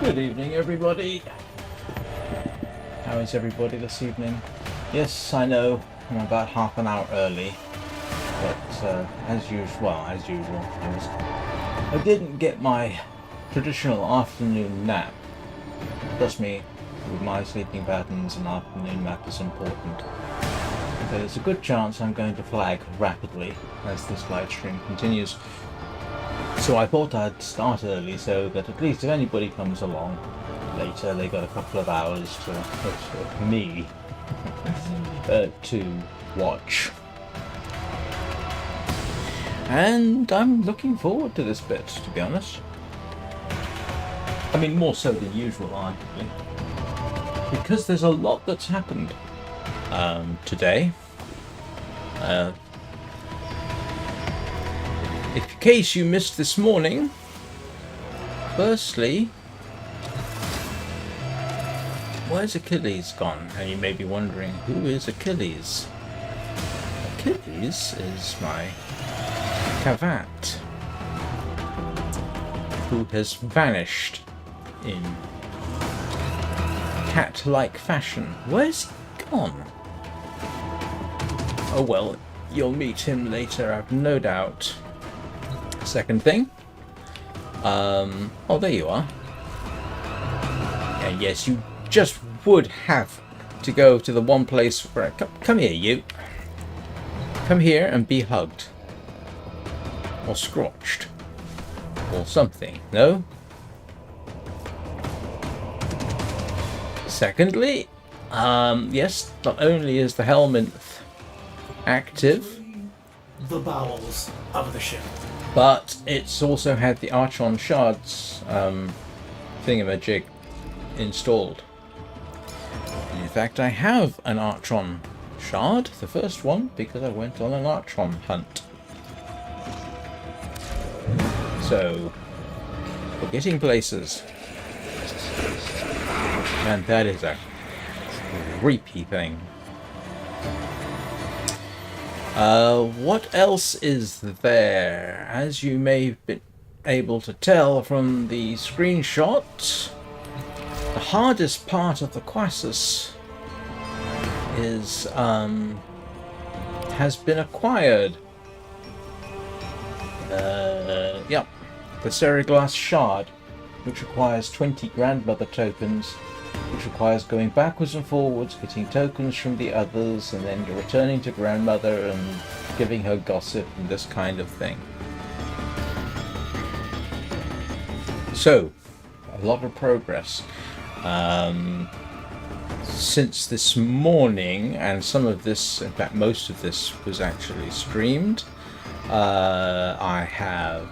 Good evening, everybody. How is everybody this evening? Yes, I know I'm about half an hour early, but as usual, I didn't get my traditional afternoon nap. Trust me, with my sleeping patterns, an afternoon nap is important. There's a good chance I'm going to flag rapidly as this live stream continues. So I thought I'd start early so that at least if anybody comes along later, they got a couple of hours to me to watch. And I'm looking forward to this bit, to be honest. I mean, more so than usual, arguably. Because there's a lot that's happened today. In case you missed this morning, firstly, where's Achilles gone? And you may be wondering, who is Achilles? Achilles is my Kavat, who has vanished in cat-like fashion. Where's he gone? Oh well, you'll meet him later, I've no doubt. Second thing, oh, there you are. And yes, you just would have to go to the one place where come here, you. Come here and be hugged, or scratched, or something. No. Secondly, yes, not only is the helmet active, the bowels of the ship, but it's also had the Archon shards thingamajig installed. In fact, I have an Archon shard, the first one, because I went on an Archon hunt. So, we're getting places. And that is a creepy thing. What else is there? As you may have been able to tell from the screenshot, the hardest part of the Quassus is has been acquired. Yep, the seriglass shard, which requires 20 grandmother tokens, which requires going backwards and forwards, getting tokens from the others, and then returning to grandmother and giving her gossip and this kind of thing. So, a lot of progress. Since this morning, and some of this, in fact most of this was actually streamed, I have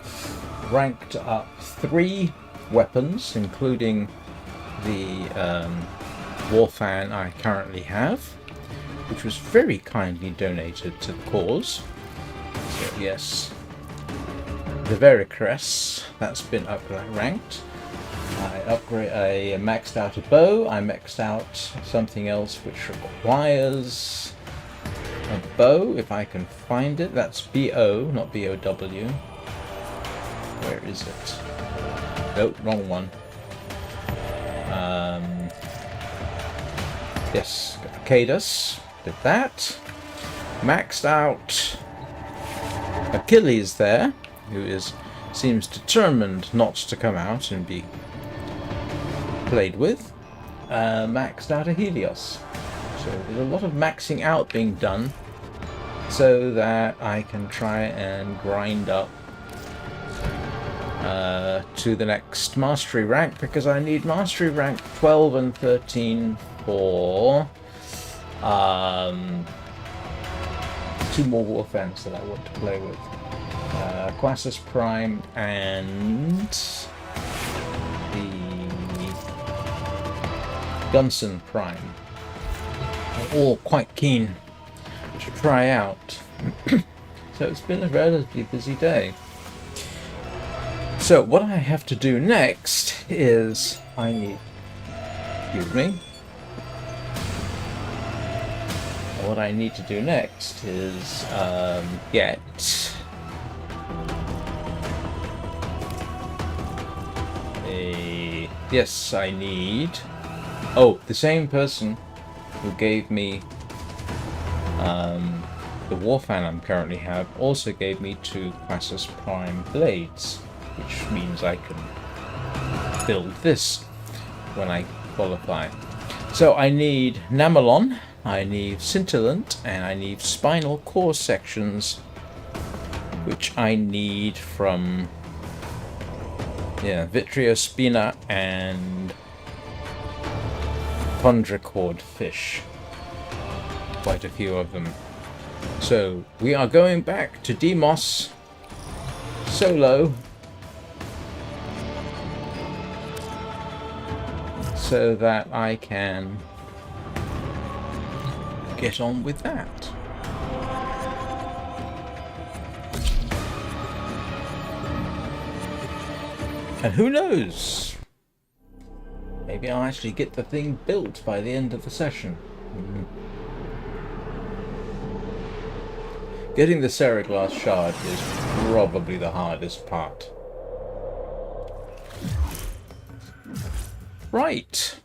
ranked up 3 weapons, including the Warframe I currently have, which was very kindly donated to the cause. So yes, the Vericrest, that's been ranked. I maxed out a bow. I maxed out something else which requires a bow, if I can find it. That's BO, not BOW. Where is it? Nope, wrong one. Yes, Cadus did that. Maxed out Achilles there, who seems determined not to come out and be played with. Maxed out a Helios. So there's a lot of maxing out being done so that I can try and grind up to the next mastery rank, because I need mastery rank 12 and 13 for 2 more Warframes that I want to play with. Quassus Prime and the Gunson Prime. I'm all quite keen to try out. So it's been a relatively busy day. So what I have to do next is what I need to do next is get a Yes, I need... Oh, the same person who gave me the Warframe I currently have also gave me 2 Quassus Prime blades, which means I can build this when I qualify. So I need Namalon, I need Scintillant, and I need Spinal Core sections, which I need from Vitriospina and Chondricord fish. Quite a few of them. So we are going back to Deimos solo, so that I can get on with that. And who knows? Maybe I'll actually get the thing built by the end of the session. Getting the seriglass shard is probably the hardest part. Right.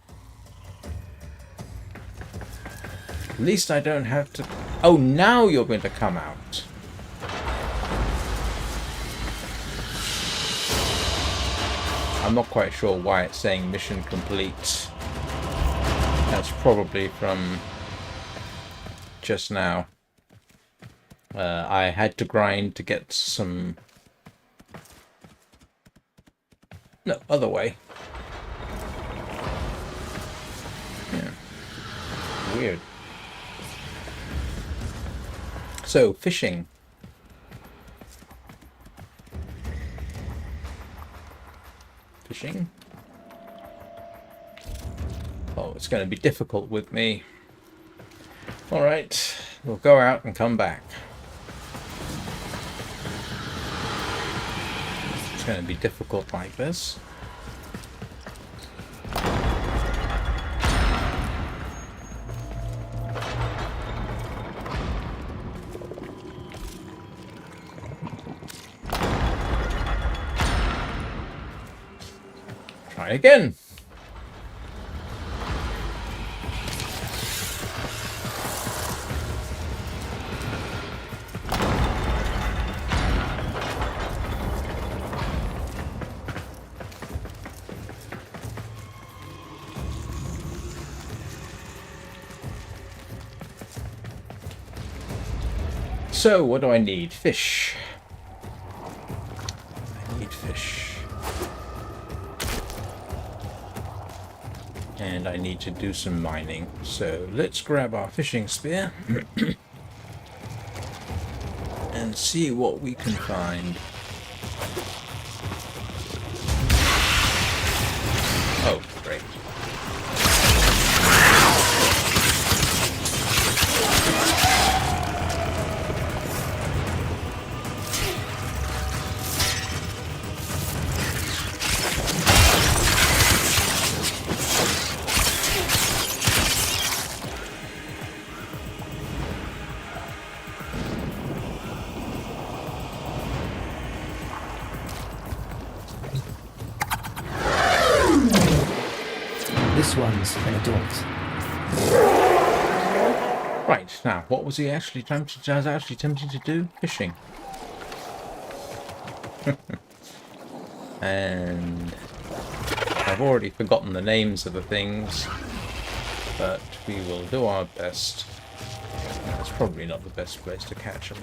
At least I don't have to... Oh, now you're going to come out. I'm not quite sure why it's saying mission complete. That's probably from just now. I had to grind to get some... No, other way. Yeah. Weird. So, fishing. Fishing. Oh, it's going to be difficult with me. Alright, we'll go out and come back. It's going to be difficult like this. Try again. So, what do I need? Fish. I need fish. And I need to do some mining. So, let's grab our fishing spear and see what we can find. Oh, great. This one's an adult. Right, now, what was he actually tempted to do? Fishing. And I've already forgotten the names of the things, but we will do our best. That's probably not the best place to catch them.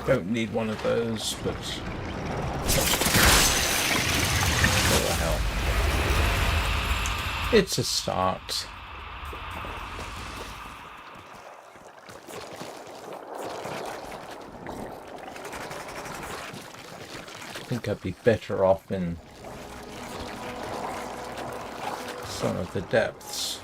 Don't need one of those, but what the hell. It's a start. I think I'd be better off in some of the depths.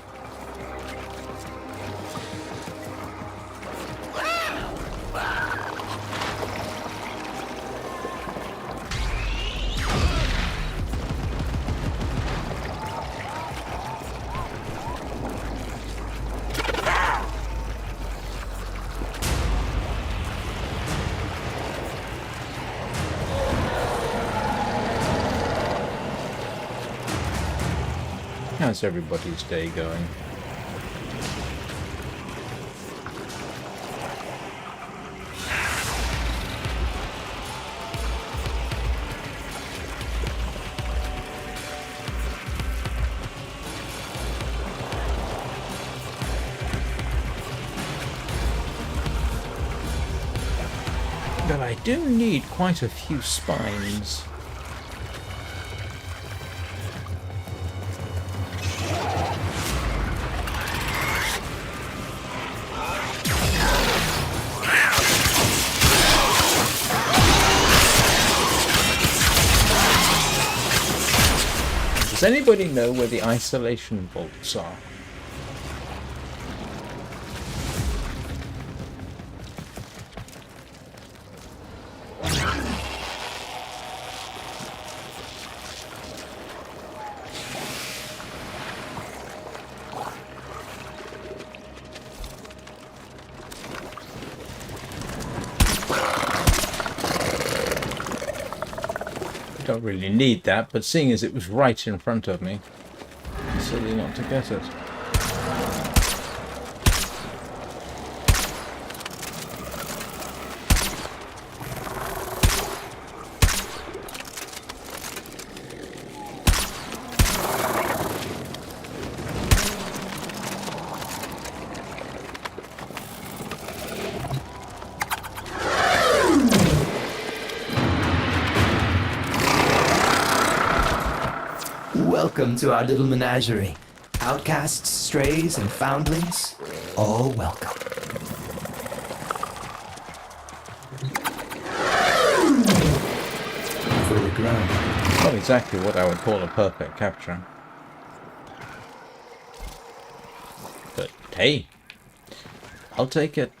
How's everybody's day going? But I do need quite a few spines. Does anybody know where the isolation bolts are? Don't really need that, but seeing as it was right in front of me, it's silly not to get it. Welcome to our little menagerie. Outcasts, strays, and foundlings, all welcome. Fully grown. Not exactly what I would call a perfect capture. But hey, I'll take it.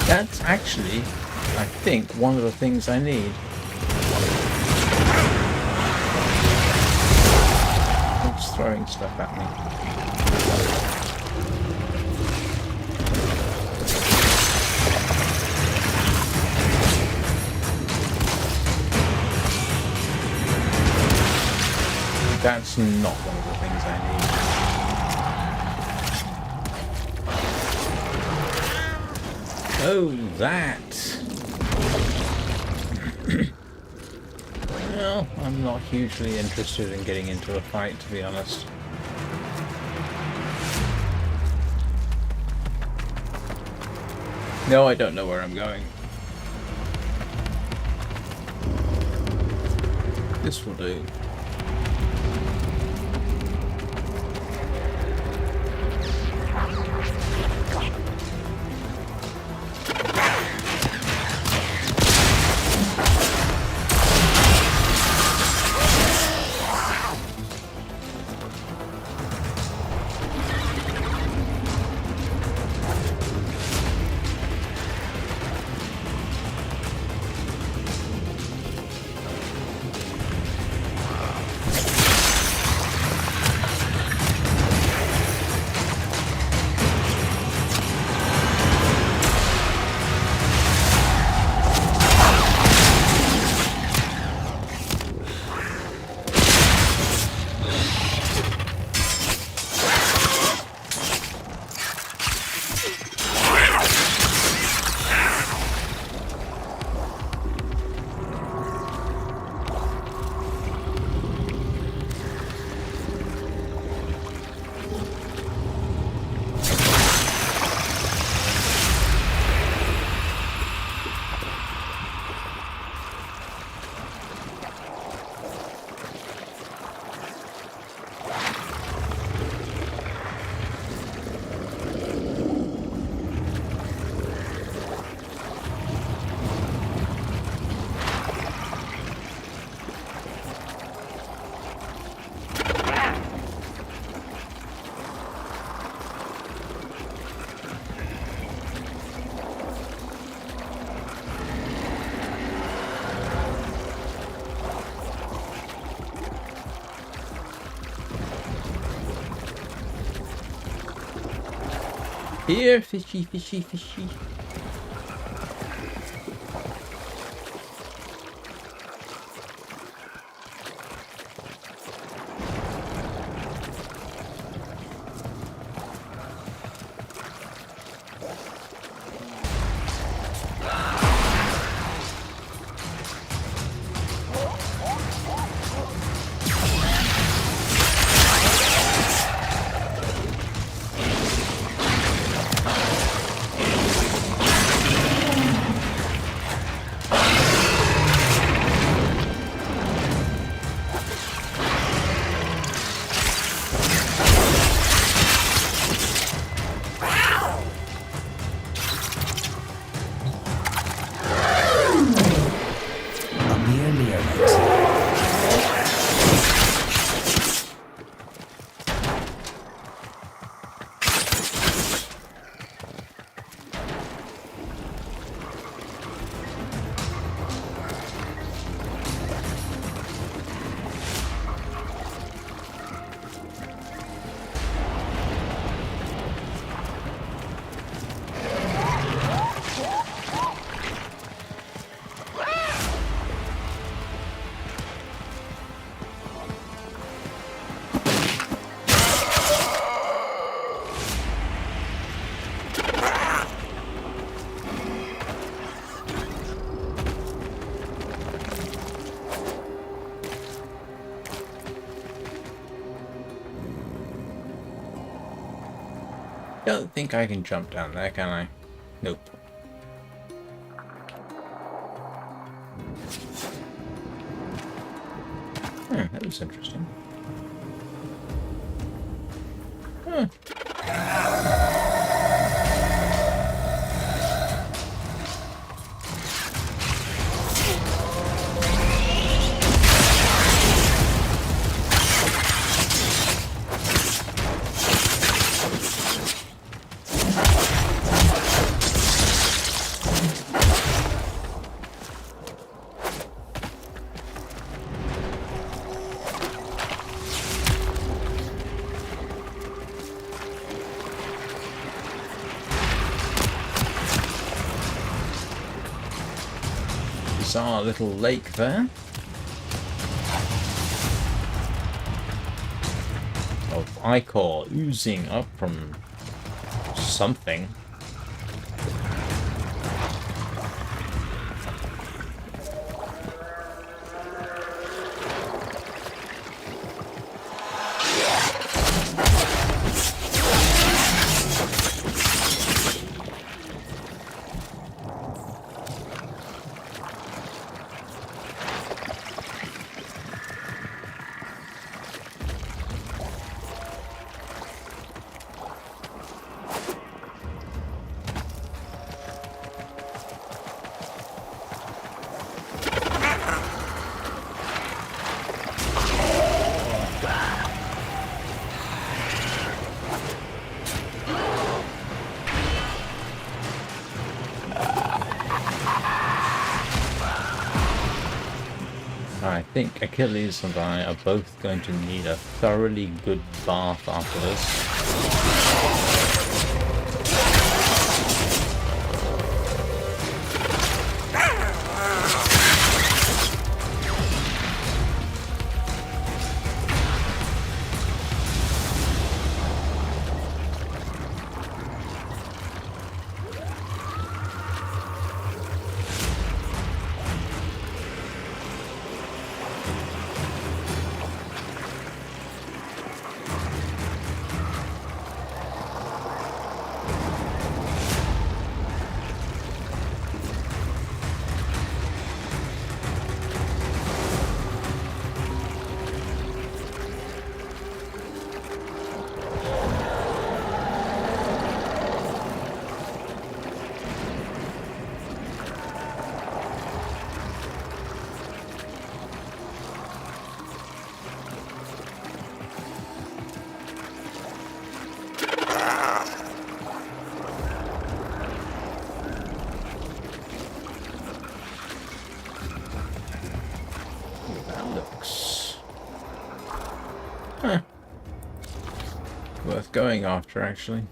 That's actually, I think, one of the things I need. It's throwing stuff at me. that's not one of the things I need. Oh, that. Well, I'm not hugely interested in getting into a fight, to be honest. No, I don't know where I'm going. This will do. Here, fishy, fishy, fishy. Don't think I can jump down there, can I? Nope. That was interesting. Our little lake there. ichor oozing up from something. I think Achilles and I are both going to need a thoroughly good bath after this. Worth going after, actually.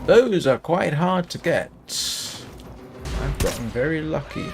Those are quite hard to get. I've gotten very lucky.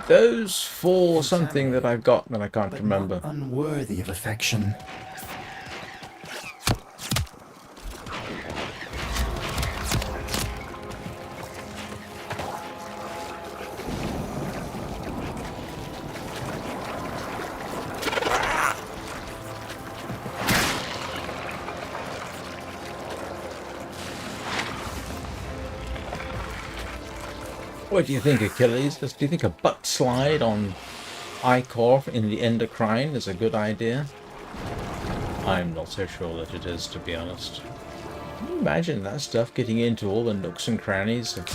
Those for something that I've got that I can't remember. Not unworthy of affection. What do you think, Achilles? Do you think a butt slide on ichor in the endocrine is a good idea? I'm not so sure that it is, to be honest. Can you imagine that stuff getting into all the nooks and crannies of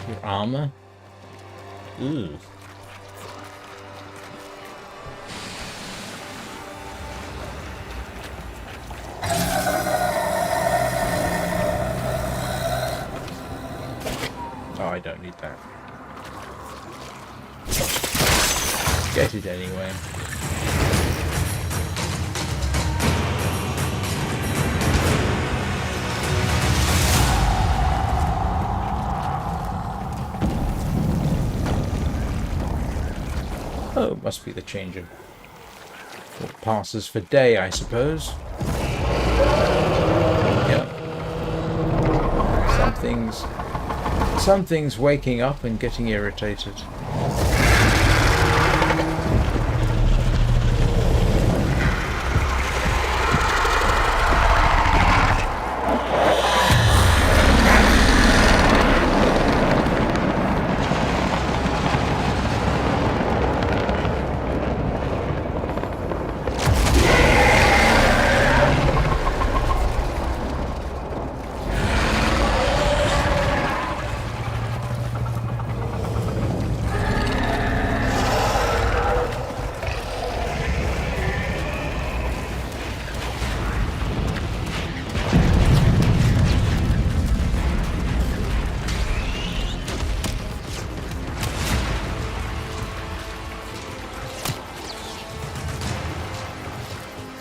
your armor? Ooh. Oh, I don't need that. Get it anyway. Oh, must be the change of what passes for day, I suppose. Yep. Something's waking up and getting irritated.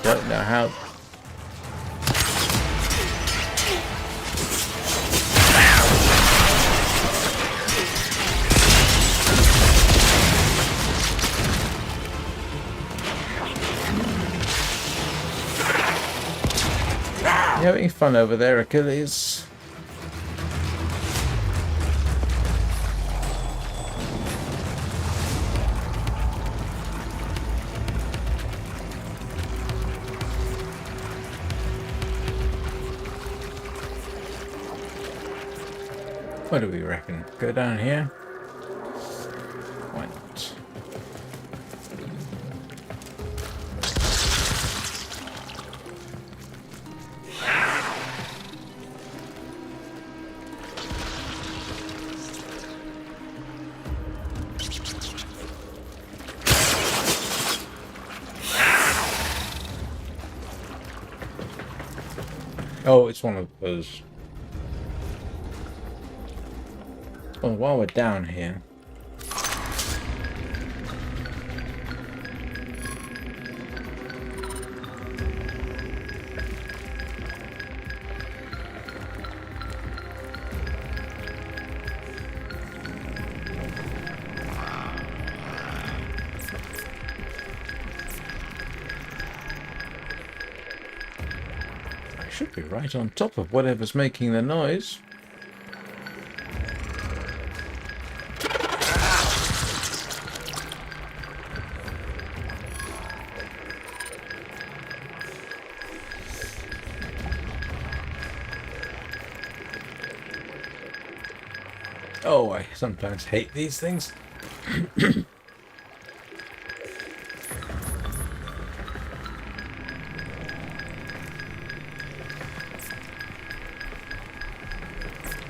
don't know how. You having fun over there, Achilles? What do we reckon? Go down here? Why not? Oh, it's one of those. Well, while we're down here, I should be right on top of whatever's making the noise. Oh, I sometimes hate these things.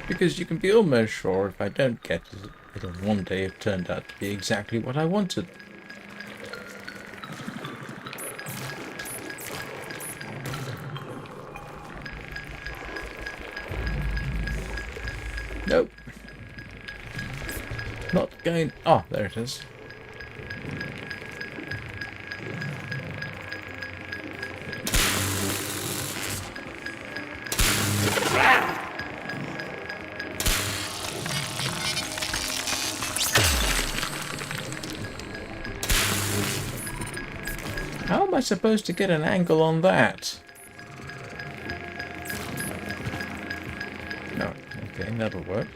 Because you can be almost sure if I don't get it, it'll one day have turned out to be exactly what I wanted. Nope. Not going... Oh, there it is. How am I supposed to get an angle on that? No. Okay, that'll work.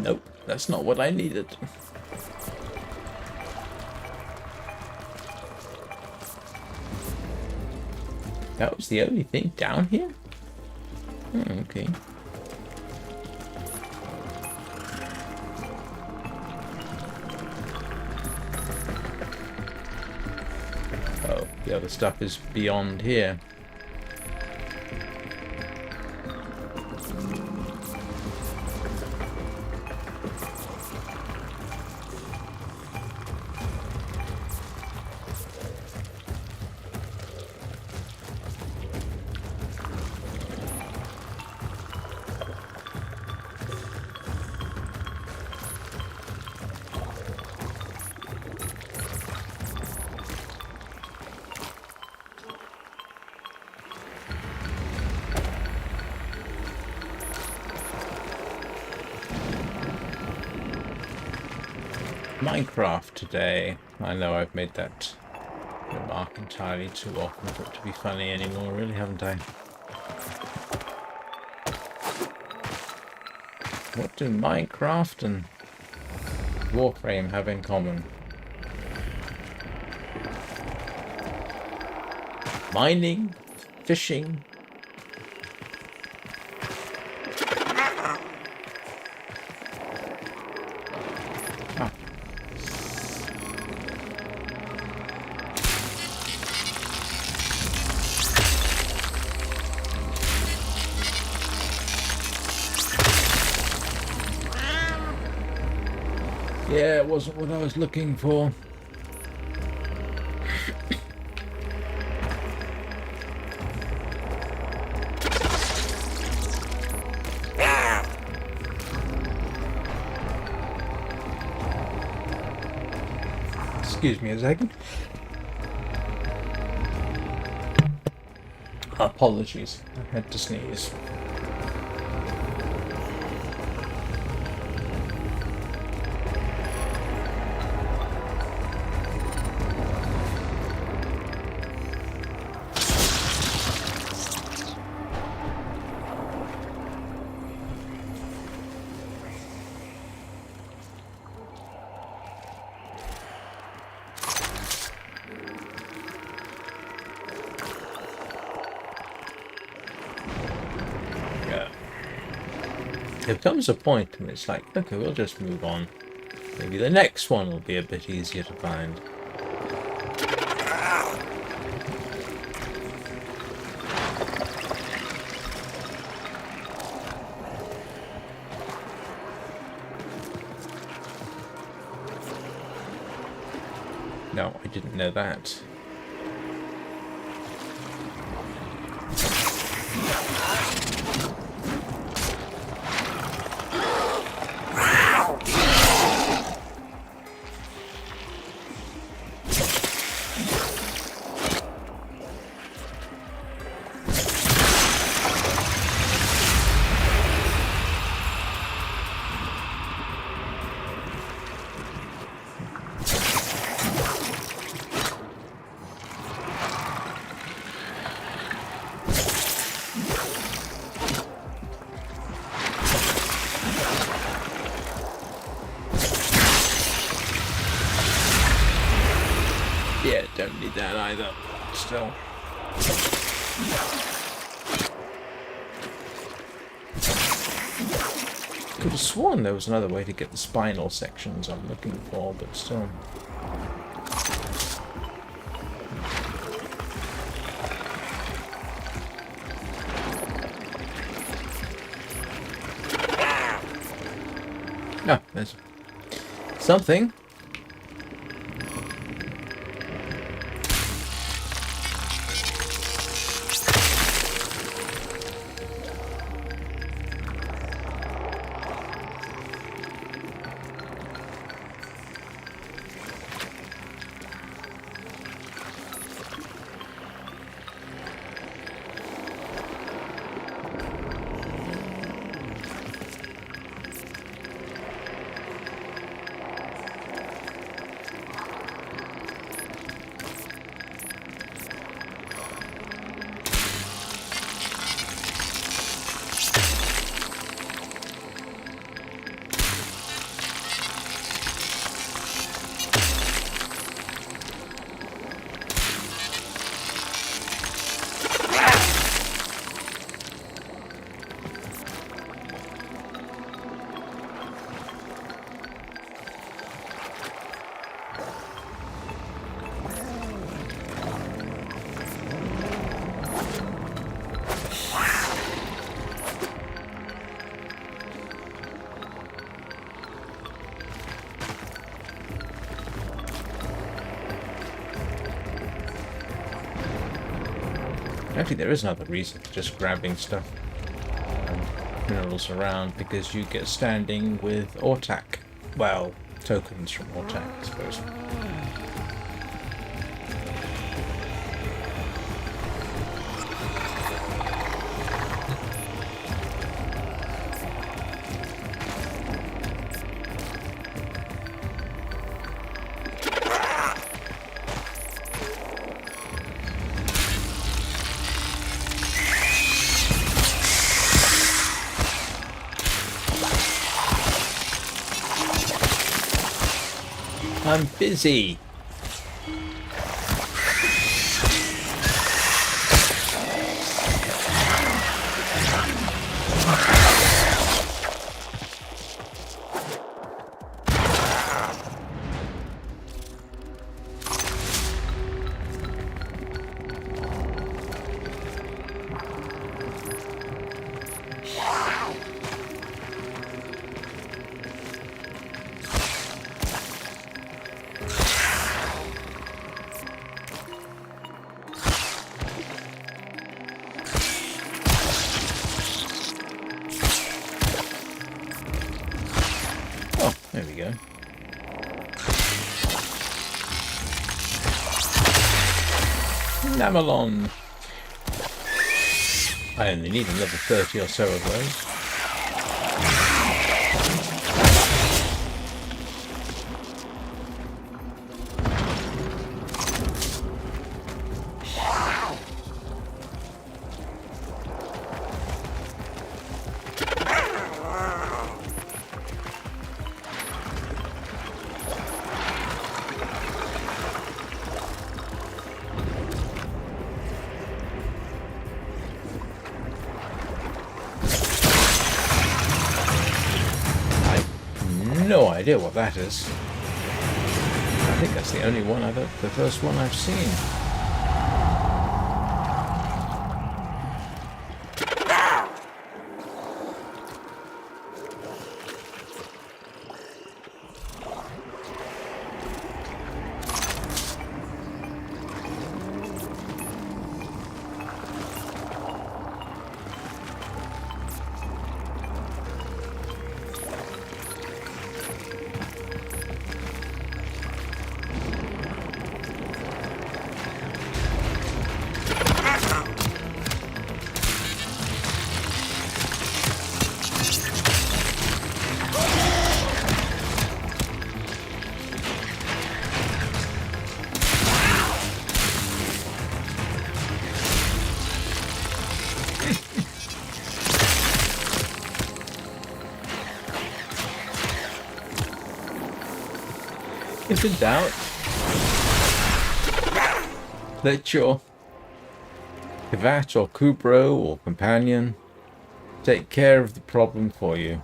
Nope, that's not what I needed. That was the only thing down here? Oh, okay. Oh, the other stuff is beyond here. Minecraft today. I know I've made that remark entirely too often for it to be funny anymore, really, haven't I? What do Minecraft and Warframe have in common? Mining, fishing. Yeah, it wasn't what I was looking for. Excuse me a second. Apologies, I had to sneeze. There comes a point when it's like, okay, we'll just move on. Maybe the next one will be a bit easier to find. No, I didn't know that. Yeah, don't need that either. Still. Could have sworn there was another way to get the spinal sections I'm looking for, but still. No, there's something. Actually, there is another reason for just grabbing stuff, minerals around, because you get standing with Ortak. Well, tokens from Ortak, I suppose. I'm busy. There we go. Namelon. I only need another 30 or so of those. No idea what that is. I think that's the only one the first one I've seen. If in doubt, let your Kavat or Kubrow or companion take care of the problem for you.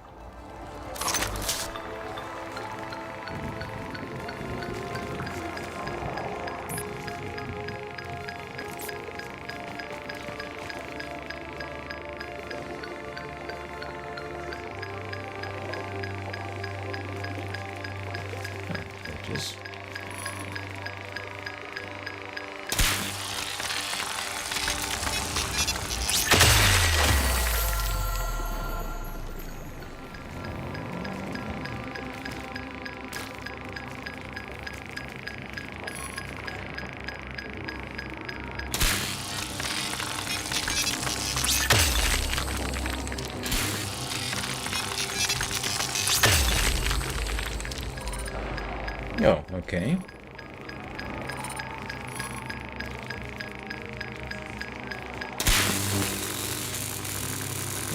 Oh, okay.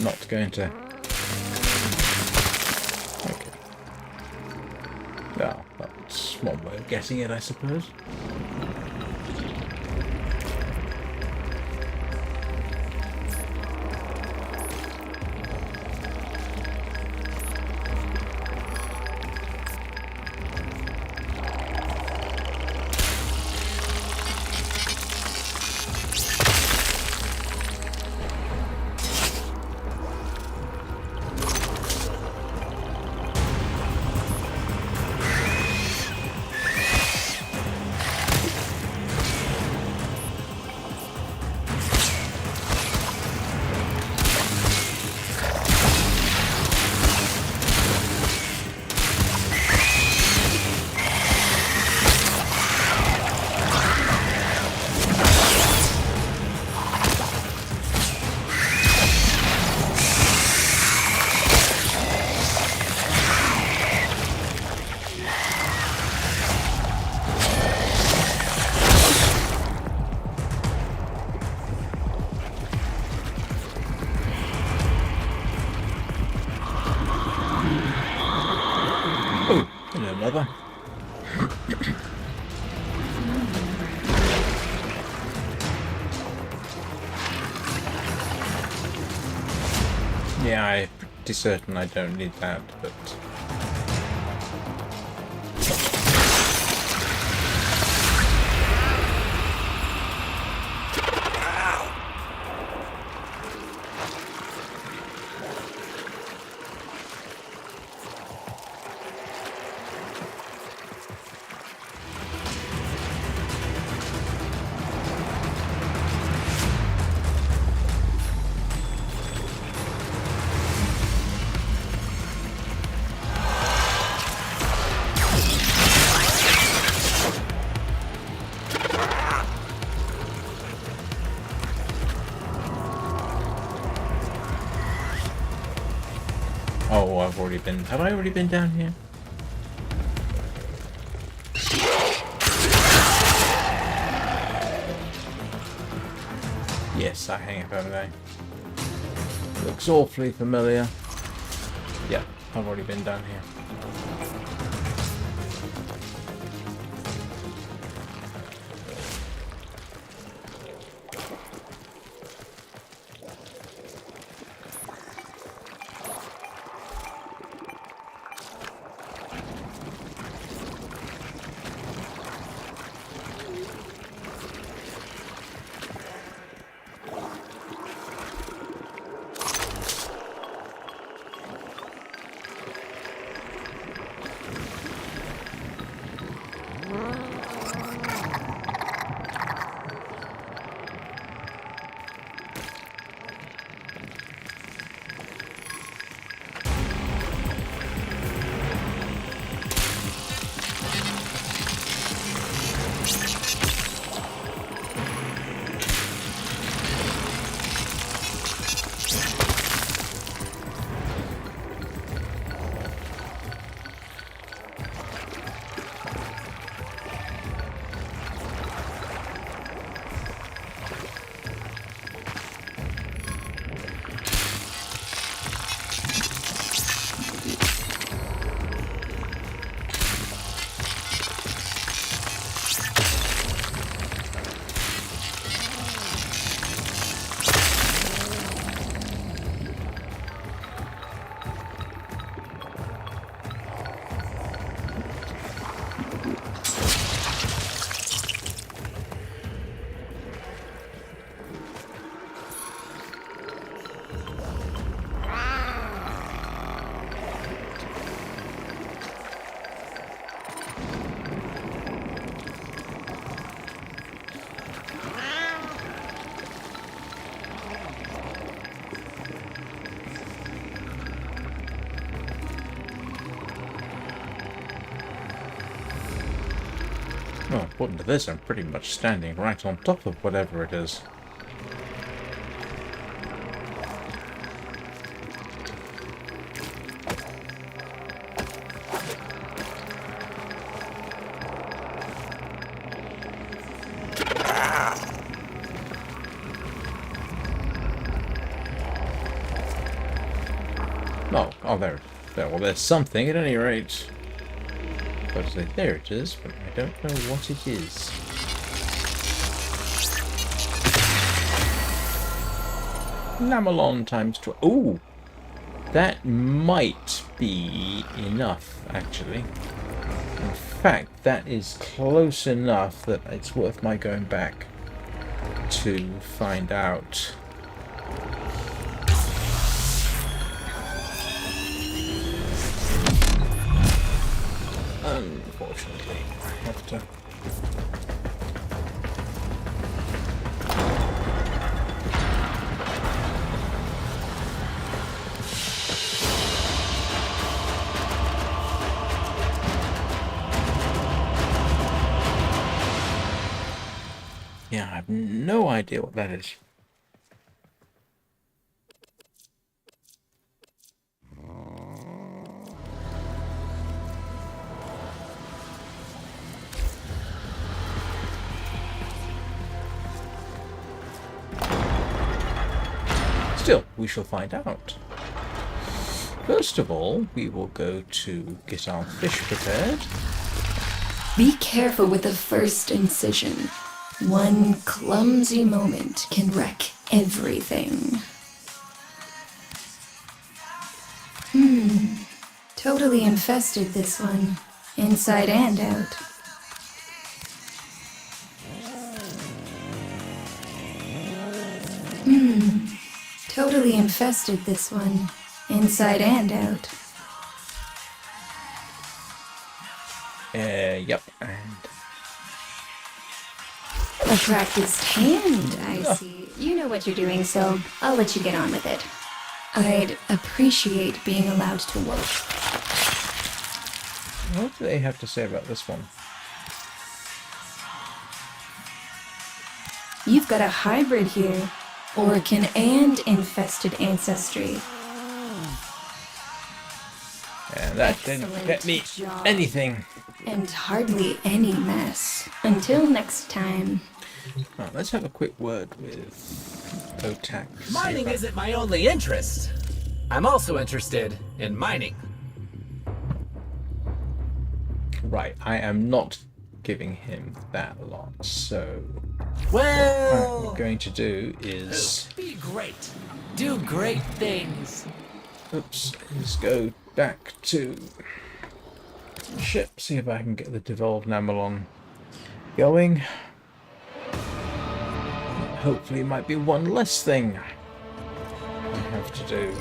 Not going to... Okay. Well, that's one way of getting it, I suppose. Another. Yeah, I'm pretty certain I don't need that, but... been... Have I already been down here? Yes, I hang up over there. Looks awfully familiar. Yeah, I've already been down here. Well, according to this, I'm pretty much standing right on top of whatever it is. Oh, there. Well, there's something at any rate. I was like, there it is, but I don't know what it is. Lamelon times 12. Ooh! That might be enough, actually. In fact, that is close enough that it's worth my going back to find out. Unfortunately, I have to... Yeah, I have no idea what that is. Still, we shall find out. First of all, we will go to get our fish prepared. Be careful with the first incision. One clumsy moment can wreck everything. Totally infested, this one. Inside and out. Totally infested, this one. Inside and out. Yep, and... A practiced hand, I see. You know what you're doing, so I'll let you get on with it. I'd appreciate being allowed to work. What do they have to say about this one? You've got a hybrid here. Orcan and infested ancestry. And that didn't get me job. anything. And hardly any mess. Until next time. Right, let's have a quick word with Otak. Mining isn't my only interest. I'm also interested in mining. Right, I am not giving him that lot, so what Well, I'm going to do is... be great. Do great things. Oops, let's go back to ship, see if I can get the devolved Namelon going. Hopefully it might be one less thing I have to do.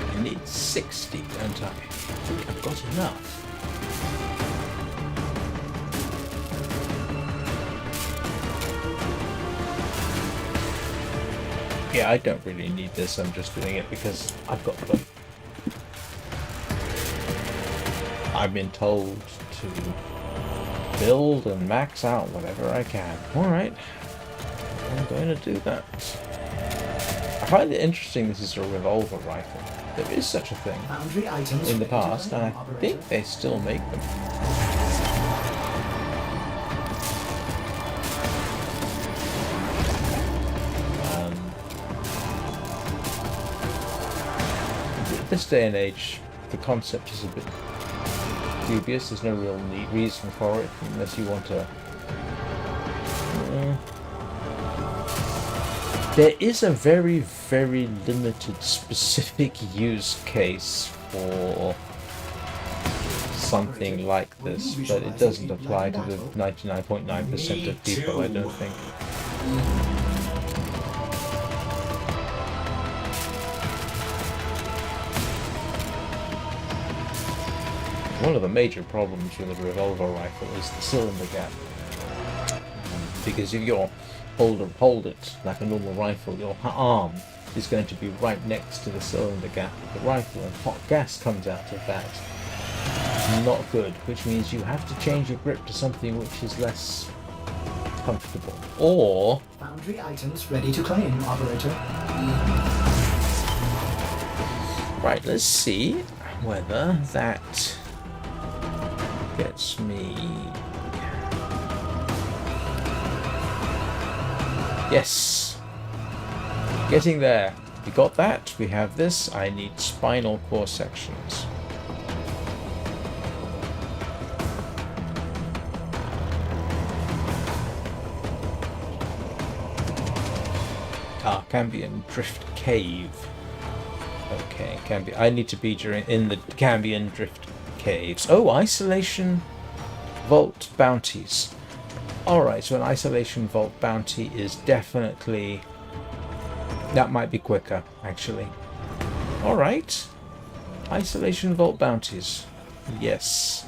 I need 60, don't I? I think I've got enough. Yeah, I don't really need this, I'm just doing it because I've got them. I've been told to build and max out whatever I can. Alright, I'm going to do that. I find it interesting this is a revolver rifle. There is such a thing Foundry items in the ready to past, and claim, I operator. think they still make them. At this day and age, the concept is a bit dubious. There's no real reason for it, unless you want to... There is a very, very limited specific use case for something like this, but it doesn't apply to the 99.9% of people, I don't think. One of the major problems with a revolver rifle is the cylinder gap. Because if you're hold it like a normal rifle, your arm is going to be right next to the cylinder gap of the rifle, and hot gas comes out of that. Not good, which means you have to change your grip to something which is less comfortable. Or Foundry items ready to claim, operator. right, let's see whether that gets me. Yes, getting there. We got that. We have this. I need spinal core sections. Ah, Cambion Drift Cave. Okay, Cambion. I need to be in the Cambion Drift Caves. Oh, Isolation Vault Bounties. Alright, so an Isolation Vault bounty is definitely... That might be quicker, actually. Alright. Isolation Vault bounties. Yes.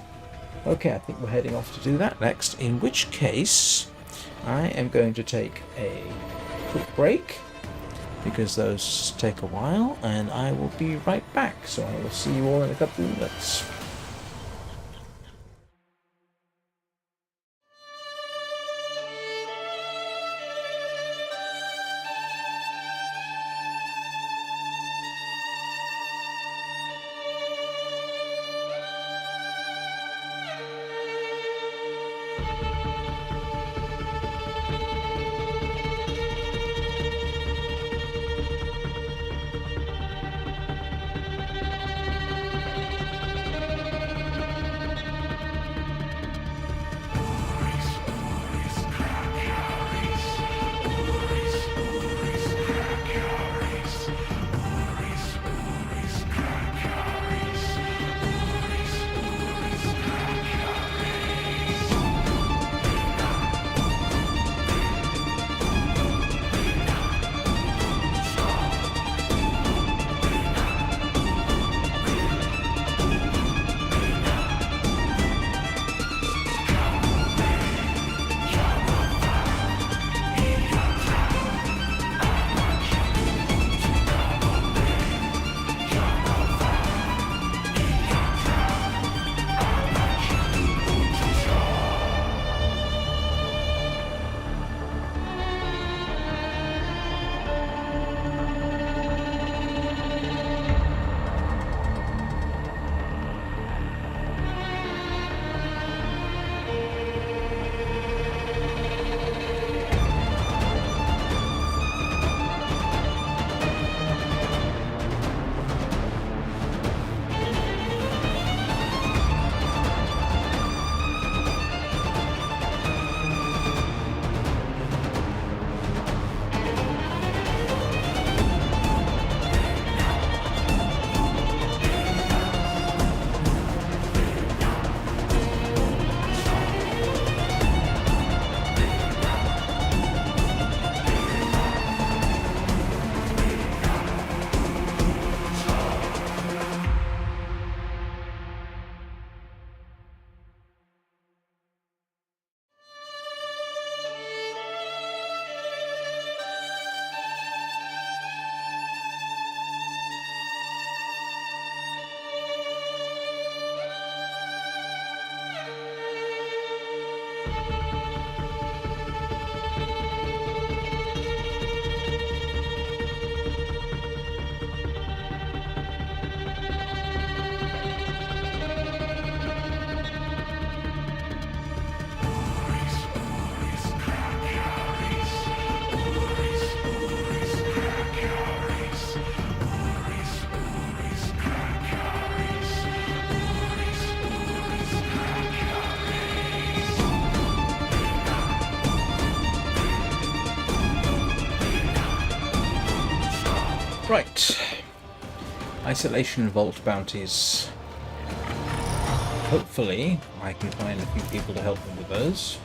Okay, I think we're heading off to do that next. In which case, I am going to take a quick break, because those take a while, and I will be right back. So I will see you all in a couple of minutes. Right. Isolation vault bounties. Hopefully, I can find a few people to help me with those.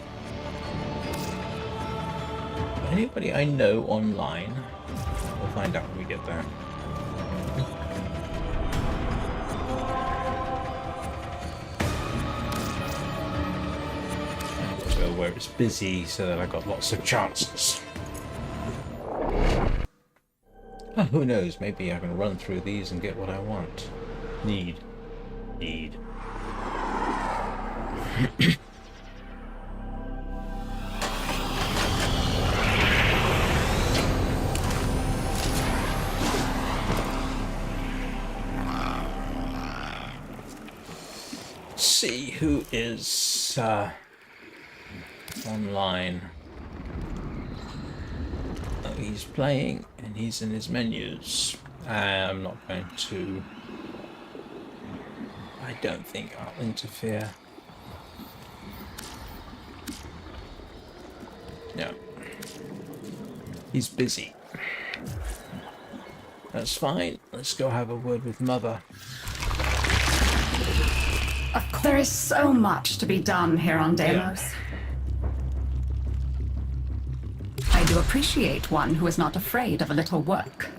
Anybody I know online? We'll find out when we get there. I'll go where it's busy so that I've got lots of chances. Oh, who knows, maybe I can run through these and get what I want. Need. See who is online. Oh, he's playing and he's in his menus. I'm not going to. I don't think I'll interfere. No. He's busy. That's fine. Let's go have a word with Mother. There is so much to be done here on Deimos. I do appreciate one who is not afraid of a little work.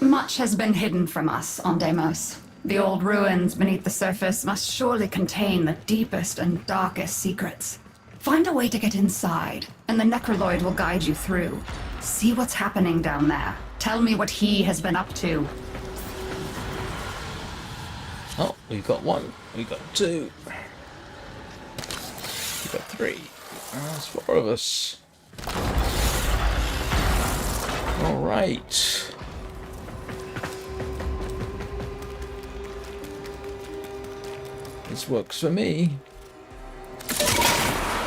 Much has been hidden from us on Deimos. The old ruins beneath the surface must surely contain the deepest and darkest secrets. Find a way to get inside, and the Necroloid will guide you through. See what's happening down there. Tell me what he has been up to. Oh, we've got one. We've got two. We've got three. There's four of us. All right. This works for me.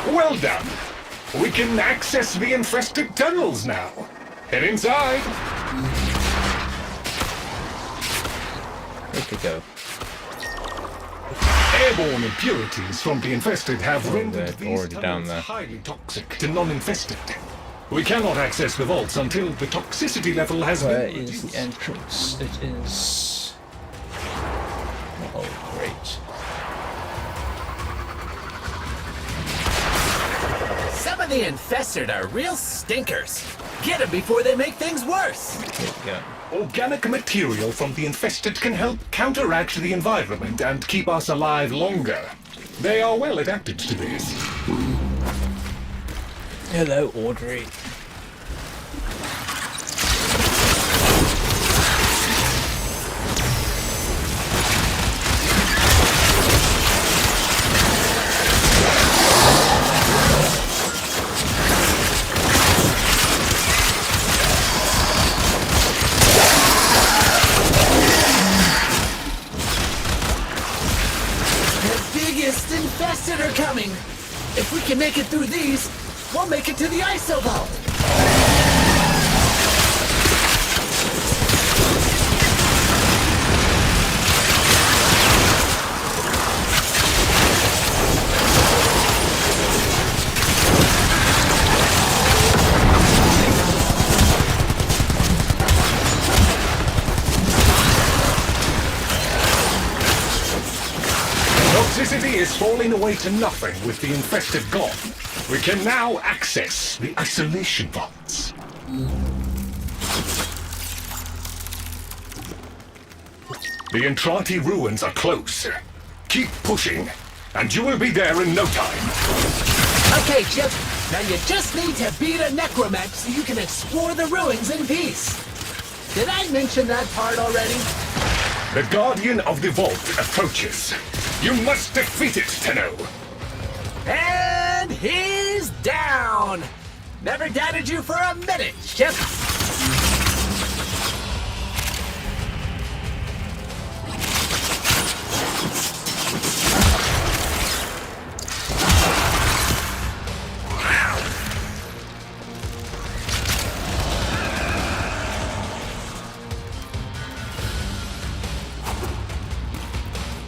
Well done. We can access the infested tunnels now. Head inside. Where to go? Airborne impurities from the infested have rendered they're these already down tunnels there. highly toxic to non-infested. We cannot access the vaults until the toxicity level has Where been is reduced. the entrance? It is. Oh, great. Some of the infested are real stinkers. Get them before they make things worse. Here we go. Organic material from the infested can help counteract the environment and keep us alive longer. They are well adapted to this. Hello, Audrey. The biggest infested are coming. If we can make it through these, we'll make it to the ISO vault. Toxicity is falling away to nothing with the infested gone. We can now access the isolation vaults. The Entrati ruins are close. Keep pushing, and you will be there in no time. Okay, Chip. Now you just need to beat a necromech so you can explore the ruins in peace. Did I mention that part already? The Guardian of the Vault approaches. You must defeat it, Tenno. And he's down! Never doubted you for a minute, Ship!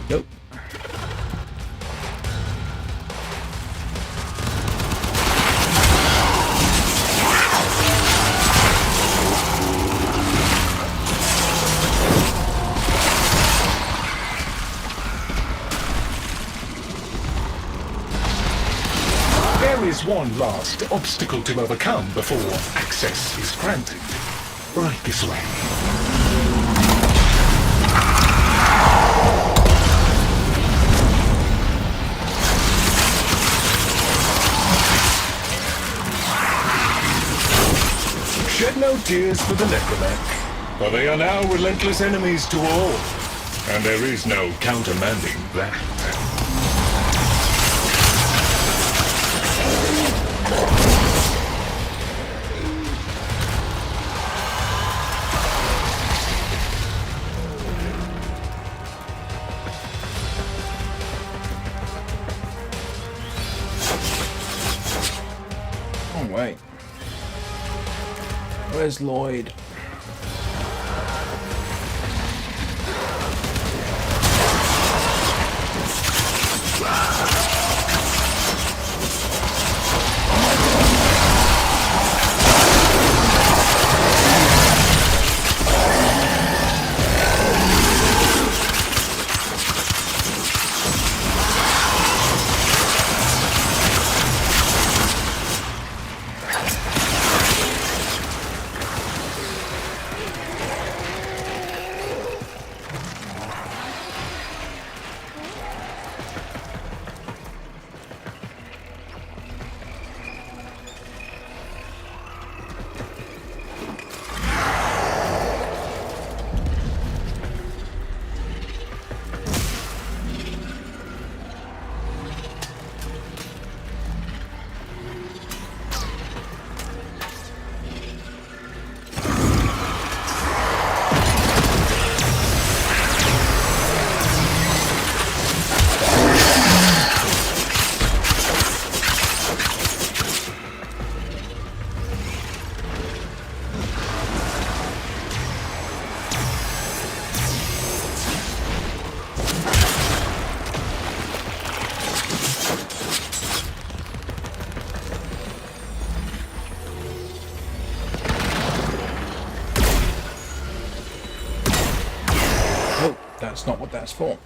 Nope. There is one last obstacle to overcome before access is granted. Right this way. Shed no tears for the necromanc, for they are now relentless enemies to all, and there is no countermanding that. Oh, wait. Where's Lloyd? That's not what that's for.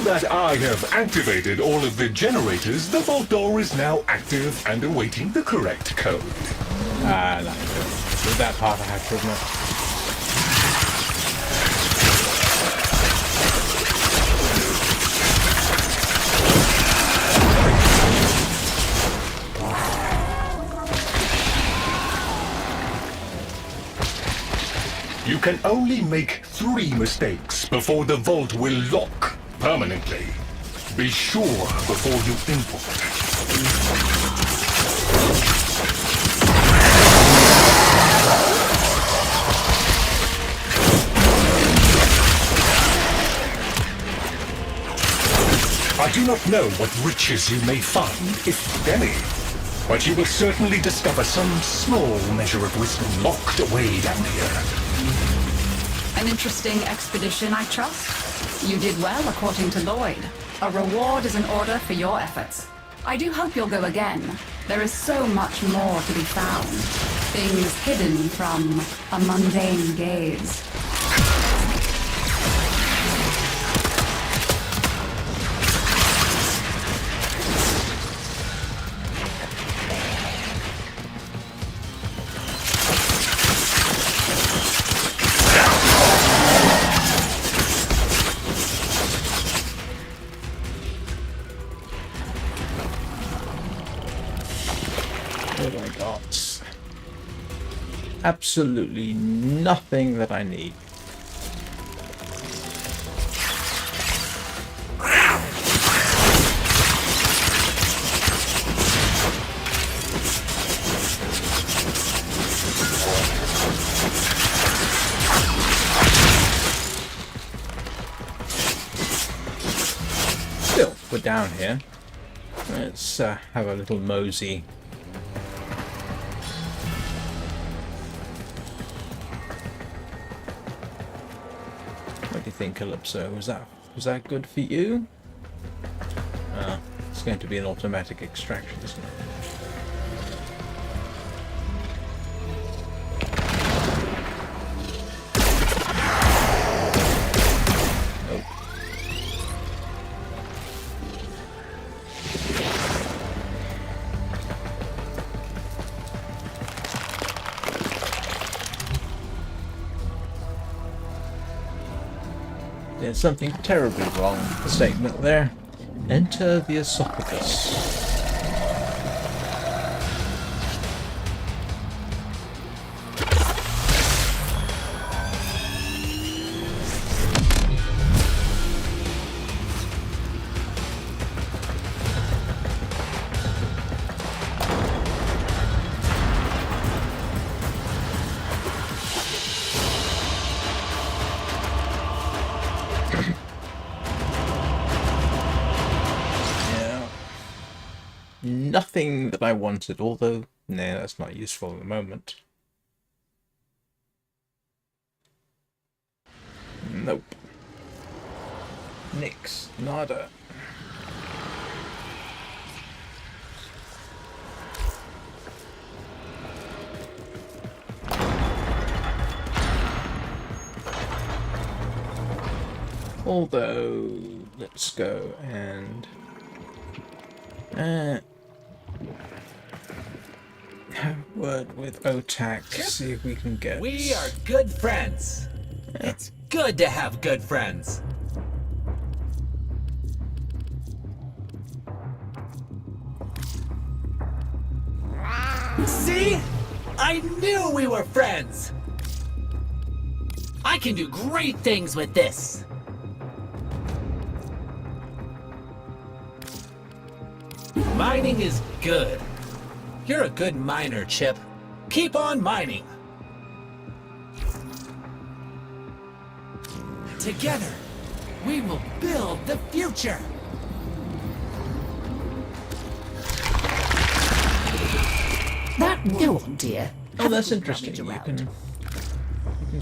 That I have activated all of the generators, the vault door is now active and awaiting the correct code. No. With that part I have to admit. You can only make 3 mistakes before the vault will lock permanently. Be sure before you import. I do not know what riches you may find, if any, but you will certainly discover some small measure of wisdom locked away down here. An interesting expedition, I trust. You did well, according to Lloyd. A reward is in order for your efforts. I do hope you'll go again. There is so much more to be found. Things hidden from a mundane gaze. What have I got? Absolutely nothing that I need. Still, we're down here. Let's have a little mosey. What do you think, Calypso? Was that good for you? It's going to be an automatic extraction, isn't it? Nope. There's something terribly wrong with the statement there. Enter the esophagus. Nothing that I wanted, although, nah, that's not useful at the moment. Nope. Nix. Nada. Although, let's go and... have a word with Otak, see if we can get... We are good friends. Yeah. It's good to have good friends. See? I knew we were friends. I can do great things with this. Mining is good. You're a good miner, Chip. Keep on mining. Together, we will build the future. That go on, dear. Oh, that's interesting. You can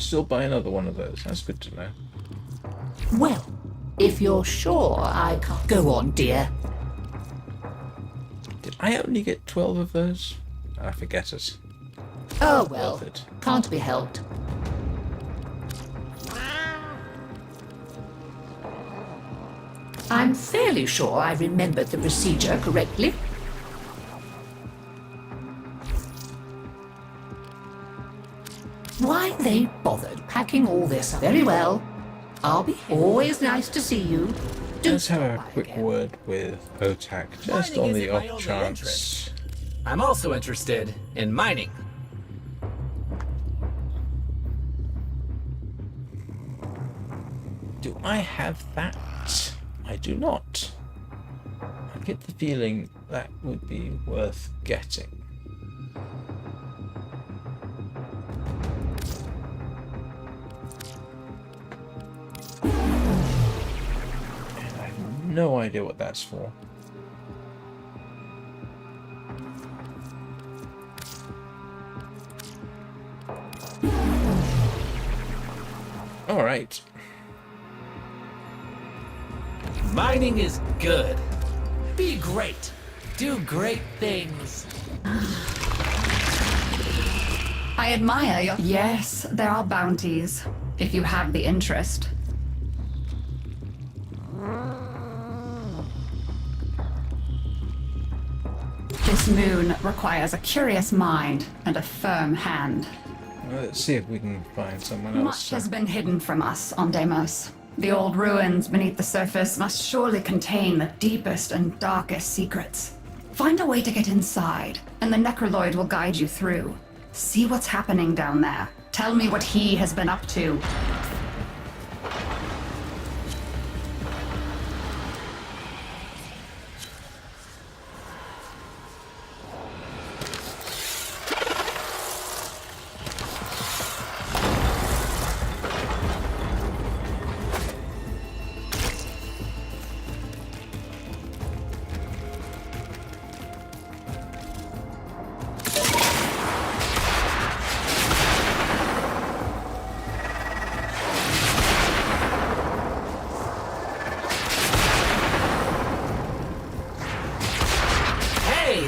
still buy another one of those. That's good to know. Well, if you're sure I can't... Go on, dear. Did I only get 12 of those? I forget it. Oh, well, Worth it. can't be helped. I'm fairly sure I remembered the procedure correctly. Why they bothered packing all this up? Very well. I'll be always nice to see you. Do Let's have a stop by quick again. word with Otak, just Mining on the isn't my off only chance. interest. I'm also interested in mining. Do I have that? I do not. I get the feeling that would be worth getting. And I have no idea what that's for. All right. Mining is good. Be great. Do great things. I admire your... Yes, there are bounties, if you have the interest. This moon requires a curious mind and a firm hand. Well, let's see if we can find someone else. Much has been hidden from us on Deimos. The old ruins beneath the surface must surely contain the deepest and darkest secrets. Find a way to get inside, and the Necroloid will guide you through. See what's happening down there. Tell me what he has been up to.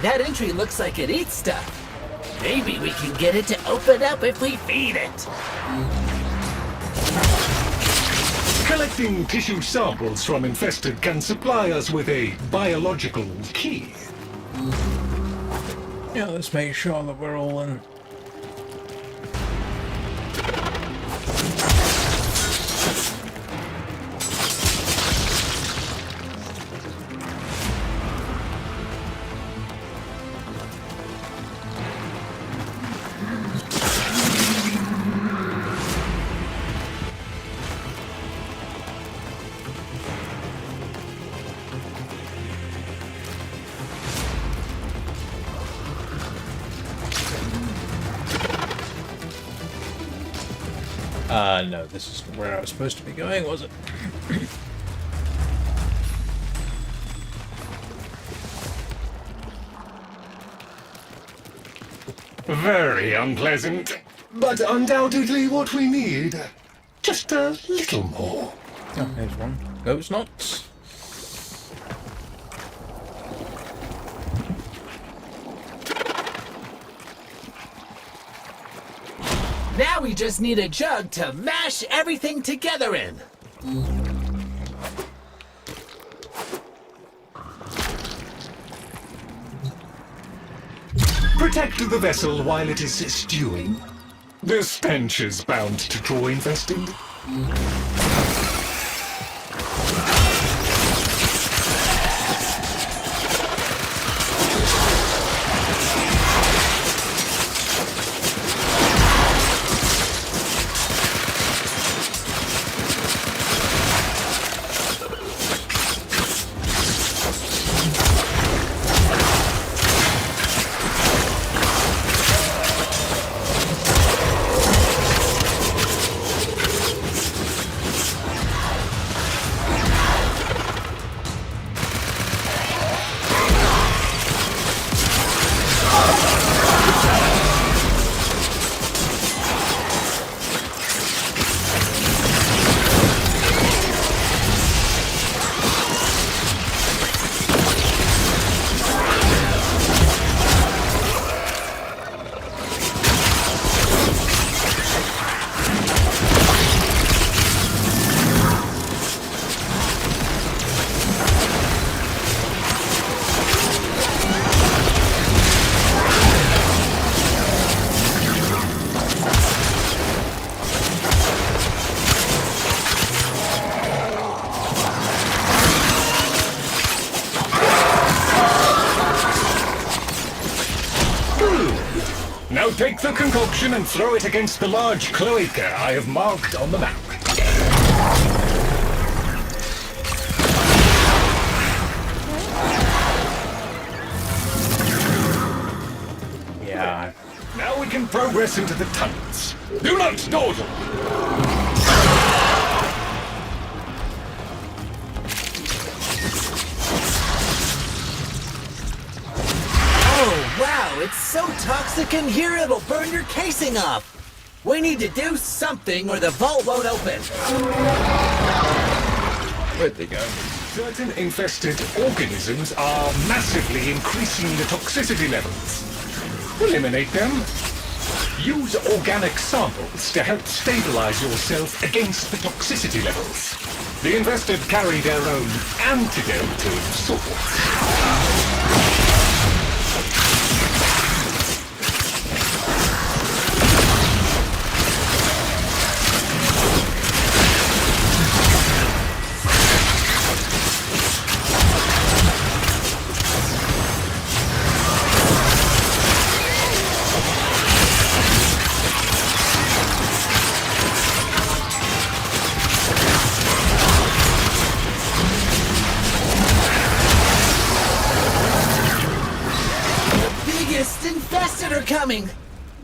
That entry looks like it eats stuff. Maybe we can get it to open up if we feed it. Collecting tissue samples from infested can supply us with a biological key. Yeah, let's make sure that we're all in. No, this isn't where I was supposed to be going, was it? Very unpleasant, but undoubtedly what we need. Just a little more. Oh, there's one. Goes not. Now we just need a jug to mash everything together in. Protect the vessel while it is stewing. The stench is bound to draw infested. Now take the concoction and throw it against the large cloaca I have marked on the map. Yeah. Now we can progress into the tunnels. Do not dawdle! Oh, wow, it's so toxic in here it'll burn your casing up. We need to do something or the vault won't open. Where'd they go? Certain infested organisms are massively increasing the toxicity levels. Eliminate them. Use organic samples to help stabilize yourself against the toxicity levels. The infested carry their own antidote of sorts. Biggest infested are coming.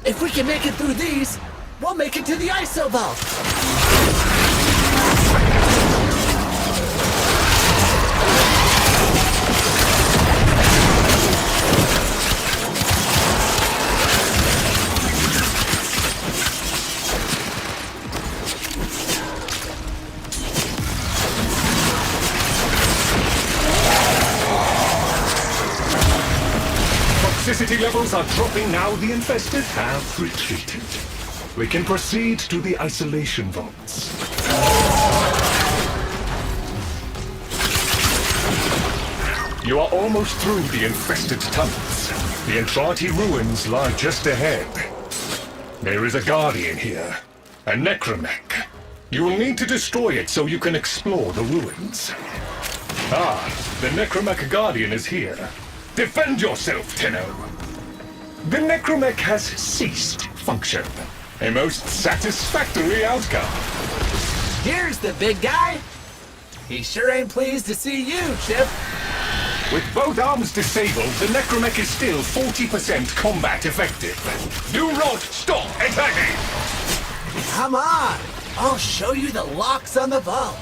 If we can make it through these, we'll make it to the ISO vault. Toxicity levels are dropping now. The infested have retreated. We can proceed to the isolation vaults. You are almost through the infested tunnels. The Entrati ruins lie just ahead. There is a guardian here, a necromech. You will need to destroy it so you can explore the ruins. Ah, the necromech guardian is here. Defend yourself, Tenno. The necromech has ceased function. A most satisfactory outcome. Here's the big guy. He sure ain't pleased to see you, Chip. With both arms disabled, the necromech is still 40% combat effective. Do not stop attacking! Come on. I'll show you the locks on the vault.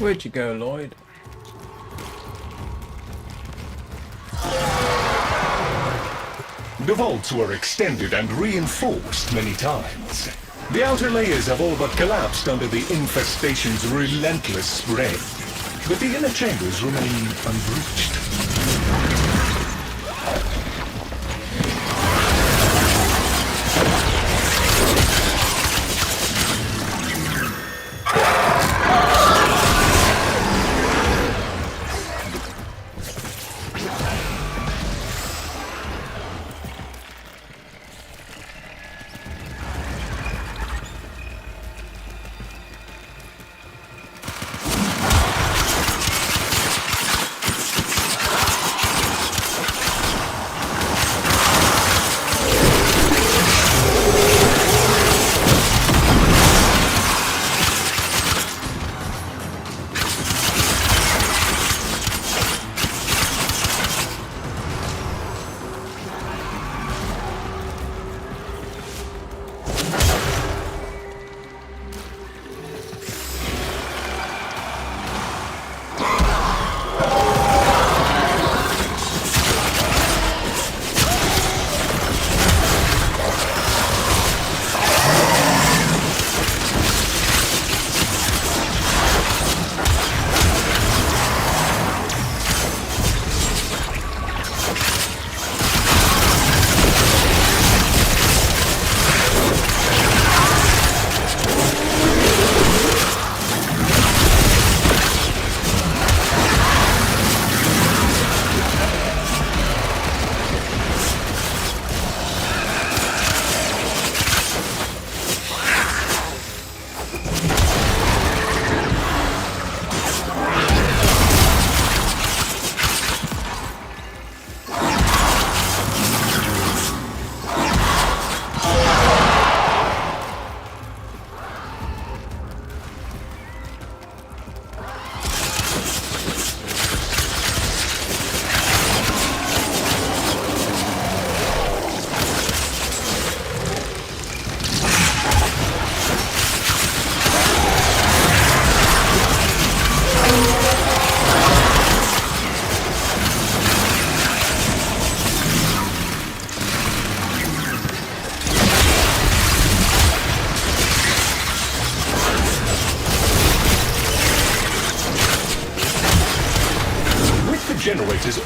Where'd you go, Lloyd? The vaults were extended and reinforced many times. The outer layers have all but collapsed under the infestation's relentless spray. But the inner chambers remain unbreached.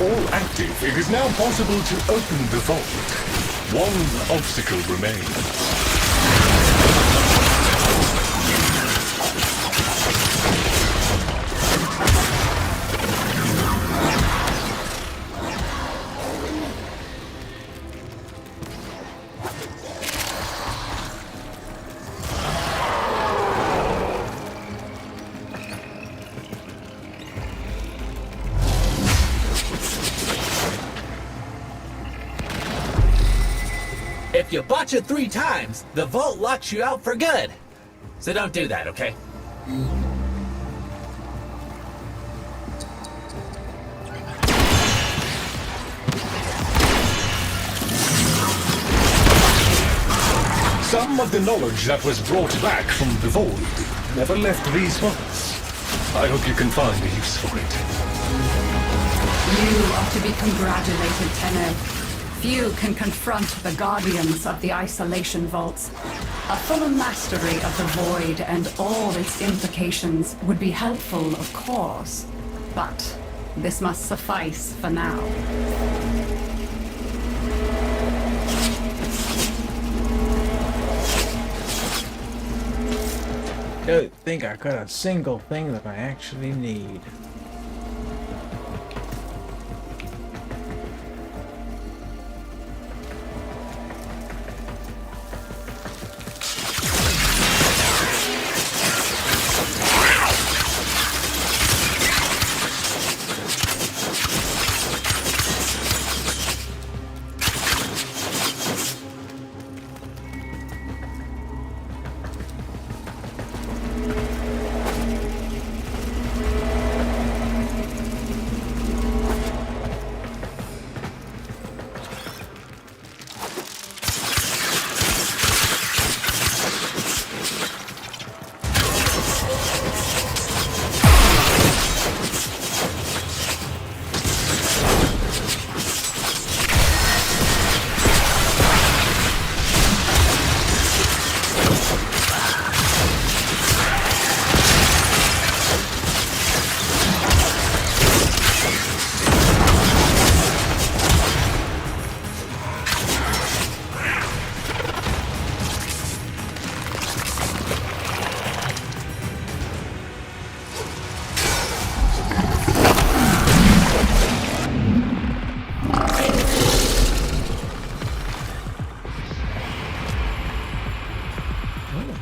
all active, it is now possible to open the vault. One obstacle remains. If you botch it 3 times, the vault locks you out for good. So don't do that, okay? Some of the knowledge that was brought back from the void never left these vaults. I hope you can find a use for it. You are to be congratulated, Tenno. Few can confront the guardians of the isolation vaults. A fuller mastery of the void and all its implications would be helpful, of course, but this must suffice for now. Don't think I got a single thing that I actually need.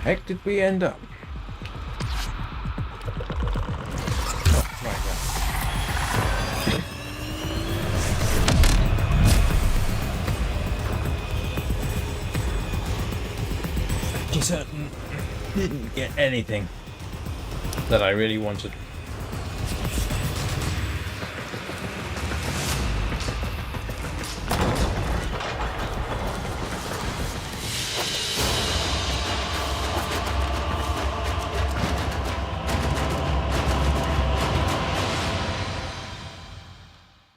Heck did we end up? Oh, right there. Pretty certain didn't get anything that I really wanted.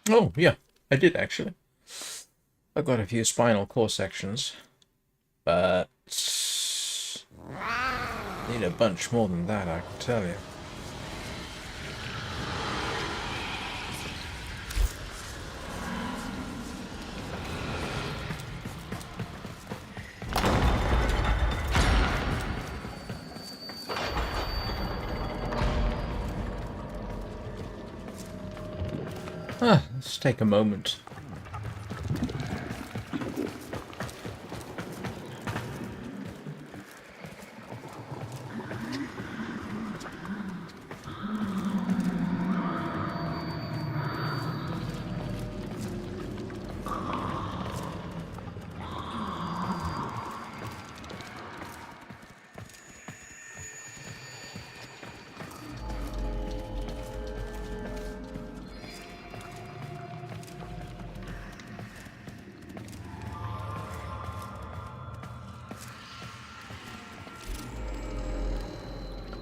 Oh, yeah, I did actually. I got a few spinal core sections, but need a bunch more than that, I can tell you. Let's take a moment.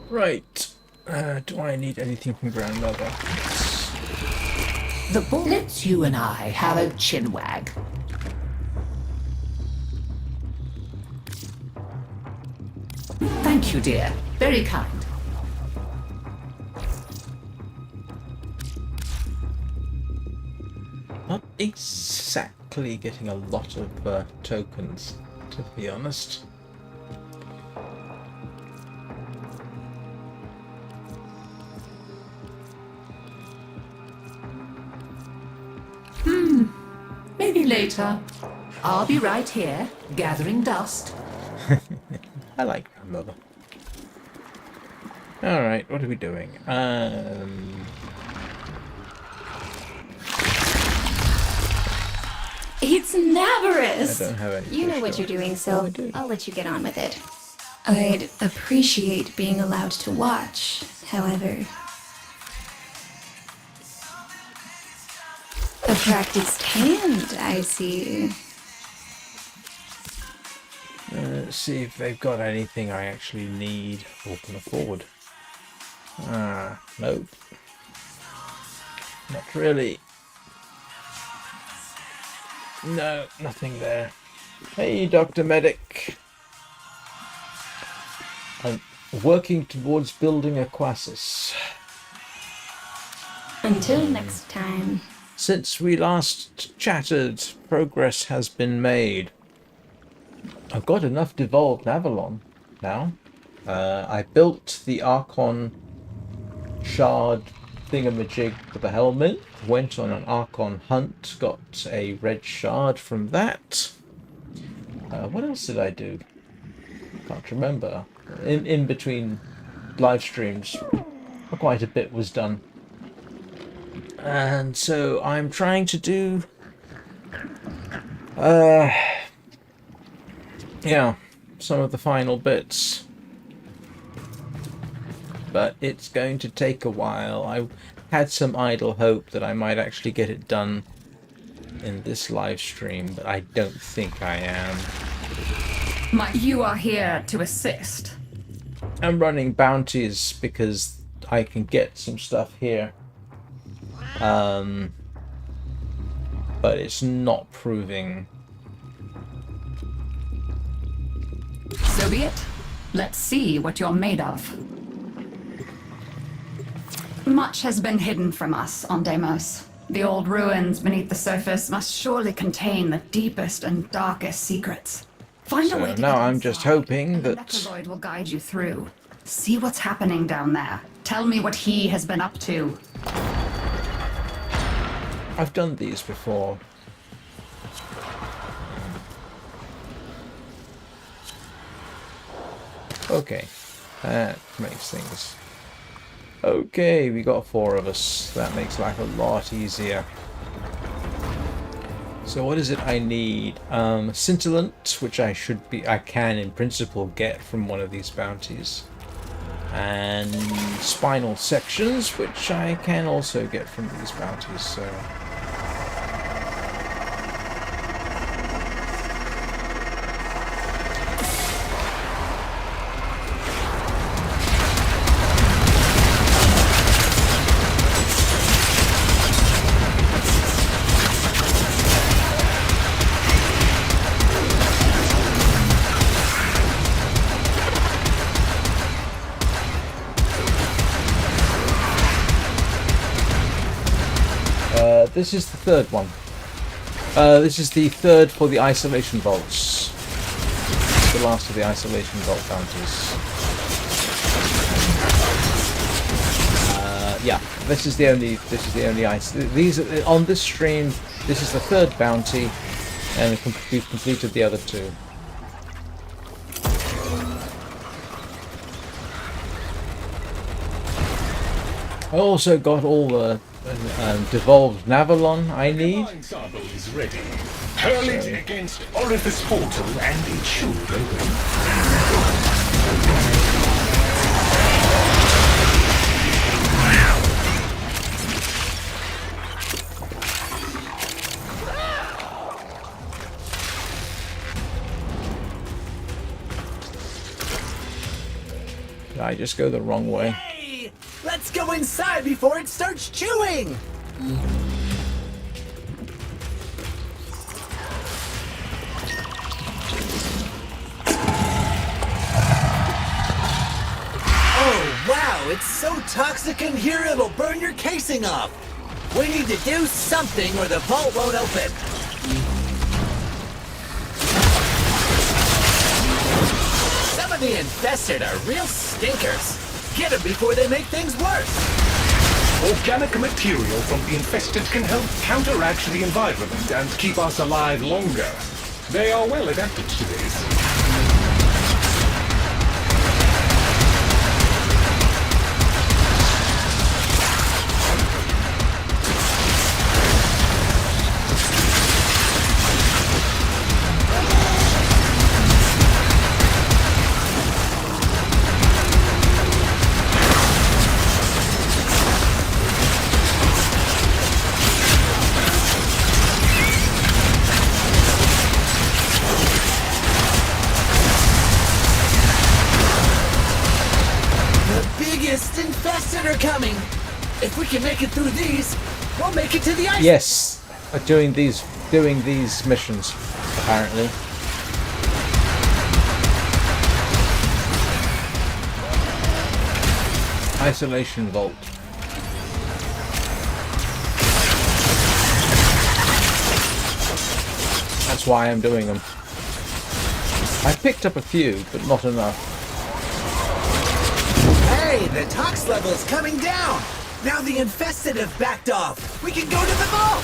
Right. Do I need anything from grandmother? The bullets, you and I have a chinwag. Thank you, dear. Very kind. Not exactly getting a lot of tokens, to be honest. Maybe later. I'll be right here, gathering dust. I like grandmother. Alright, what are we doing? It's Navarus! I don't have any. You know fish what you're going. doing, so I'll let you get on with it. I'd appreciate being allowed to watch, however. A practiced hand, I see. Let's see if they've got anything I actually need or can afford. Nope. Not really. No, nothing there. Hey, Dr. Medic. I'm working towards building a Quassus. Until next time. Since we last chatted, progress has been made. I've got enough devolved Avalon now. I built the Archon shard thingamajig for the helmet, went on an Archon hunt, got a red shard from that. What else did I do? Can't remember. In between live streams, quite a bit was done. And so I'm trying to do yeah, some of the final bits. But it's going to take a while. I had some idle hope that I might actually get it done in this live stream, but I don't think I am. You are here to assist. I'm running bounties because I can get some stuff here. But it's not proving. So be it. Let's see what you're made of. Much has been hidden from us on Deimos. The old ruins beneath the surface must surely contain the deepest and darkest secrets. Find a way to now get I'm just inside, hoping and the that Necroloid will guide you through. See what's happening down there. Tell me what he has been up to. I've done these before. Okay, that makes things. Okay, we got 4 of us. That makes life a lot easier. So what is it I need? Scintillant, which I can in principle get from one of these bounties. And spinal sections, which I can also get from these bounties, so... This is the third one. This is the third for the isolation bolts. The last of the isolation bolt bounties. Yeah, this is the only ice. These on this stream. This is the third bounty, and we've completed the other 2. I also got all the devolved Navalon I need. Mine sample is ready. Hurl it against Orifice Portal and it should open. Did I just go the wrong way? Hey! Let's go inside before it starts chewing! Oh, wow! It's so toxic in here it'll burn your casing off! We need to do something or the vault won't open. Some of the infested are real stinkers. Get them before they make things worse. Organic material from the infested can help counteract the environment and keep us alive longer. They are well adapted to this. Infested are coming. If we can make it through these, we'll make it to the ice. Yes, doing these missions apparently. Isolation vault. That's why I'm doing them. I picked up a few, but not enough. Hey, the tox level's coming down! Now the infested have backed off! We can go to the vault!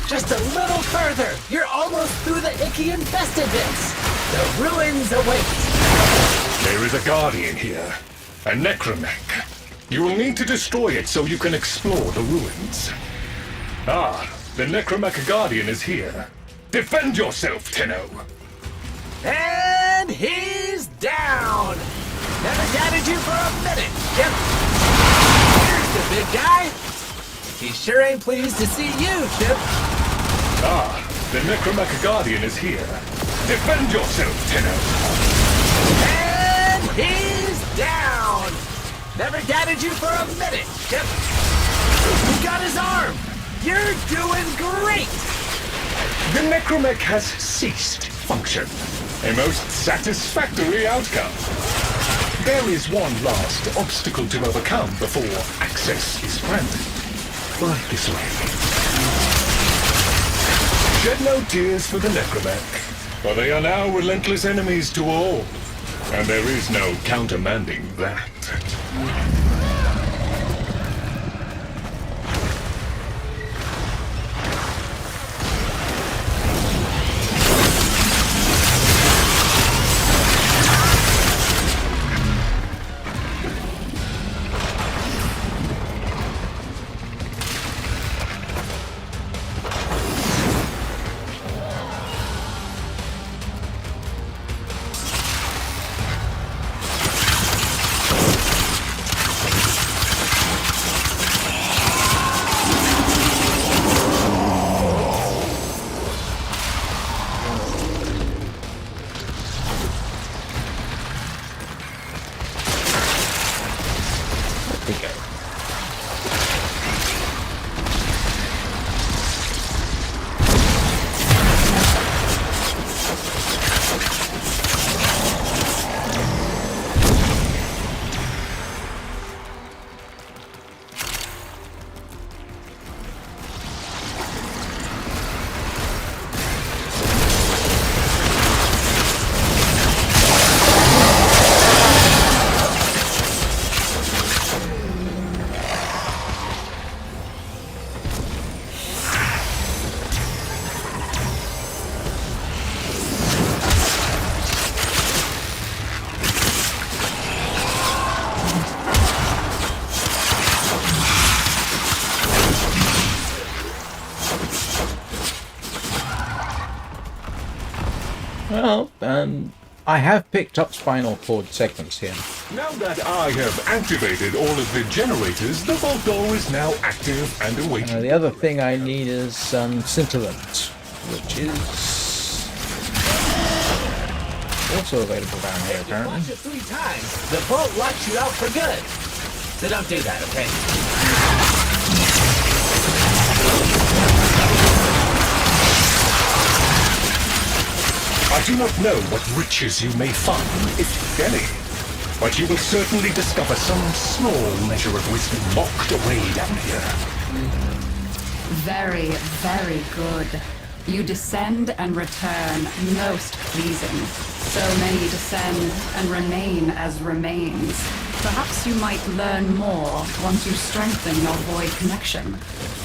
Just a little further! You're almost through the icky infested bits! The ruins await! There is a guardian here. A necromech. You will need to destroy it so you can explore the ruins. Ah, the necromech guardian is here. Defend yourself, Tenno! And he's down! Never doubted you for a minute, Chip! Here's the big guy! He sure ain't pleased to see you, Chip! Ah, the necromech guardian is here. Defend yourself, Tenno! And he's down! Never doubted you for a minute, Chip! You got his arm! You're doing great! The necromech has ceased function. A most satisfactory outcome. There is one last obstacle to overcome before access is granted. Right this way. Shed no tears for the necromech, for they are now relentless enemies to all, and there is no countermanding that. Well, I have picked up spinal cord segments here. Now that I have activated all of the generators, the vault door is now active and awaiting. The other thing I need is scintillant, which is also available down here apparently. Watch it 3 times. The vault locks you out for good. So don't do that, okay? I do not know what riches you may find, if any, but you will certainly discover some small measure of wisdom locked away down here. Very, very good. You descend and return, most pleasing. So many descend and remain as remains. Perhaps you might learn more once you strengthen your void connection.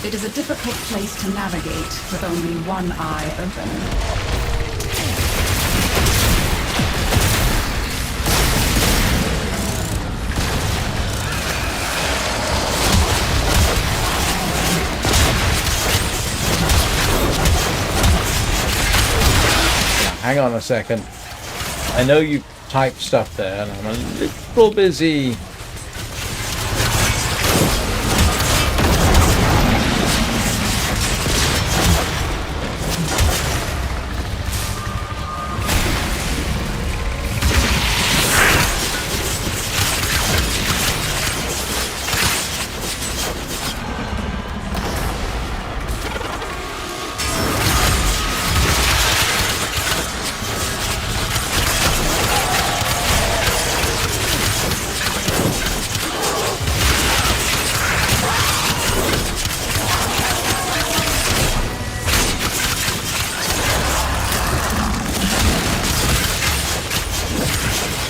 It is a difficult place to navigate with only one eye open. Hang on a second. I know you type stuff there, and I'm a little busy.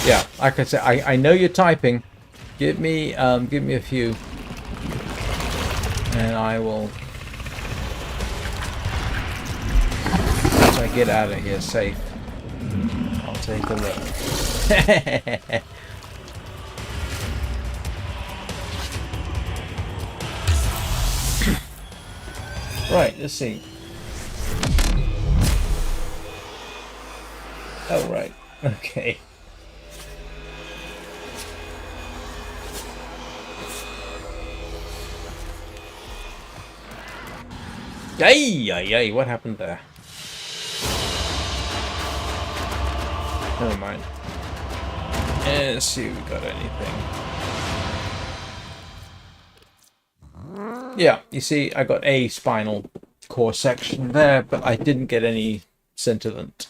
Yeah, like I said, I know you're typing. Give me a few, and I will. Once I get out of here safe, I'll take a look. Right, let's see. Oh, right. Okay. Yay, what happened there? Never mind. Let's see if we got anything. Yeah, you see, I got a spinal core section there, but I didn't get any scintillant.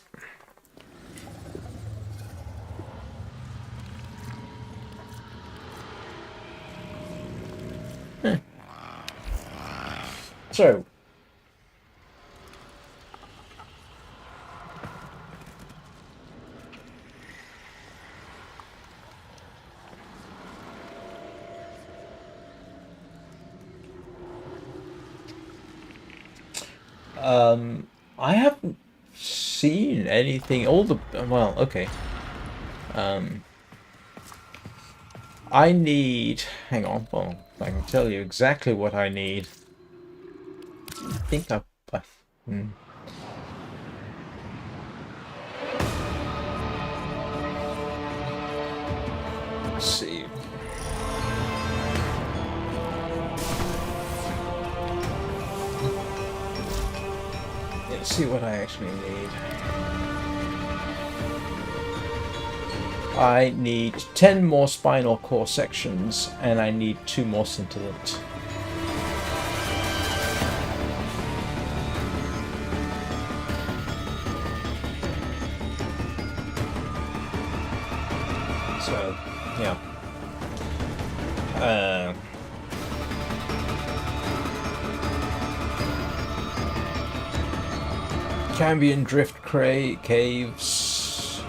So, I haven't seen anything. Well, okay. I need. Hang on. Well, I can tell you exactly what I need. I think Let's see. Let's see what I actually need. I need 10 more spinal core sections, and I need 2 more scintillant. So, yeah. Cambion Drift Caves.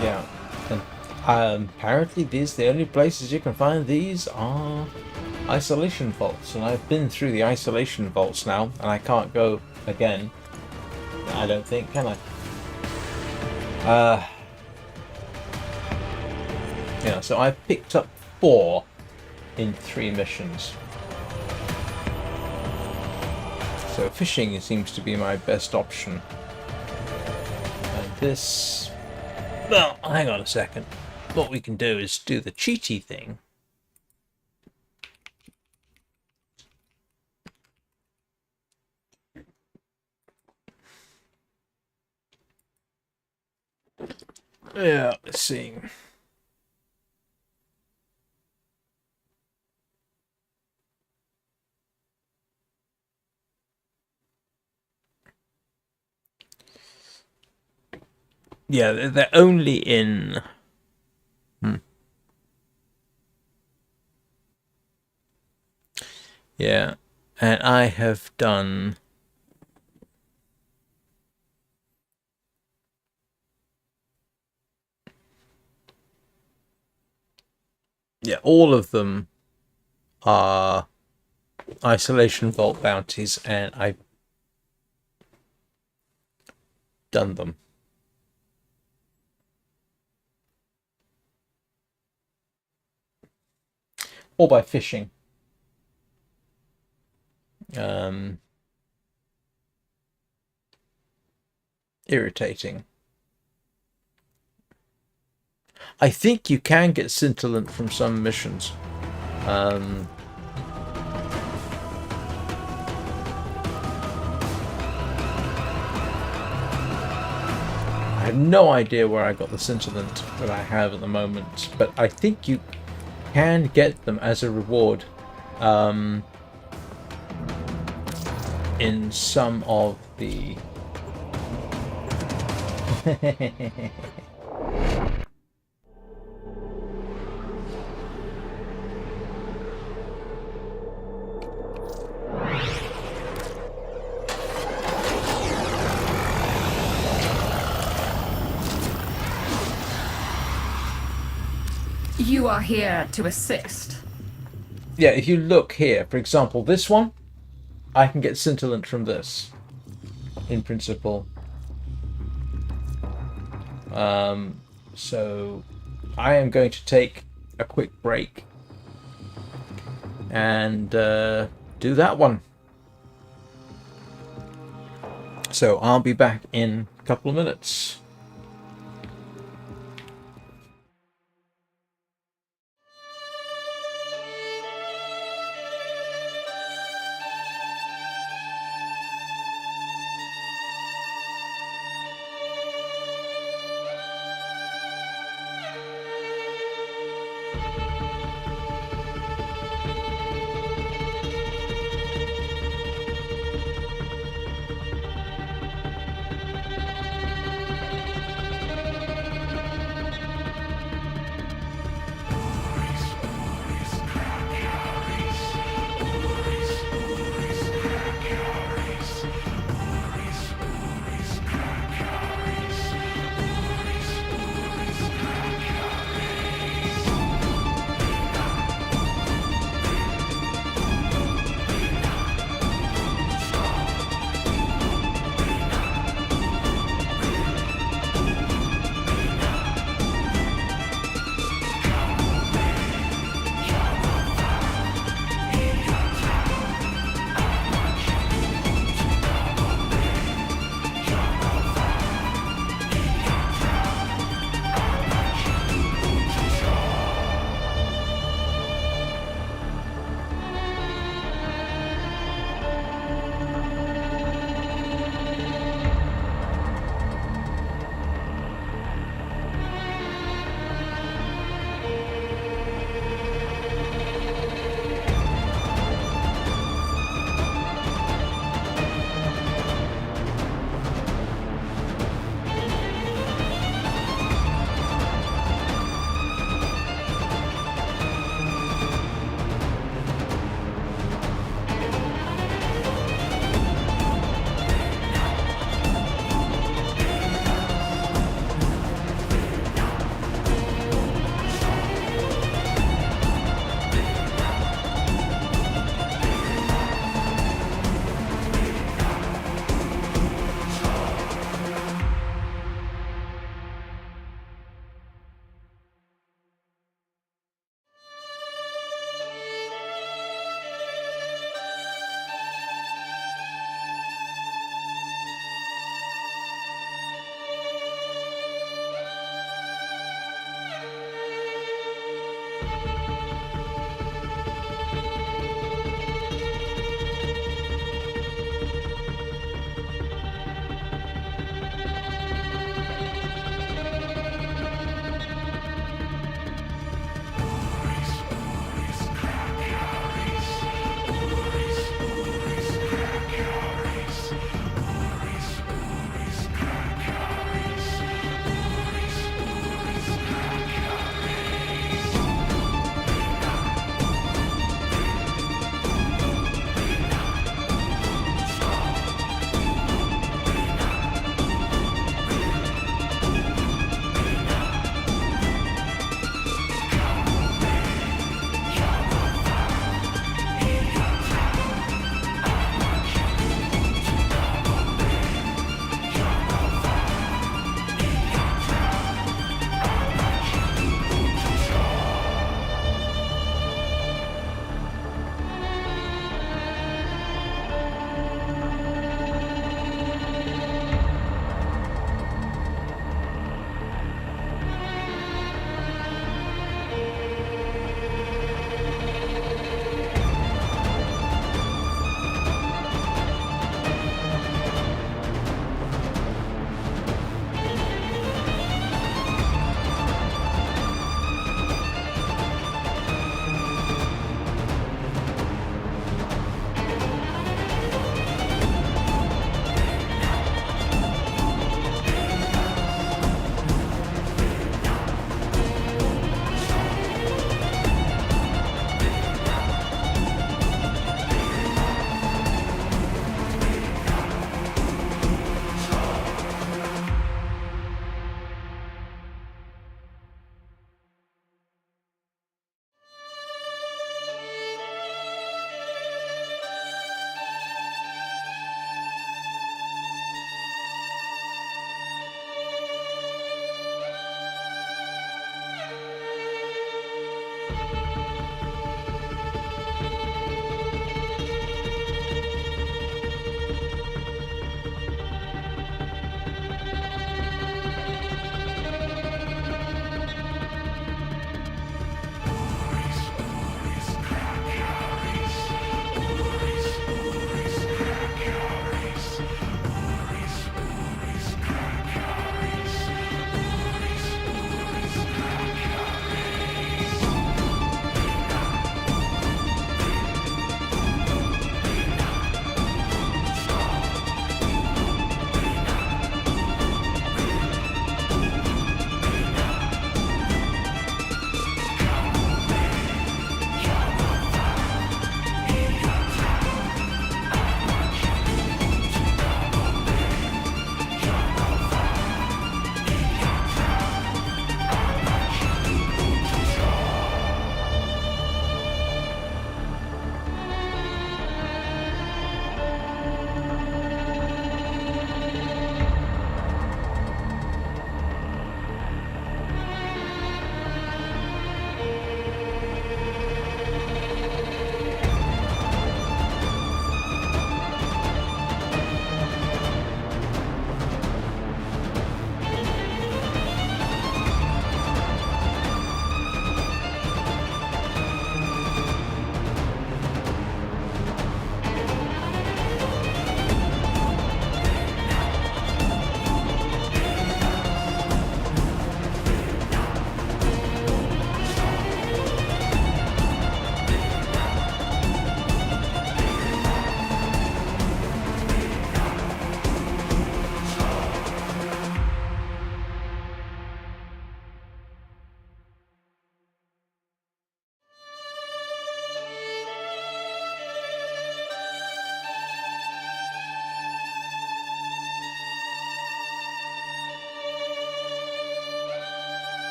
Yeah. And apparently the only places you can find these are isolation vaults. And I've been through the isolation vaults now, and I can't go again. I don't think, can I? Yeah, so I've picked up 4 in 3 missions. So fishing seems to be my best option. And this... Well, hang on a second. What we can do is do the cheaty thing. Yeah, let's see. Yeah, they're only in... Yeah, and I have done... Yeah, all of them are Isolation Vault bounties, and I've done them. Or by fishing. Irritating. I think you can get scintillant from some missions. I have no idea where I got the scintillant that I have at the moment, but I think you can get them as a reward in some of the... You are here to assist. Yeah, if you look here, for example, this one, I can get scintillant from this, in principle. So I am going to take a quick break and do that one. So I'll be back in a couple of minutes.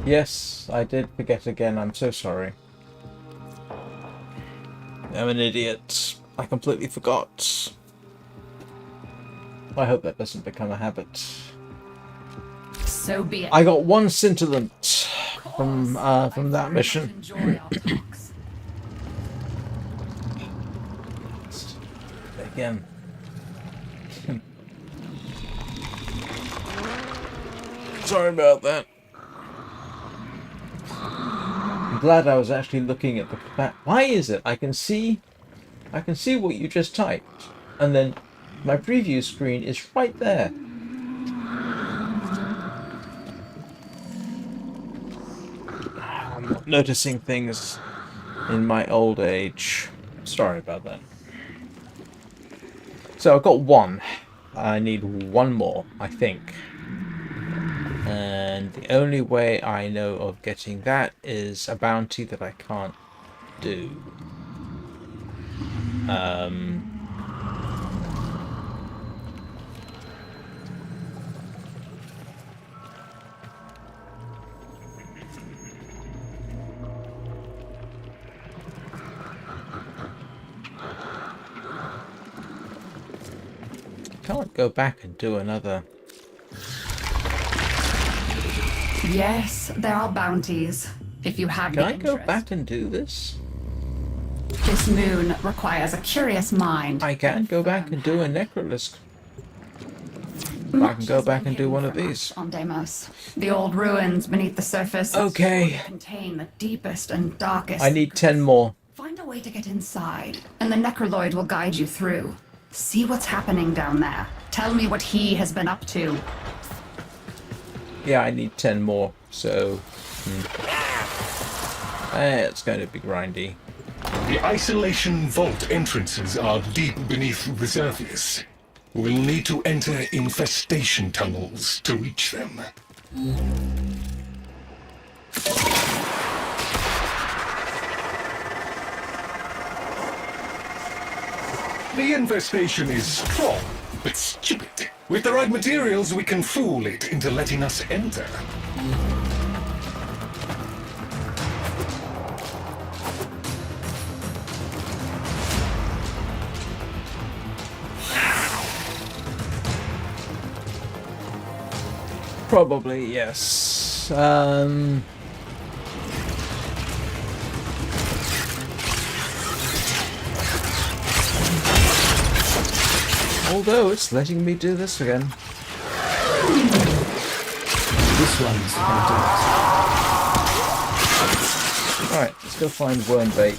Yes, I did forget again. I'm so sorry. I'm an idiot. I completely forgot. I hope that doesn't become a habit. So be it. I got one scintillant from that mission. Enjoy our talks. Again. Sorry about that. I'm glad I was actually looking at the back. Why is it I can see what you just typed, and then my preview screen is right there. I'm not noticing things in my old age. Sorry about that. So I've got one. I need one more, I think. And the only way I know of getting that is a bounty that I can't do. Can't go back and do another. Yes, there are bounties. If you have Can the I go interest. back and do this? This moon requires a curious mind. I can't go back and do a necrolisk. I can go back and do one of these. On Deimos, the old ruins beneath the surface Okay. contain the deepest and darkest. I need 10 more. Find a way to get inside, and the necroloid will guide you through. See what's happening down there. Tell me what he has been up to. Yeah, I need 10 more, so... it's going to be grindy. The isolation vault entrances are deep beneath the surface. We'll need to enter infestation tunnels to reach them. The infestation is strong, but stupid. With the right materials, we can fool it into letting us enter. Probably, yes. Although it's letting me do this again. This one's gonna do it. Alright, let's go find worm bait.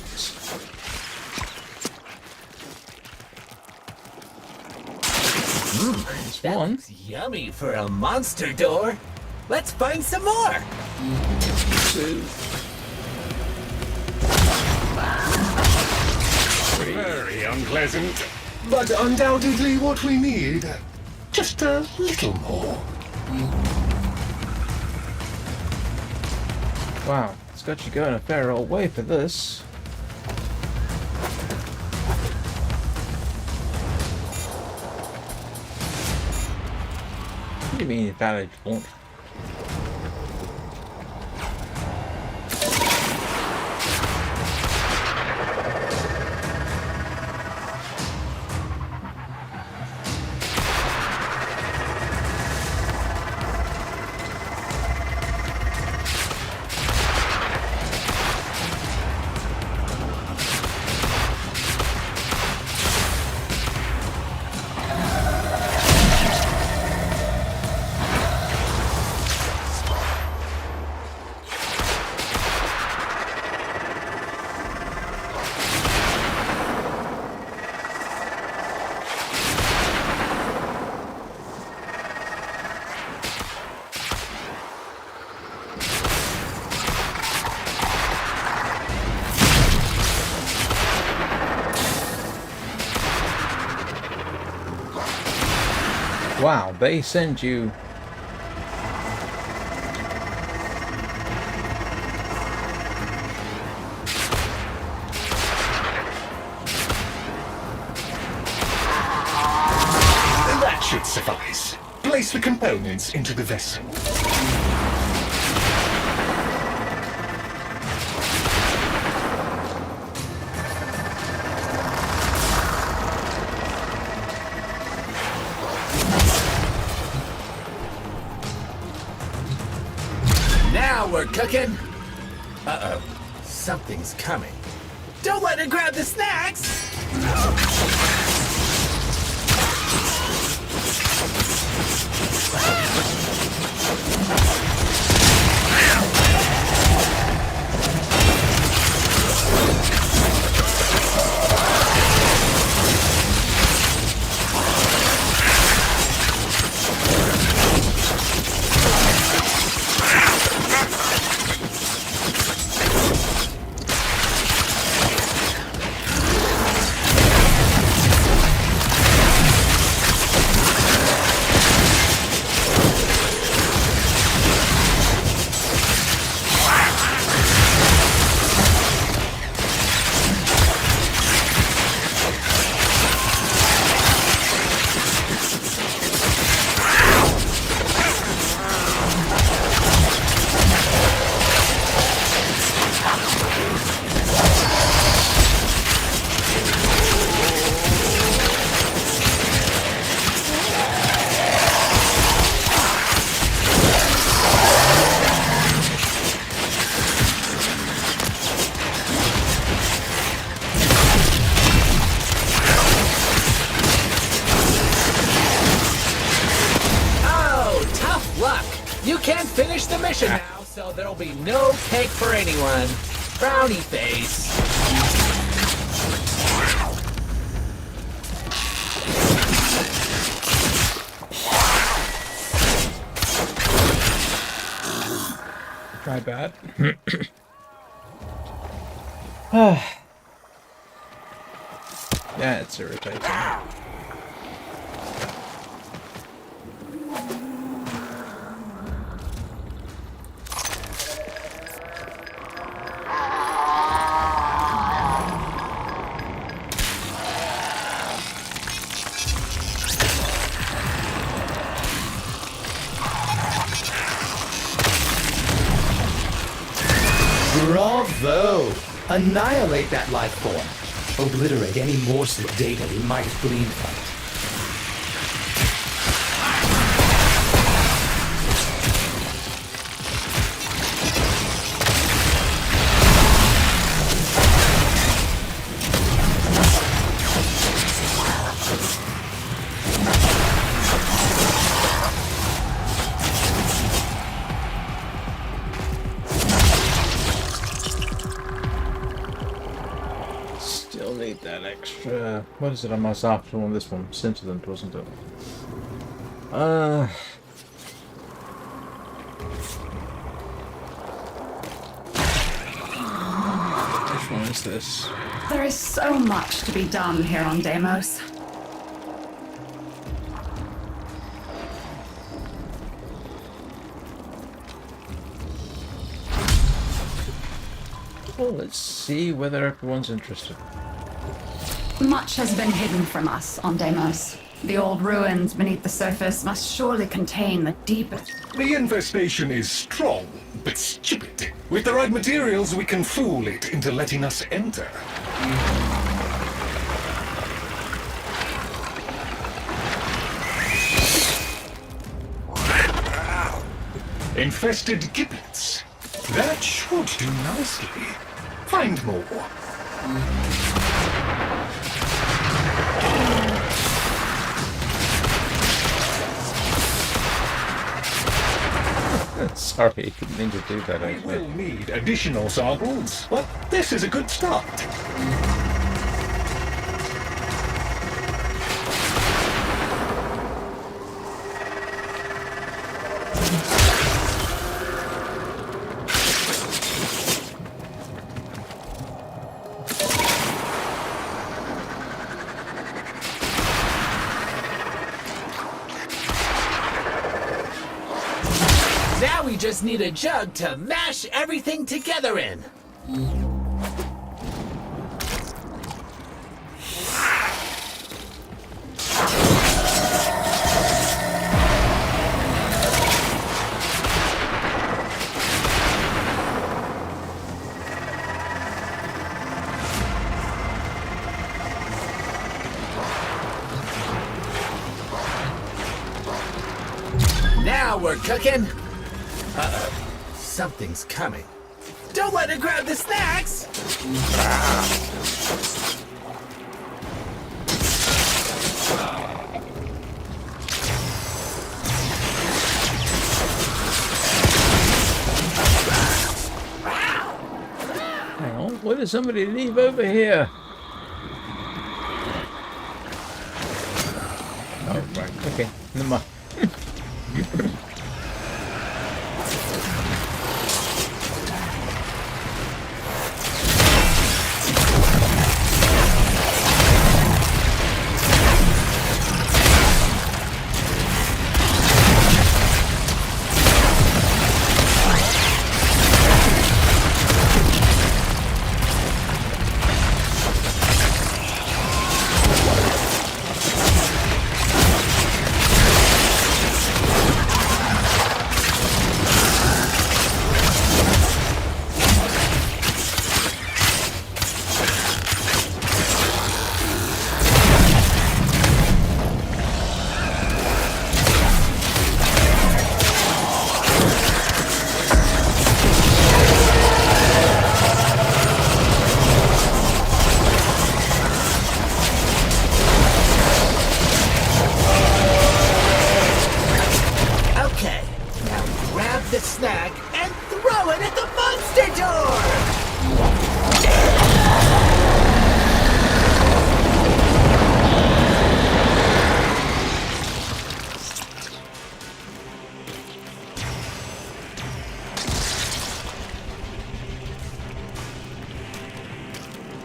That one. looks yummy for a monster door. Let's find some more. Very unpleasant, but undoubtedly what we need. Just a little more. Wow, it's got you going a fair old way for this. What do you mean advantage launch? Wow, they send you... That should suffice. Place the components into the vessel. Now we're cooking. Uh-oh, something's coming. Don't let it grab the snacks. You can't finish the mission now, so there'll be no cake for anyone. Brownie face. Try bad. Yeah, it's irritating. Bravo! Annihilate that life form. Obliterate any morsel of data we might have gleaned from it. still need that extra... What is it I was after on this one? Scintillant, wasn't it? Which one is this? There is so much to be done here on Deimos. Well, let's see whether everyone's interested. Much has been hidden from us on Deimos. The old ruins beneath the surface must surely contain the deepest... The infestation is strong, but stupid. With the right materials, we can fool it into letting us enter. Infested gibbets. That should do nicely. Find more. Sorry, I didn't mean to do that, We actually. will need additional samples, but this is a good start. Now we just need a jug to mash everything together in. Now we're cooking. Uh-oh, something's coming. Don't let it grab the snacks! Hang on, what did somebody leave over here? Oh, right, okay, never mind. The snack and throw it at the monster door!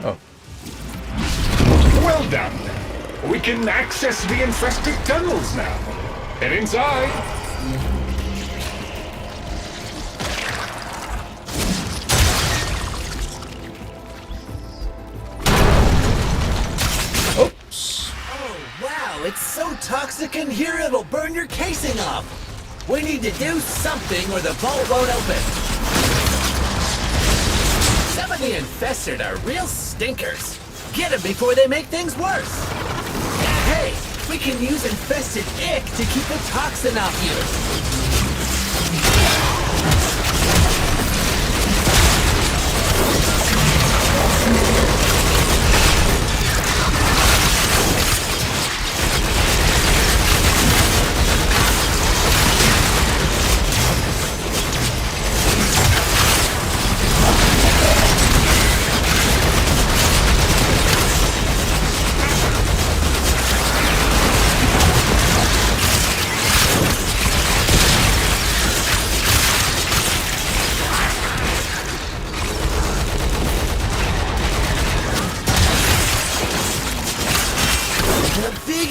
Oh. Well done. We can access the infested tunnels now. Head inside. Oops. Oh, wow, it's so toxic in here it'll burn your casing off. We need to do something or the vault won't open. Some of the infested are real stinkers. Get them before they make things worse. Hey, we can use infested ick to keep the toxin off you.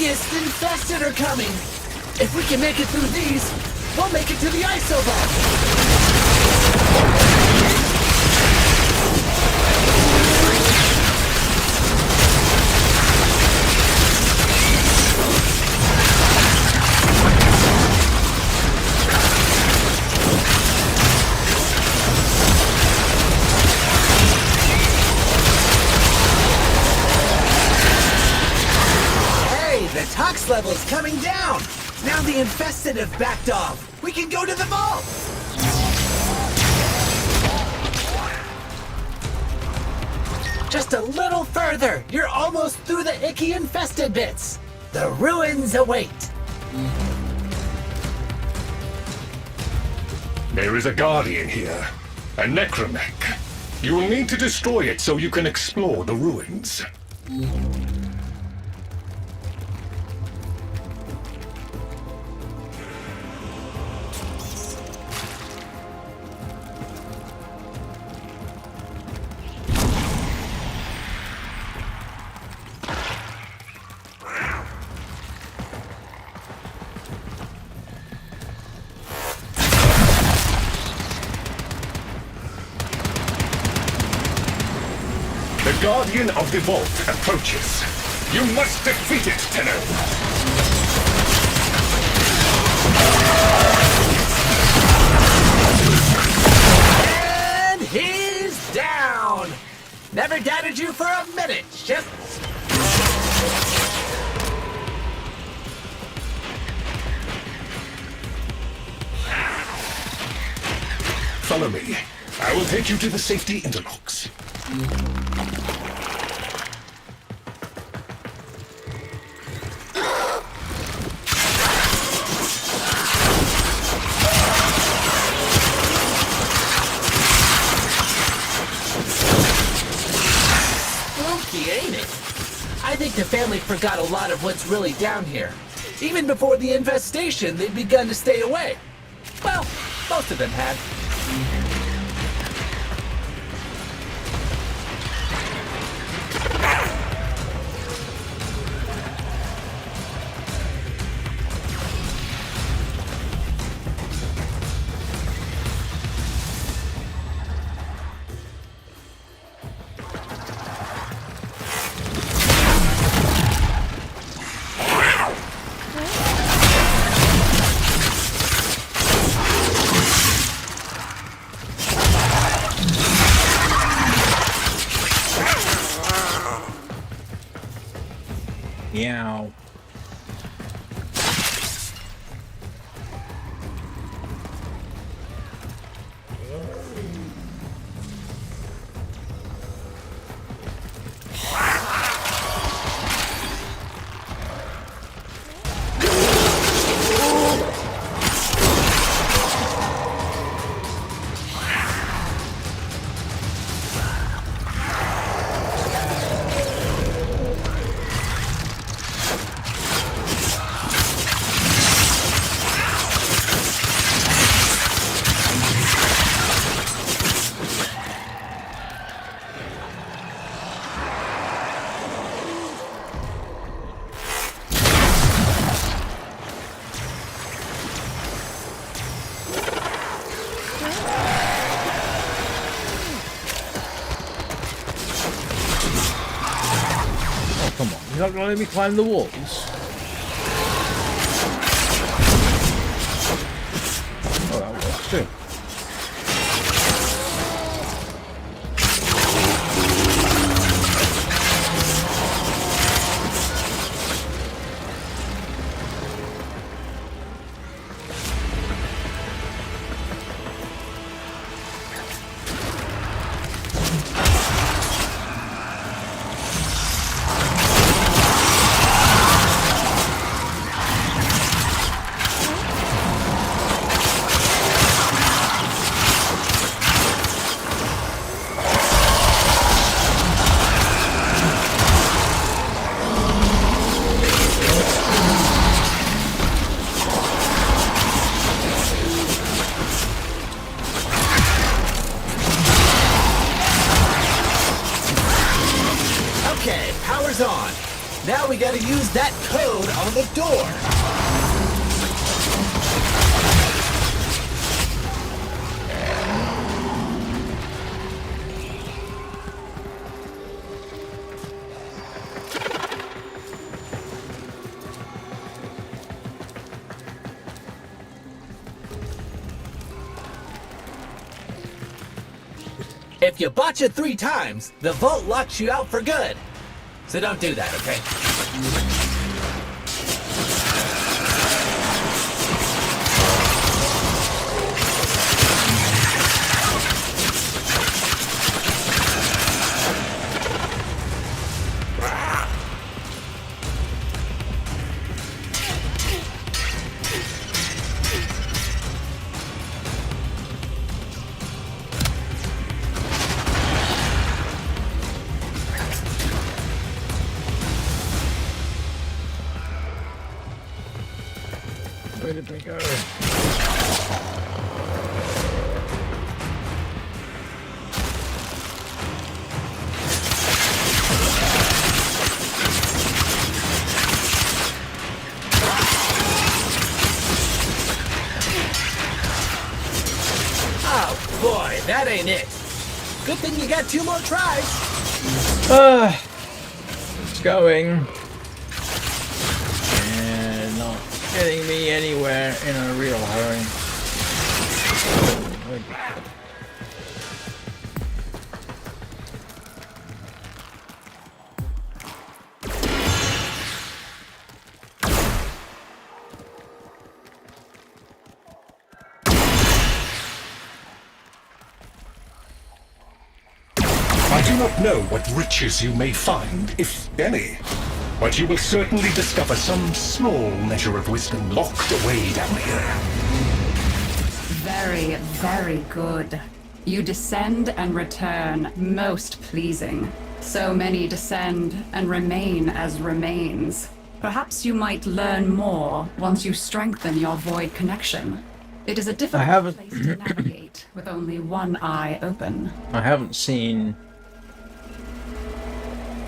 biggest infested are coming. If we can make it through these, we'll make it to the isobot. The tox level's coming down! Now the infested have backed off! We can go to the vault! Just a little further! You're almost through the icky infested bits! The ruins await! There is a guardian here, a necromech. You will need to destroy it so you can explore the ruins. The Guardian of the Vault approaches. You must defeat it, Tenno. And he's down! Never doubted you for a minute, Ship! Follow me. I will take you to the safety interlocks. Spooky, ain't it? I think the family forgot a lot of what's really down here. Even before the infestation, they'd begun to stay away. Well, most of them had. Meow. Come on, you're not going to let me climb the walls? Oh, that works too. Okay, power's on. Now we gotta use that code on the door. If you botch it 3 times, the vault locks you out for good. So don't do that, okay? Where did they go? Oh boy, that ain't it. Good thing you got 2 more tries. It's going. And not getting me anywhere in a real hurry. I do not know what riches you may find, if any, but you will certainly discover some small measure of wisdom locked away down here. Very, very good. You descend and return, most pleasing. So many descend and remain as remains. Perhaps you might learn more once you strengthen your void connection. It is a difficult place to navigate with only one eye open. I haven't seen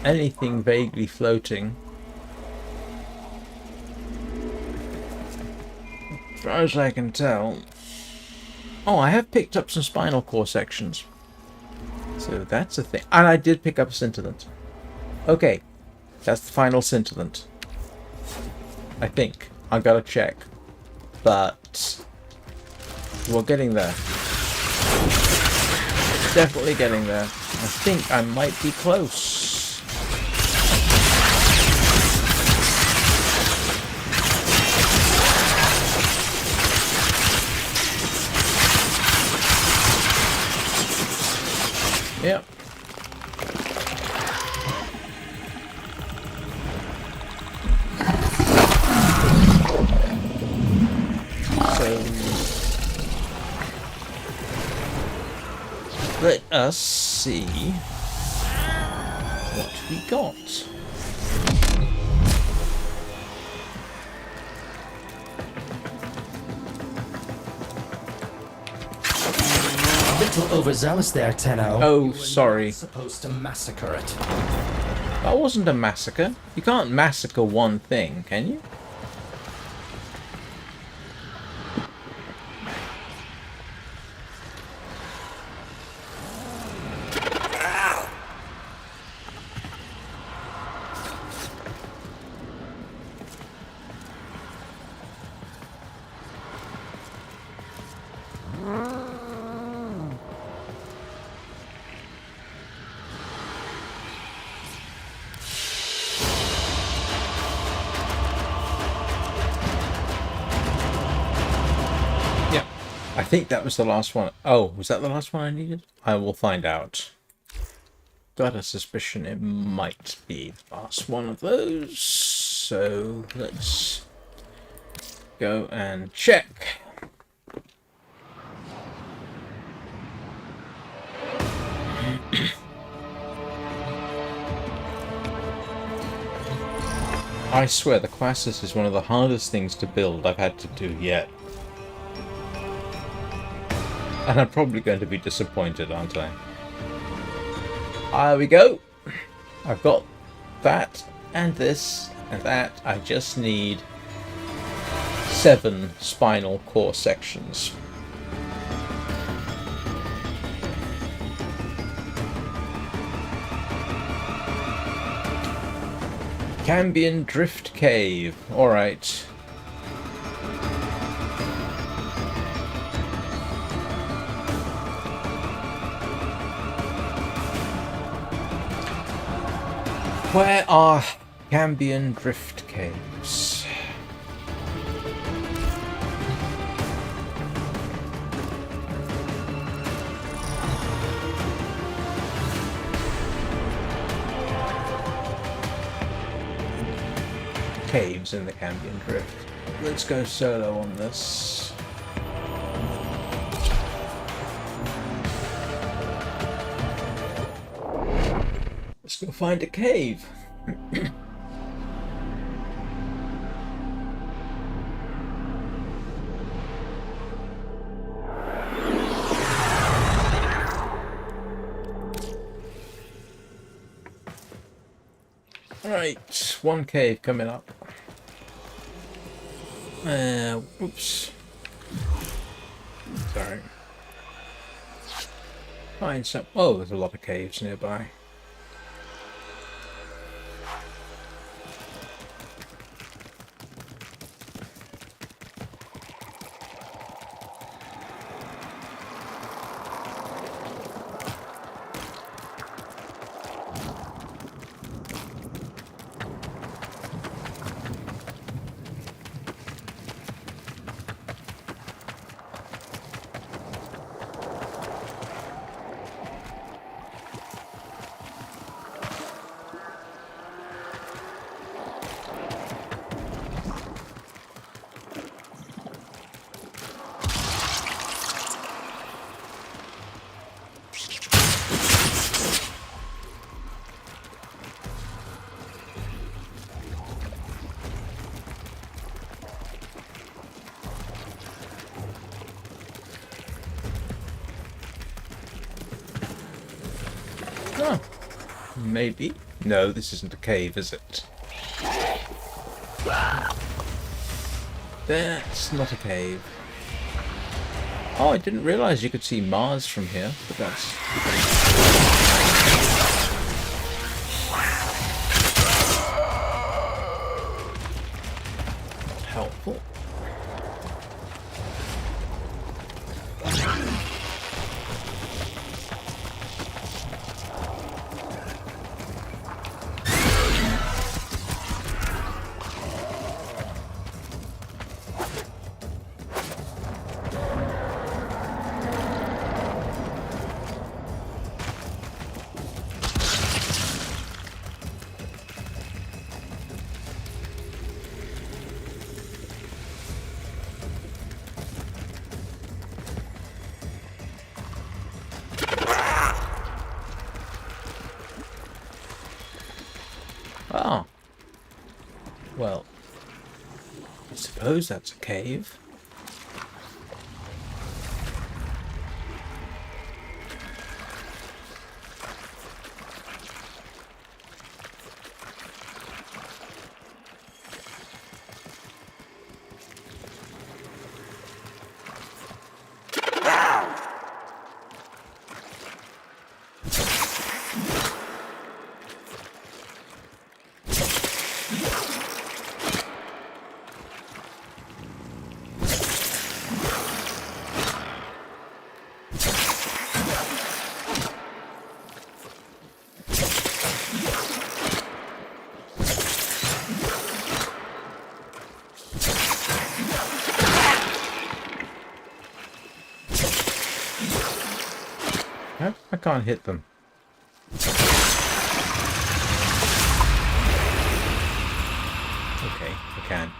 anything vaguely floating. As far as I can tell. Oh, I have picked up some spinal core sections. So that's a thing. And I did pick up a scintillant. Okay. That's the final scintillant. I think. I gotta check. But we're getting there. Definitely getting there. I think I might be close. Yep. So let us see what we got. A little overzealous there, Tenno. Oh, sorry. Supposed to massacre it. That wasn't a massacre. You can't massacre one thing, can you? I think that was the last one. Oh, was that the last one I needed? I will find out. Got a suspicion it might be the last one of those. So let's go and check. I swear the Quassus is one of the hardest things to build I've had to do yet. And I'm probably going to be disappointed, aren't I? There we go. I've got that, and this, and that. I just need 7 spinal core sections. Cambion Drift Cave. Alright. Where are Cambion Drift Caves? Caves in the Cambion Drift. Let's go solo on this. Let's go find a cave. Right, 1 cave coming up. Oops. Sorry. Find some. Oh, there's a lot of caves nearby. Oh, maybe. No, this isn't a cave, is it? That's not a cave. Oh, I didn't realise you could see Mars from here, but that's helpful. Ah. Well, I suppose that's a cave. Huh? I can't hit them. Okay, I can.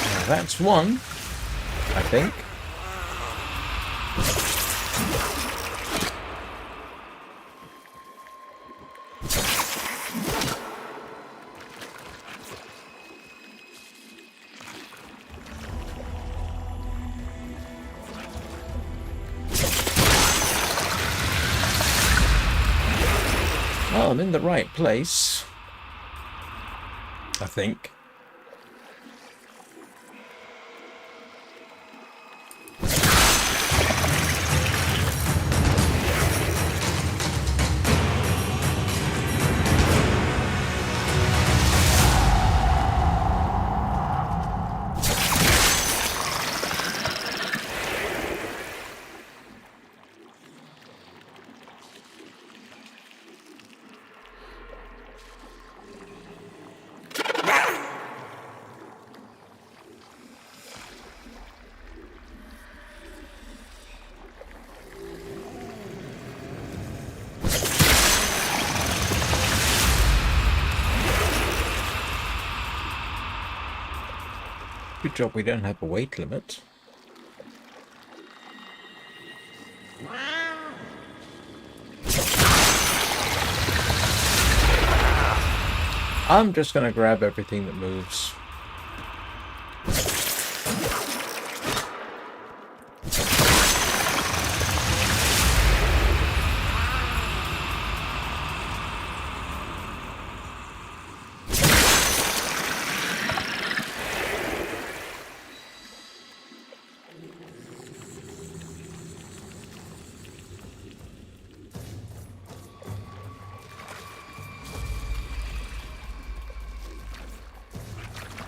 Now that's one, I think. Well, I'm in the right place, I think. Good job we don't have a weight limit. I'm just going to grab everything that moves.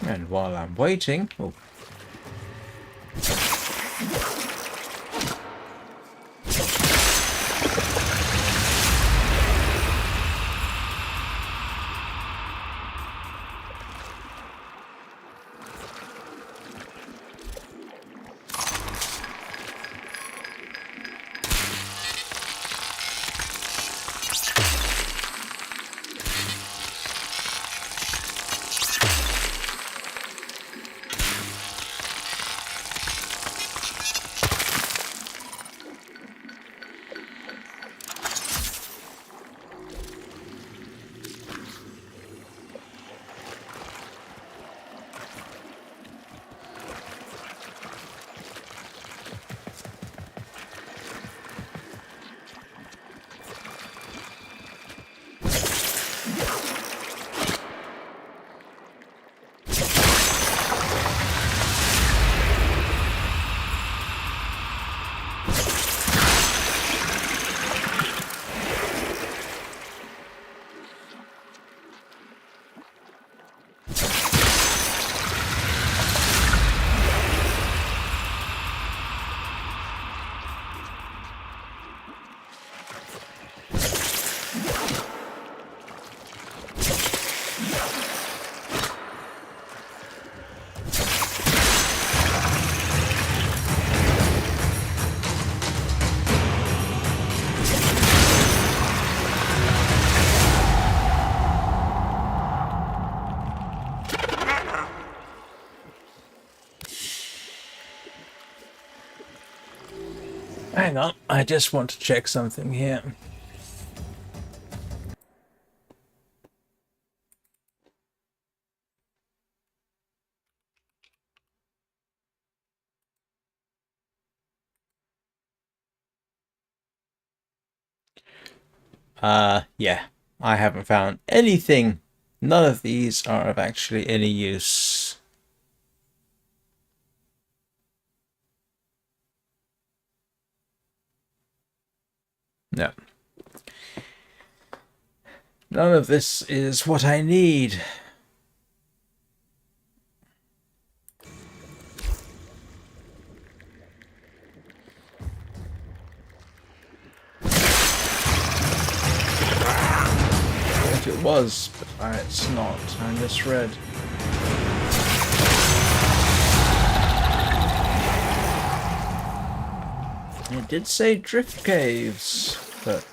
And while I'm waiting... Oh. Hang on, I just want to check something here. Yeah, I haven't found anything. None of these are of actually any use. No. None of this is what I need. It was, but it's not. I misread. It did say drift caves, but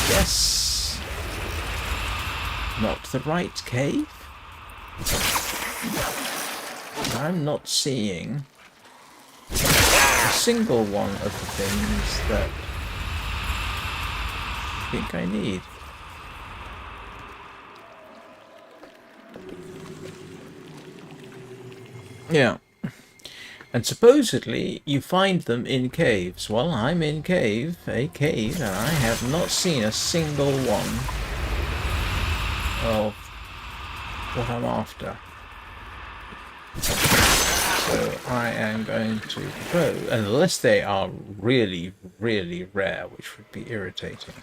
guess not the right cave. I'm not seeing a single one of the things that I think I need. Yeah. And supposedly you find them in caves. Well, I'm in a cave, and I have not seen a single one of what I'm after. So I am going to go, unless they are really, really rare, which would be irritating.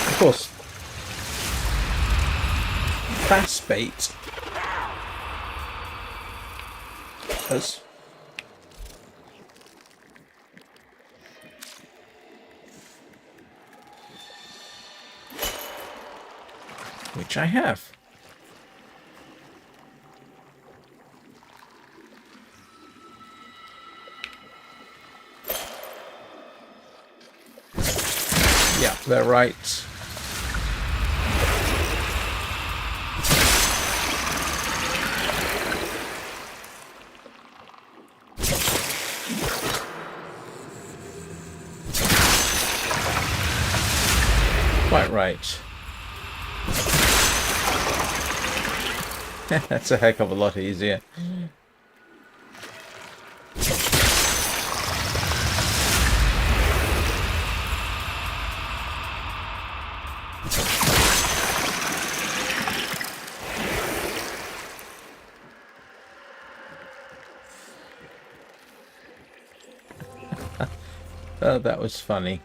Of course, fast bait has which I have. Yeah, they're right. Quite right. That's a heck of a lot easier. Oh, that was funny.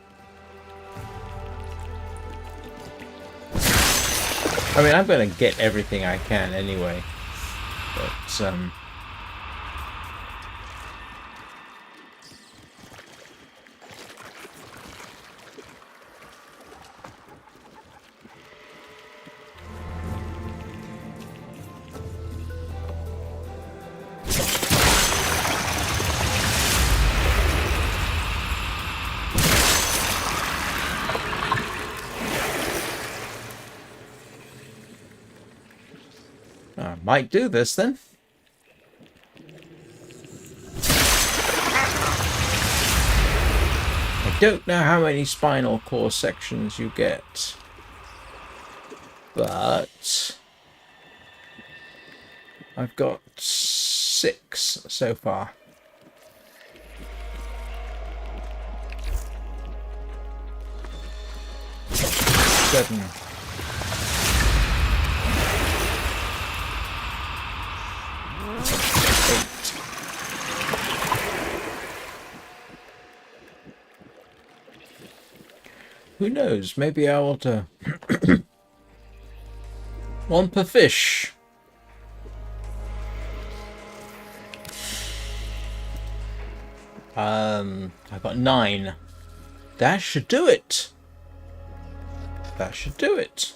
I mean, I'm going to get everything I can anyway, but, I might do this then. I don't know how many spinal core sections you get, but I've got 6 so far. Seven. Who knows? Maybe I will to one per fish. I've got 9. That should do it. That should do it.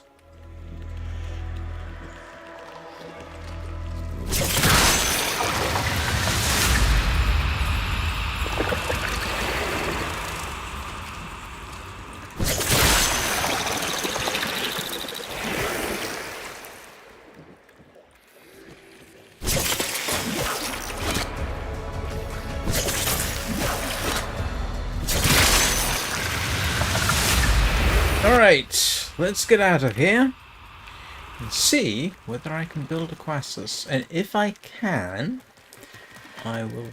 Alright, let's get out of here and see whether I can build a Quassus. And if I can, I will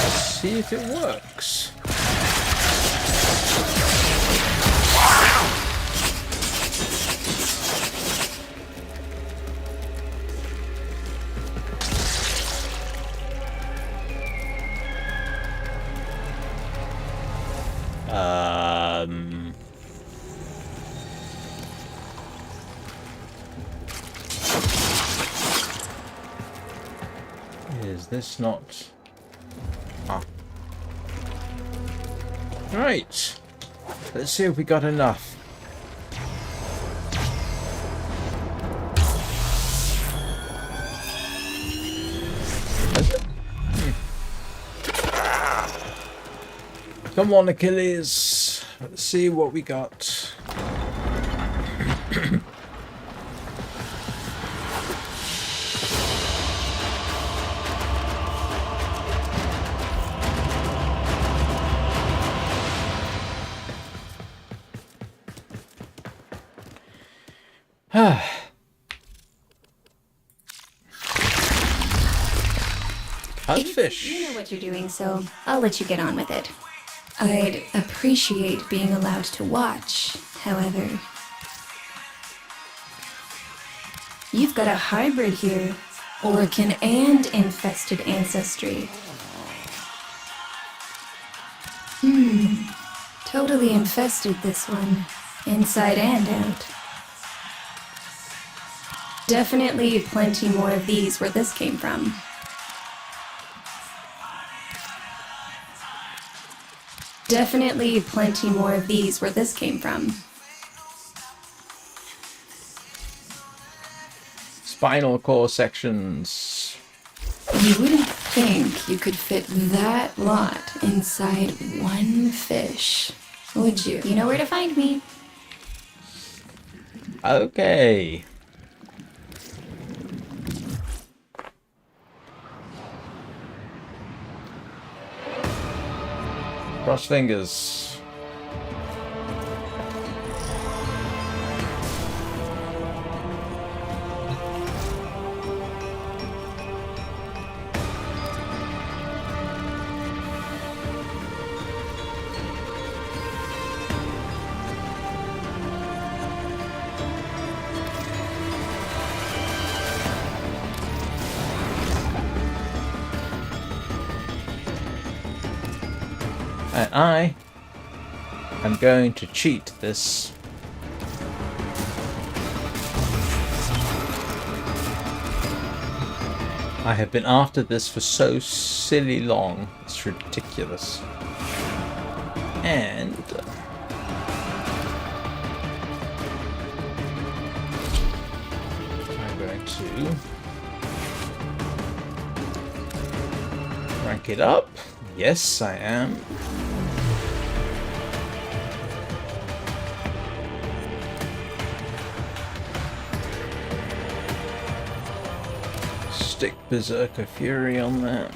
see if it works. Is this not... Ah. Right. Let's see if we got enough. Come on, Achilles. Let's see what we got. Hugfish. You know what you're doing, so I'll let you get on with it. I'd appreciate being allowed to watch, however. You've got a hybrid here. Orcan and infested ancestry. Totally infested, this one. Inside and out. Definitely plenty more of these where this came from. Definitely plenty more of these where this came from. Spinal cord sections. You wouldn't think you could fit that lot inside one fish, would you? You know where to find me. Okay. Cross fingers. And I am going to cheat this. I have been after this for so silly long. It's ridiculous. And I'm going to rank it up. Yes, I am. Stick Berserker Fury on that.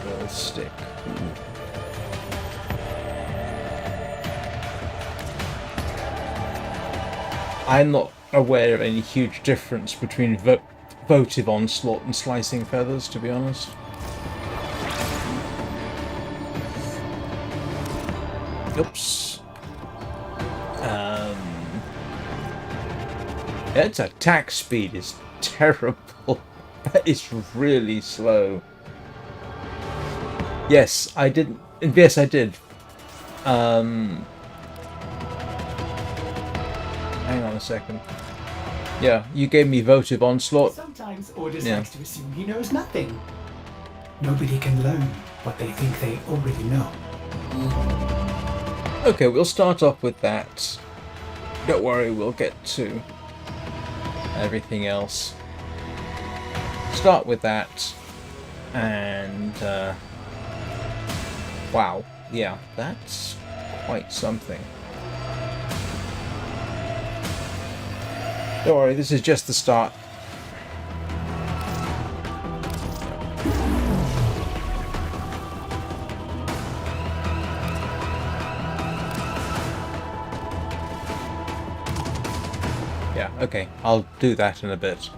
Ball stick. Ooh. I'm not aware of any huge difference between votive onslaught and slicing feathers, to be honest. Oops. Its attack speed is terrible. That is really slow. Yes, I didn't. Yes, I did. Hang on a second. Yeah, you gave me votive onslaught. Sometimes Ordis Yeah. likes to assume he knows nothing. Nobody can learn what they think they already know. Okay, we'll start off with that. Don't worry, we'll get to everything else. Start with that. And, wow. Yeah, that's quite something. Don't worry, this is just the start. Yeah, okay, I'll do that in a bit.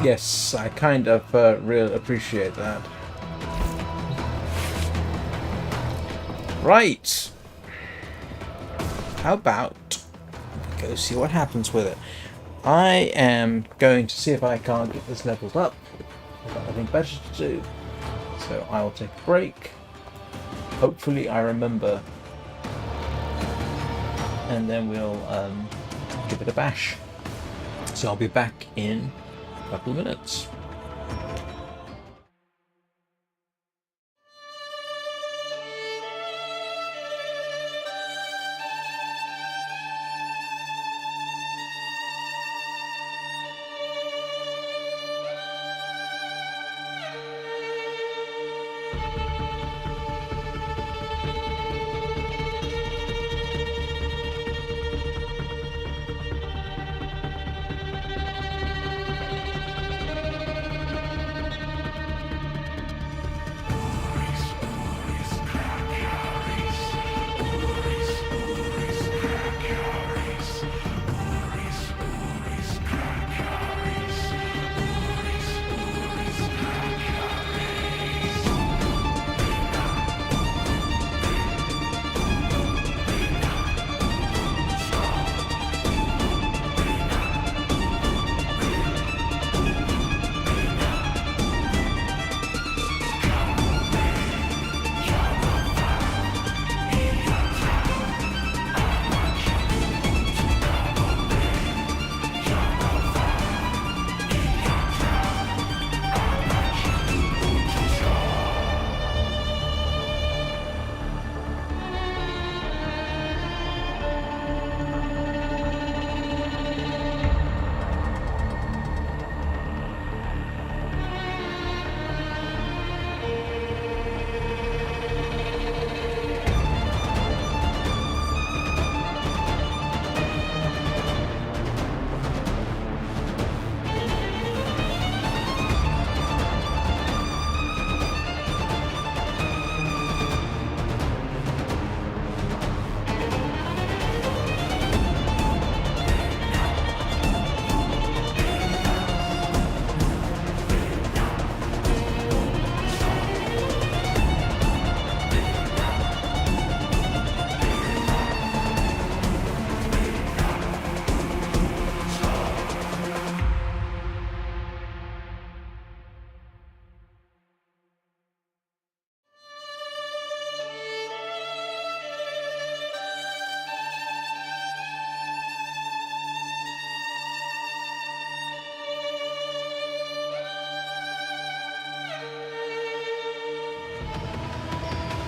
Yes, I kind of really appreciate that. Right. How about we go see what happens with it? I am going to see if I can't get this leveled up. I've got nothing better to do. So I will take a break. Hopefully I remember. And then we'll give it a bash. So I'll be back in a couple of minutes.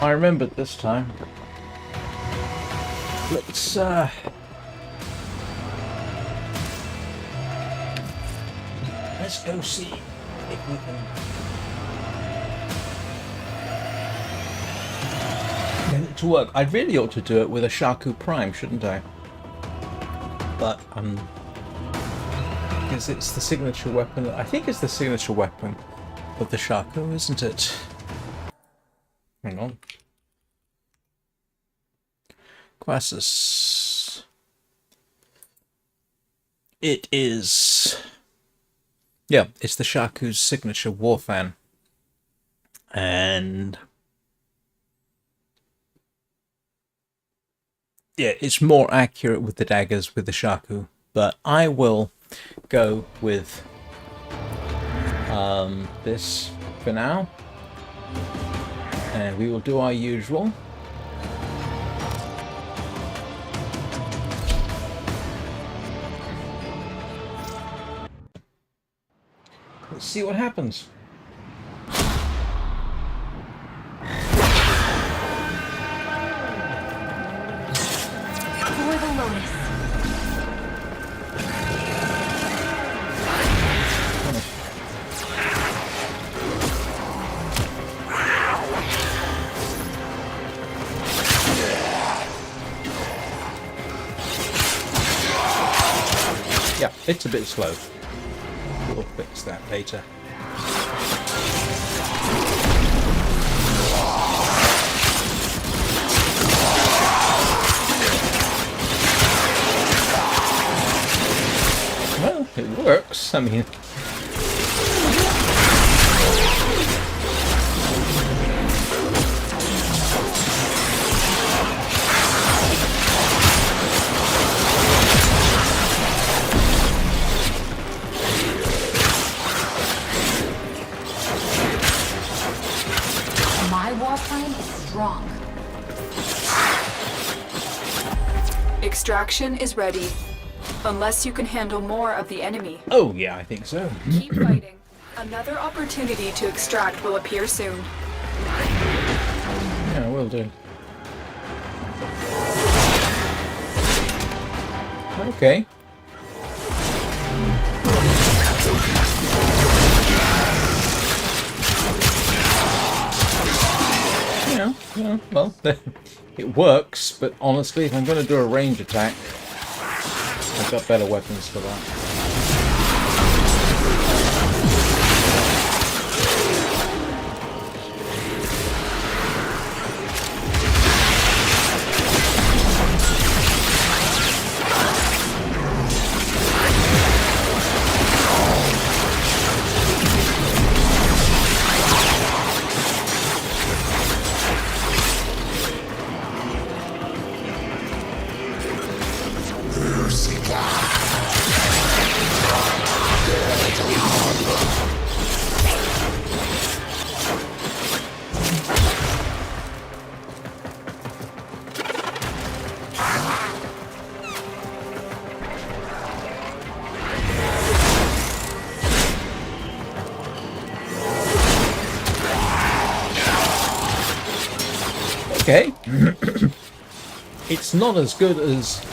I remembered this time. Let's go see if we can get it to work. I really ought to do it with a Shaku Prime, shouldn't I? But because it's the signature weapon. I think it's the signature weapon of the Shaku, isn't it? Hang on. Quassus. It is. Yeah, it's the Shaku's signature Warframe. And yeah, it's more accurate with the daggers with the Shaku, but I will go with this for now, and we will do our usual. Let's see what happens. For the Lotus. Yeah, it's a bit slow. We'll fix that later. Well, it works. I mean, My Warframe is strong. Extraction is ready. Unless you can handle more of the enemy. oh yeah, I think so. Keep fighting. Another opportunity to extract will appear soon. Yeah, will do. Okay. Yeah, well, it works, but honestly, if I'm going to do a range attack, I've got better weapons for that. Okay. It's not as good as...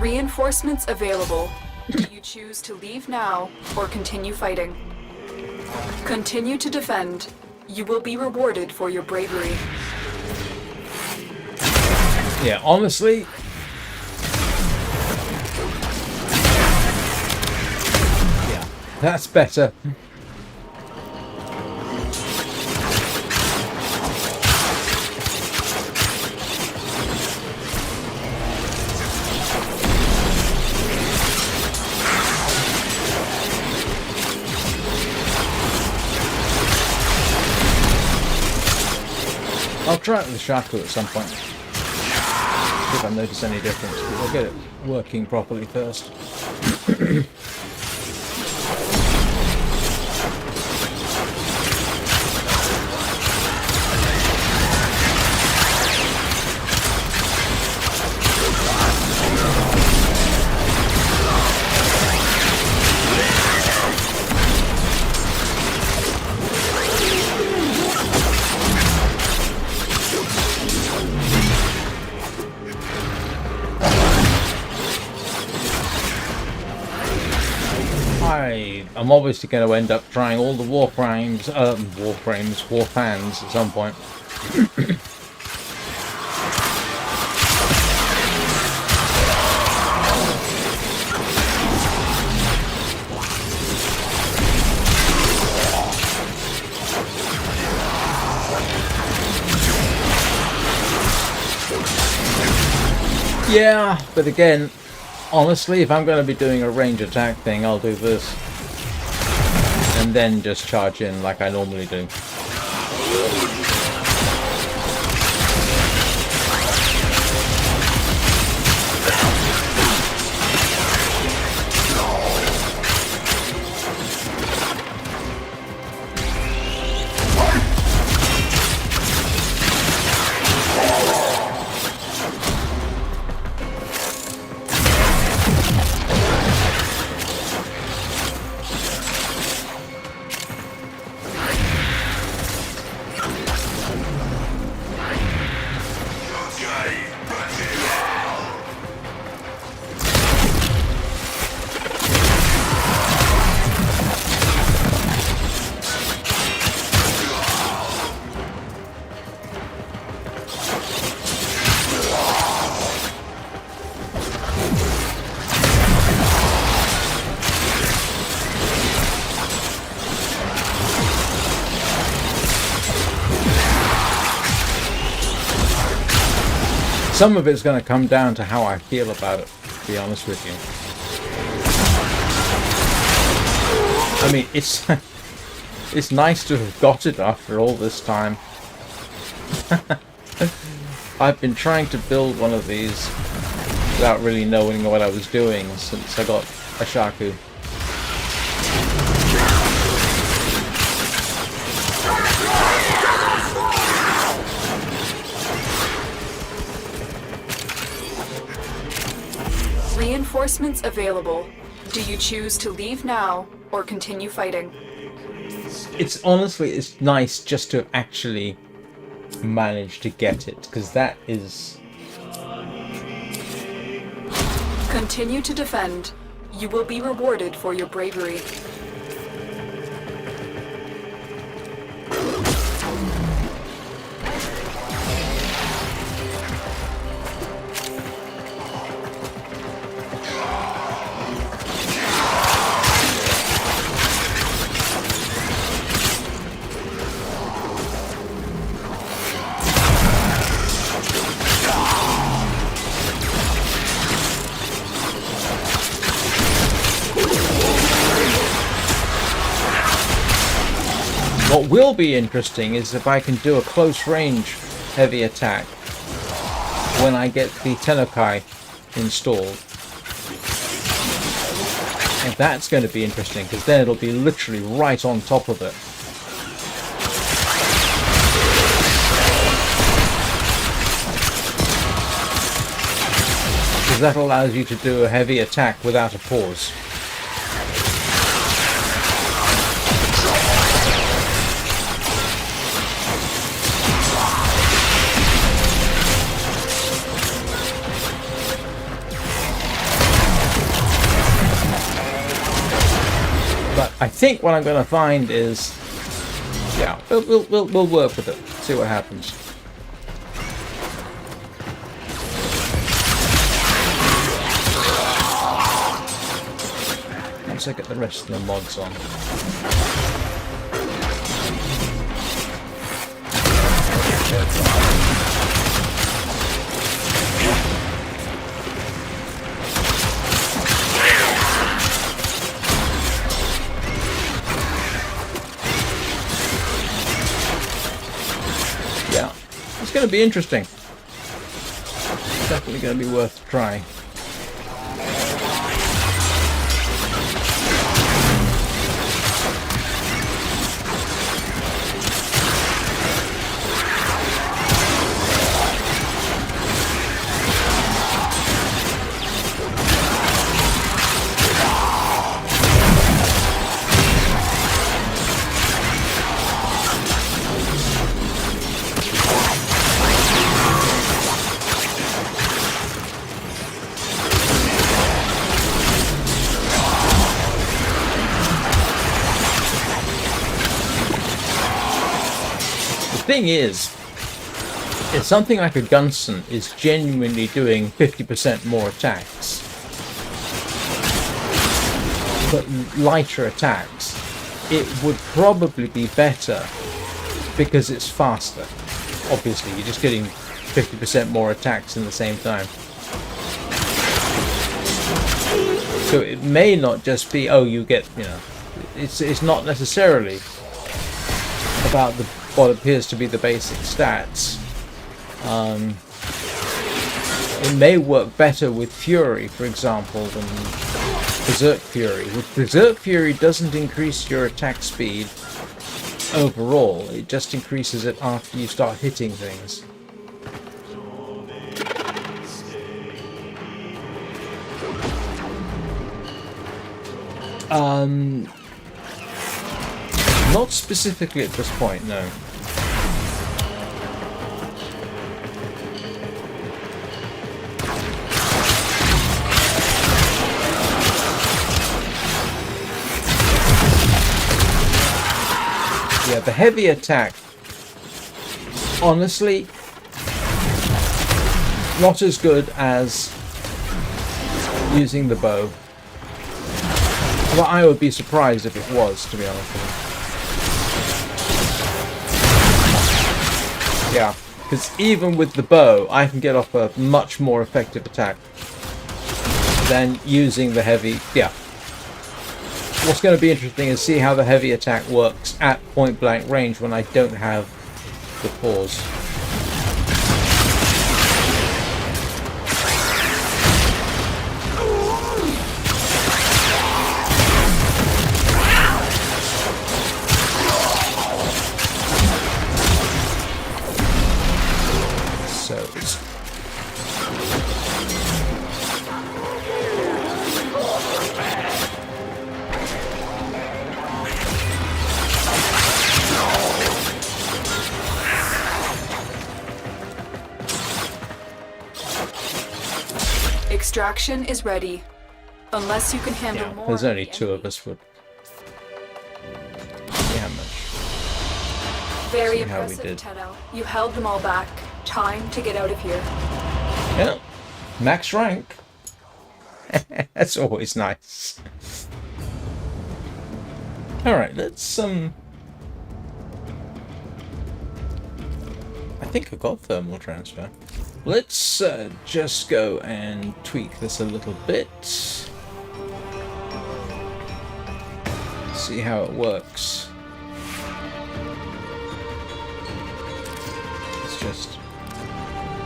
Reinforcements available. Do you choose to leave now or continue fighting? Continue to defend. You will be rewarded for your bravery. Yeah, honestly. Yeah, that's better. I'll try it with the Shaku at some point. See if I notice any difference. But we'll get it working properly first. I'm obviously going to end up trying all the Warframes at some point. Yeah, but again, honestly, if I'm going to be doing a range attack thing, I'll do this. And then just charge in like I normally do. Some of it's going to come down to how I feel about it, to be honest with you. I mean, it's nice to have got it after all this time. I've been trying to build one of these without really knowing what I was doing since I got a Shaku. Reinforcements available. Do you choose to leave now or continue fighting? It's honestly, it's nice just to have actually managed to get it, because that is... Continue to defend. You will be rewarded for your bravery. What will be interesting is if I can do a close range heavy attack when I get the Tenokai installed. And that's going to be interesting, because then it'll be literally right on top of it. Because that allows you to do a heavy attack without a pause. I think what I'm going to find is, yeah, we'll work with it. See what happens. Once I get the rest of the mods on. Yeah, it's going to be interesting. Definitely going to be worth trying. The thing is, if something like a Gunson is genuinely doing 50% more attacks, but lighter attacks, it would probably be better because it's faster. Obviously, you're just getting 50% more attacks in the same time. So it may not just be, oh, you get, you know, it's not necessarily about the what appears to be the basic stats. It may work better with Fury, for example, than Berserk Fury. With Berserk Fury, doesn't increase your attack speed overall. It just increases it after you start hitting things. Not specifically at this point, no. Yeah, the heavy attack, honestly, not as good as using the bow. Well, I would be surprised if it was, to be honest with you. Yeah, because even with the bow, I can get off a much more effective attack than using the heavy. Yeah. What's going to be interesting is see how the heavy attack works at point blank range when I don't have the pause. Extraction is ready. Unless you can handle more. There's only two of us would. Damage. Very impressive, Tenno. You held them all back. Time to get out of here. Yeah. Max rank. That's always nice. Alright, let's I think I got thermal transfer. Let's just go and tweak this a little bit. See how it works. Let's just...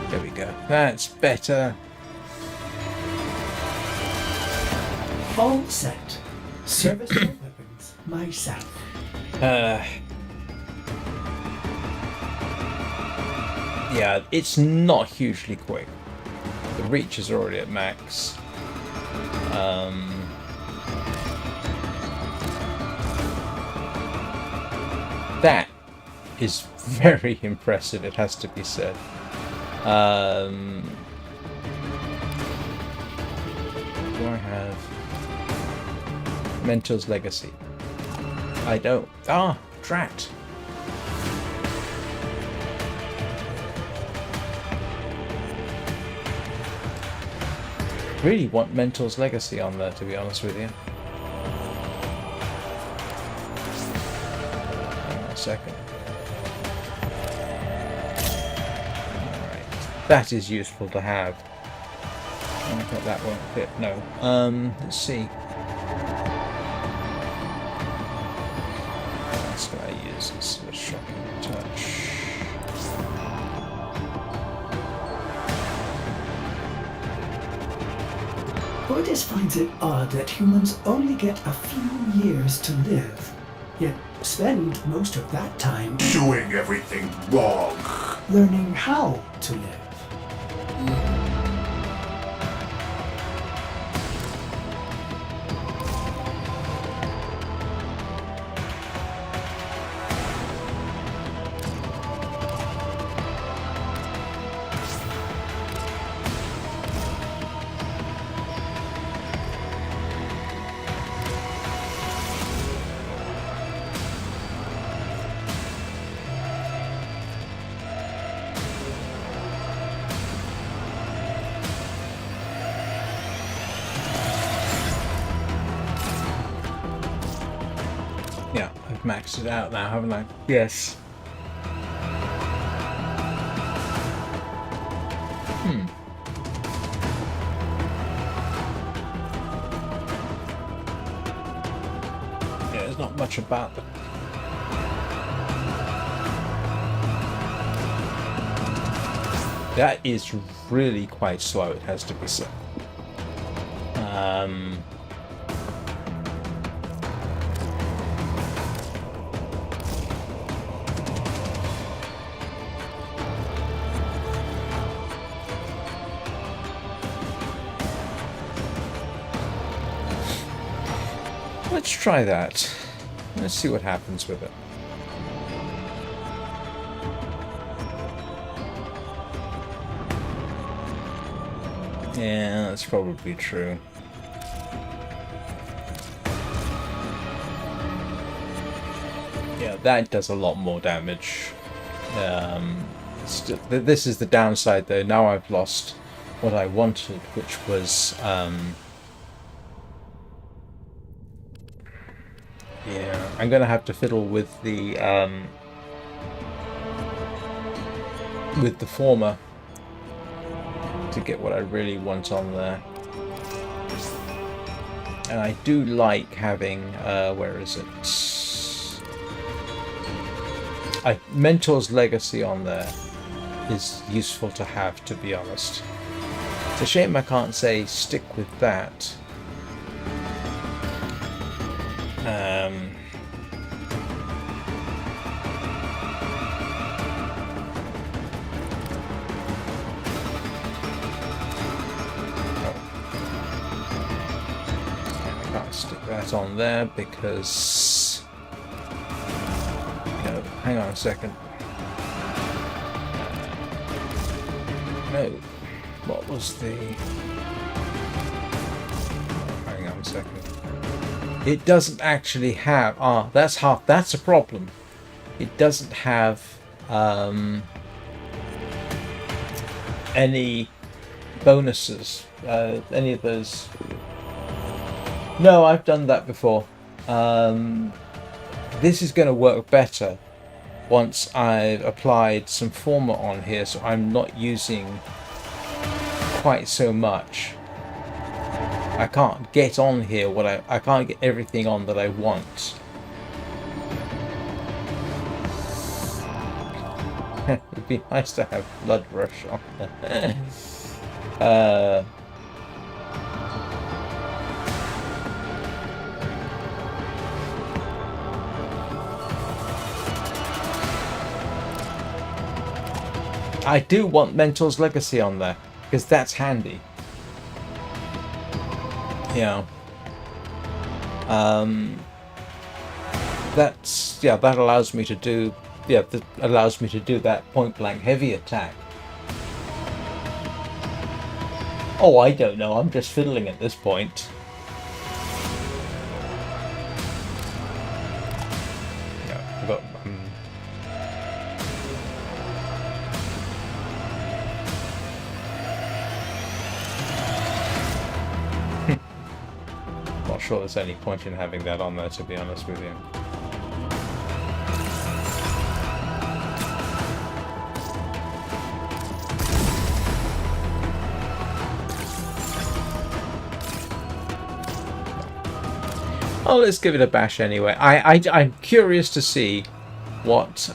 There we go. That's better. All set. Service your weapons myself. Yeah, it's not hugely quick. The reach is already at max. That is very impressive, it has to be said. Do I have Mentor's Legacy? I don't. Ah, drat. Really want Mentor's Legacy on there, to be honest with you. Hang on a second. Alright. That is useful to have. I thought that won't fit. No. Let's see. What else can I use? It's a shocking touch. Otis finds it odd that humans only get a few years to live, yet spend most of that time Doing everything wrong. learning how to live. Yeah, I've maxed it out now, haven't I? Yes. Yeah, there's not much about them. That is really quite slow, it has to be said. Let's try that. Let's see what happens with it. Yeah, that's probably true. Yeah, that does a lot more damage. This is the downside though. Now I've lost what I wanted, which was yeah, I'm gonna have to fiddle with the former to get what I really want on there. And I do like having where is it? Mentor's Legacy on there is useful to have, to be honest. It's a shame I can't say stick with that. I can't stick that on there because... No, hang on a second. No, what was the... Hang on a second. It doesn't actually have... Ah, that's a problem. It doesn't have any bonuses. Any of those... No, I've done that before. This is going to work better once I've applied some former on here, so I'm not using quite so much. I can't get on here what I can't get everything on that I want. It'd be nice to have Blood Rush on. I do want Mentor's Legacy on there because that's handy. Yeah. That allows me to do that point blank heavy attack. Oh, I don't know. I'm just fiddling at this point. sure there's any point in having that on there, to be honest with you. Oh, let's give it a bash anyway. I'm curious to see what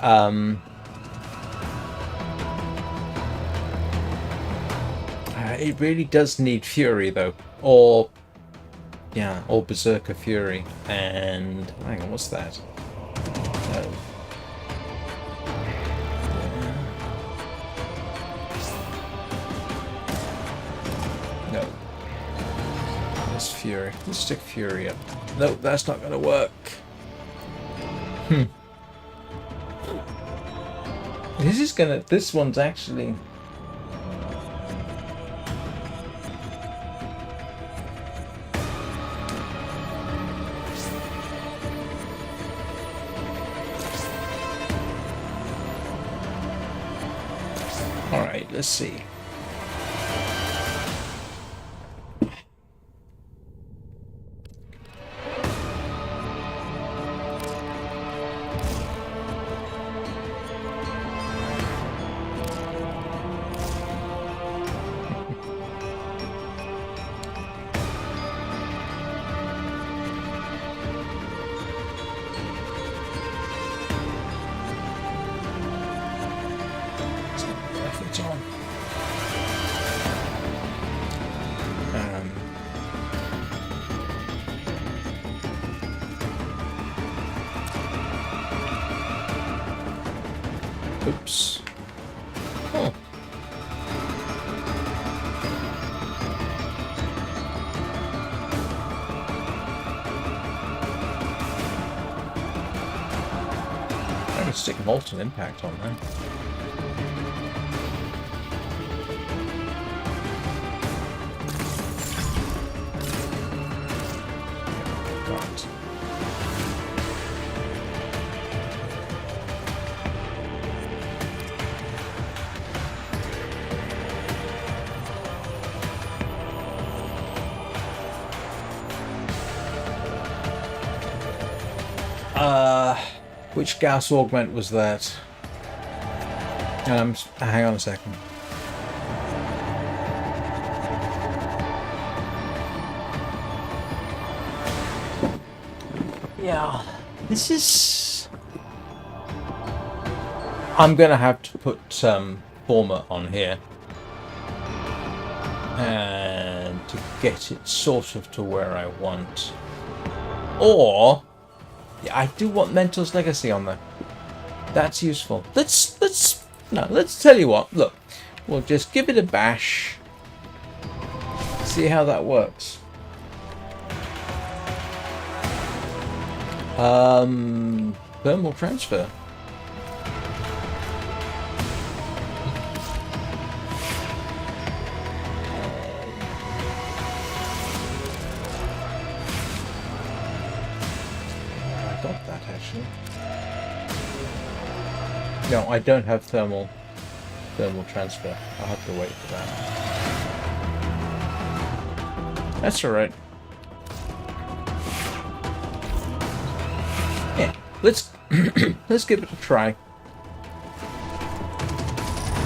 it really does need Fury though, or yeah, or Berserker Fury. And hang on, what's that? No. No. Let's Fury. Let's stick Fury up. No, that's not going to work. This one's actually... Alright, let's see. Oops. Oh. I'm going to stick Molten Impact on there. Right. Which Gauss augment was that? Hang on a second. Yeah, this is... I'm gonna have to put Former on here. And to get it sort of to where I want. Or... yeah, I do want Mentor's Legacy on there. That's useful. Let's tell you what. Look, we'll just give it a bash. See how that works. Thermal transfer. No, I don't have thermal transfer. I'll have to wait for that. That's alright. Yeah, let's let's give it a try.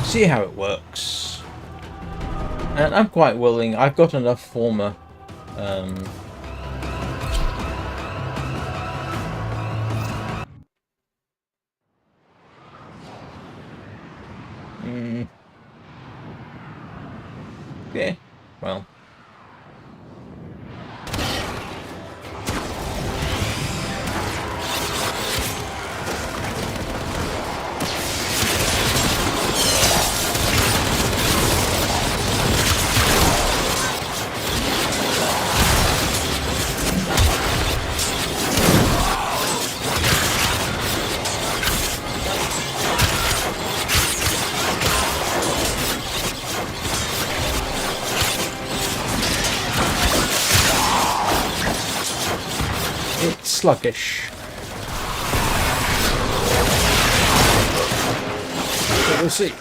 See how it works. And I'm quite willing. I've got enough Former. Yeah, well. Sluggish. But we'll see.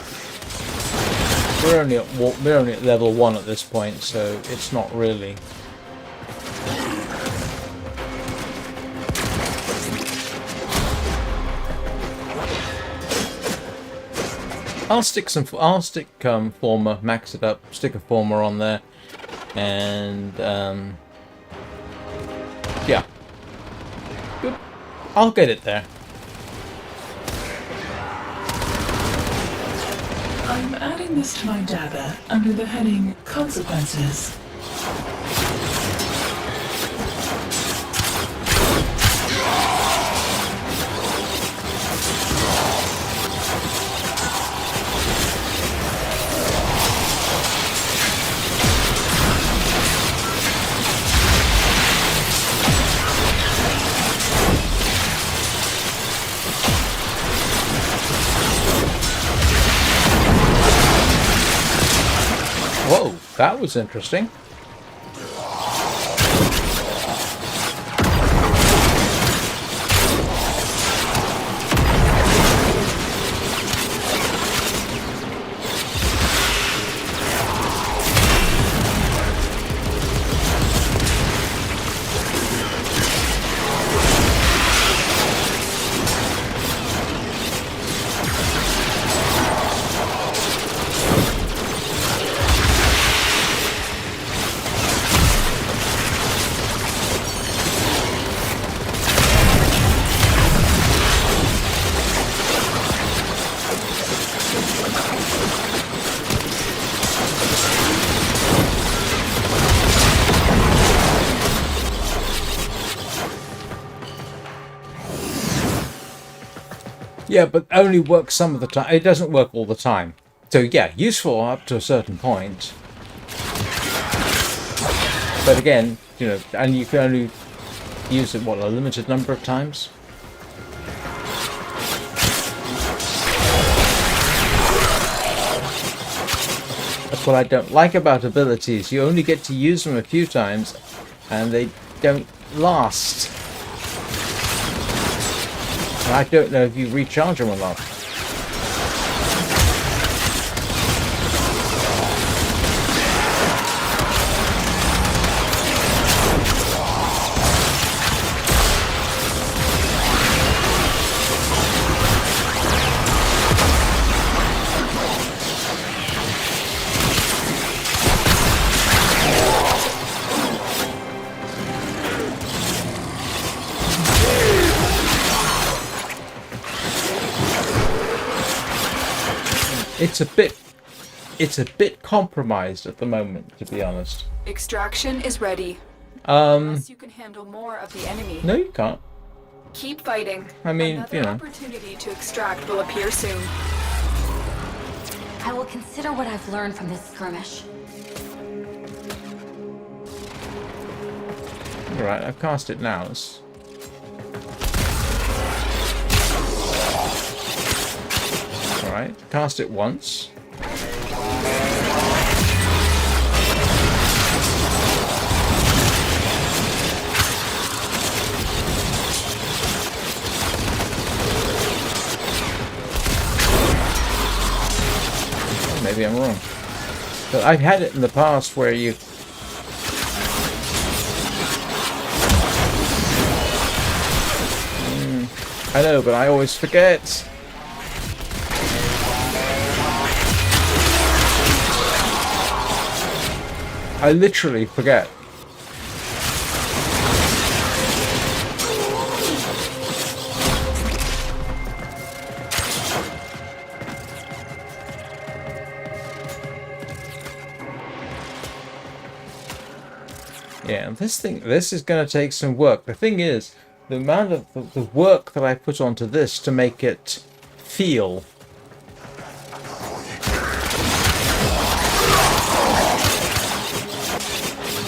We're only at level 1 at this point, so it's not really I'll stick former, max it up, stick a former on there, and yeah, good. I'll get it there. I'm adding this to my data under the heading Consequences. Whoa, that was interesting. Yeah, but only works some of the time. It doesn't work all the time. So yeah, useful up to a certain point. But again, you know, and you can only use it, what, a limited number of times? That's what I don't like about abilities. You only get to use them a few times, and they don't last. I don't know if you recharge them or not. It's a bit compromised at the moment, to be honest. Extraction is ready. Unless you can handle more of the enemy. No, you can't. Keep fighting. I mean, another you know. opportunity to extract will appear soon. I will consider what I've learned from this skirmish. Alright, I've cast it now. Alright, cast it once. Maybe I'm wrong. But I've had it in the past where you... I know, but I always forget. I literally forget. Yeah, this is going to take some work. The thing is, the amount of the work that I put onto this to make it feel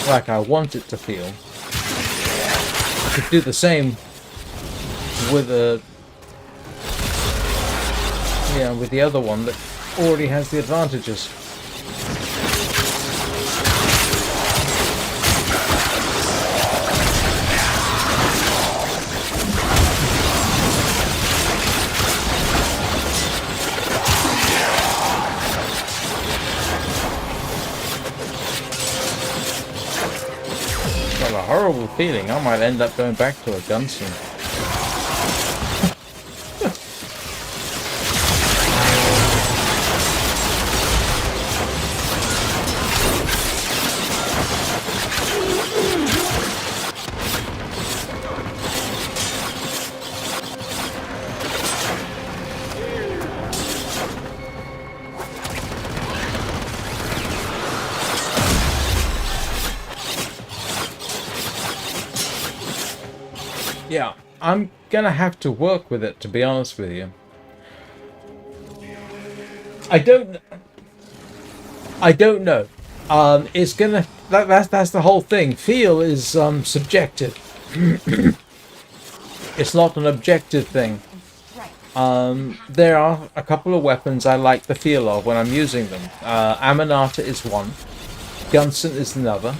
like I want it to feel. I could do the same with with the other one that already has the advantages. A horrible feeling. I might end up going back to a gunsmith. Yeah, I'm gonna have to work with it, to be honest with you. I don't know. It's gonna... That's the whole thing. Feel is subjective. It's not an objective thing. There are a couple of weapons I like the feel of when I'm using them. Aminata is one. Gunson is another.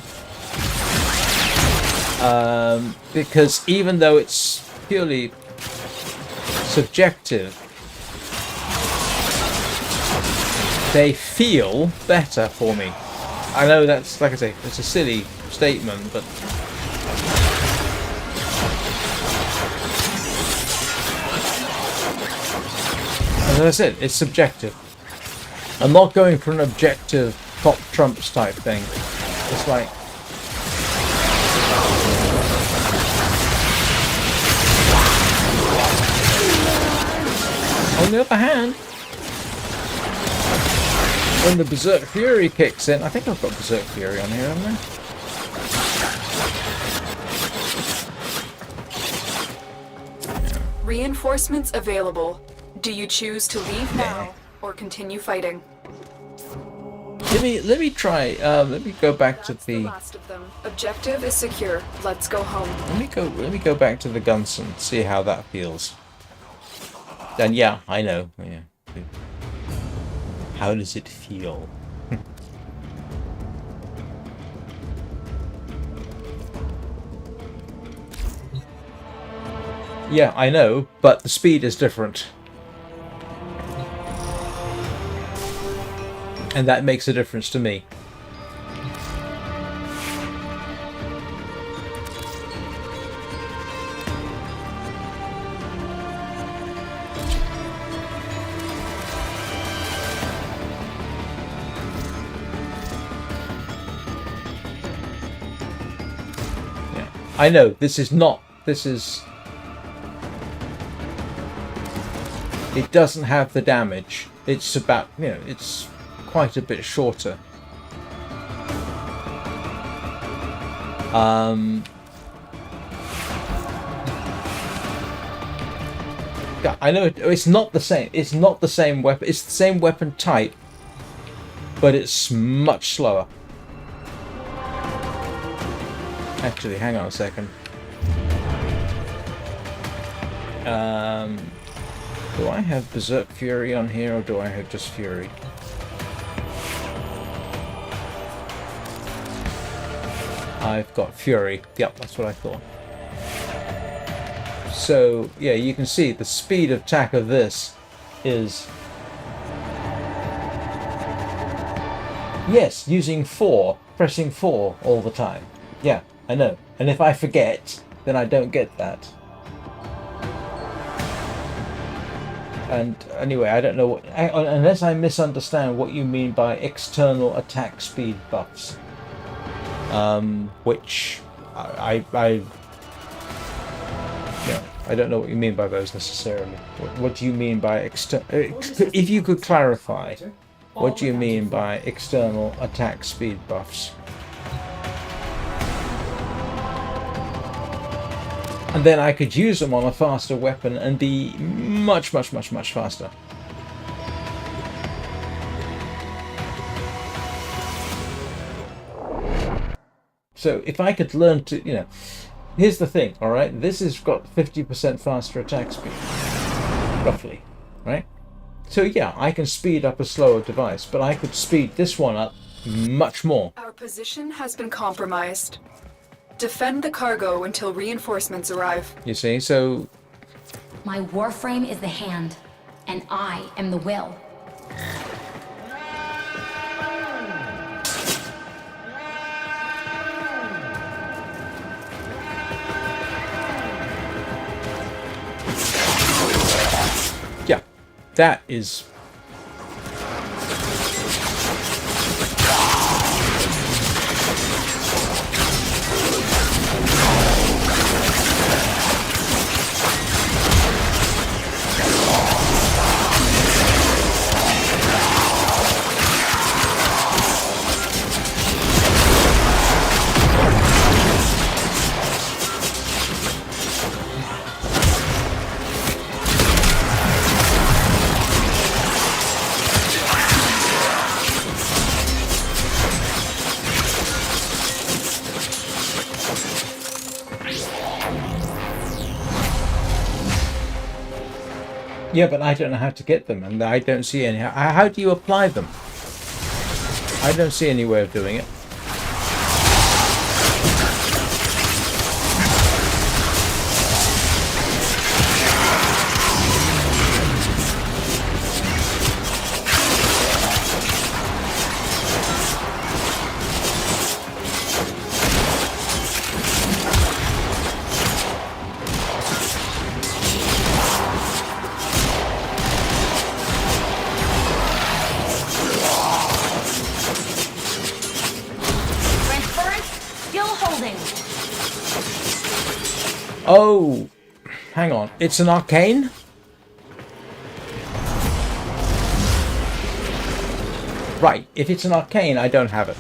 Because even though it's purely subjective, they feel better for me. I know that's, like I say, it's a silly statement, but... As I said, it's subjective. I'm not going for an objective top trumps type thing. It's like... On the other hand, when the Berserk Fury kicks in... I think I've got Berserk Fury on here, haven't I? Reinforcements available. Do you choose to leave now or continue fighting? Let me try. Let me go back to the. Last of them. Objective is secure. Let's go home. Let me go back to the Gunson. See how that feels. And yeah, I know. Yeah. How does it feel? Yeah, I know, but the speed is different. And that makes a difference to me. Yeah. I know, this is... It doesn't have the damage. It's about, it's quite a bit shorter. Yeah, I know it's not the same. It's not the same weapon. It's the same weapon type, but it's much slower. Actually, hang on a second. Do I have Berserk Fury on here, or do I have just Fury? I've got Fury. Yep, that's what I thought. So, yeah, you can see the speed of attack of this is... Yes, using 4, pressing 4 all the time. Yeah, I know. And if I forget, then I don't get that. And anyway, I don't know what... Unless I misunderstand what you mean by external attack speed buffs. Which I don't know what you mean by those necessarily. What do you mean by external... If you could clarify, what do you mean by external attack speed buffs? And then I could use them on a faster weapon and be much, much, much, much faster. So if I could learn to, here's the thing, all right? This has got 50% faster attack speed, roughly, right? So yeah, I can speed up a slower device, but I could speed this one up much more. Our position has been compromised. Defend the cargo until reinforcements arrive. You see, so... My Warframe is the hand, and I am the will. Yeah, that is... Yeah, but I don't know how to get them, and I don't see any. How do you apply them? I don't see any way of doing it. Oh, hang on. It's an arcane? Right, if it's an arcane, I don't have it.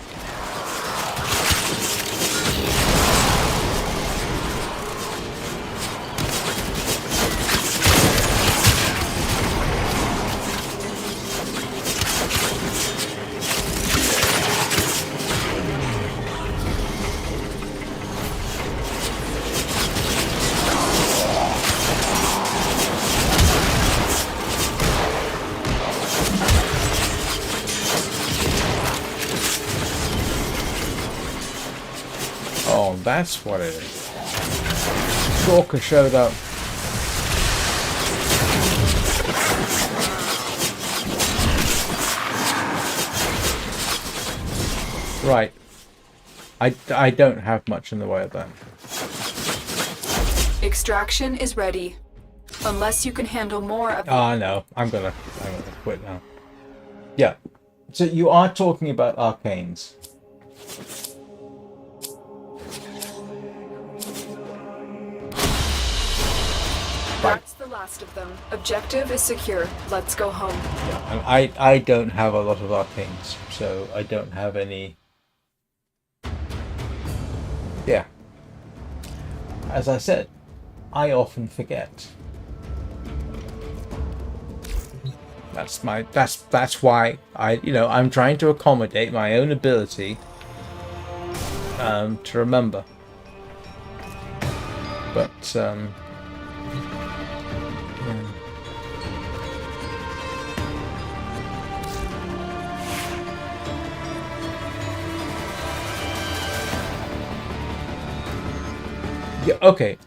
Oh, that's what it is. Stalker showed up. Right. I don't have much in the way of that. Extraction is ready. Unless you can handle more of No. I'm gonna quit now. Yeah. So you are talking about arcanes. That's the last of them. Objective is secure. Let's go home. Yeah, and I don't have a lot of arcanes, so I don't have any. Yeah. As I said, I often forget. That's why I'm trying to accommodate my own ability to remember. But yeah, okay.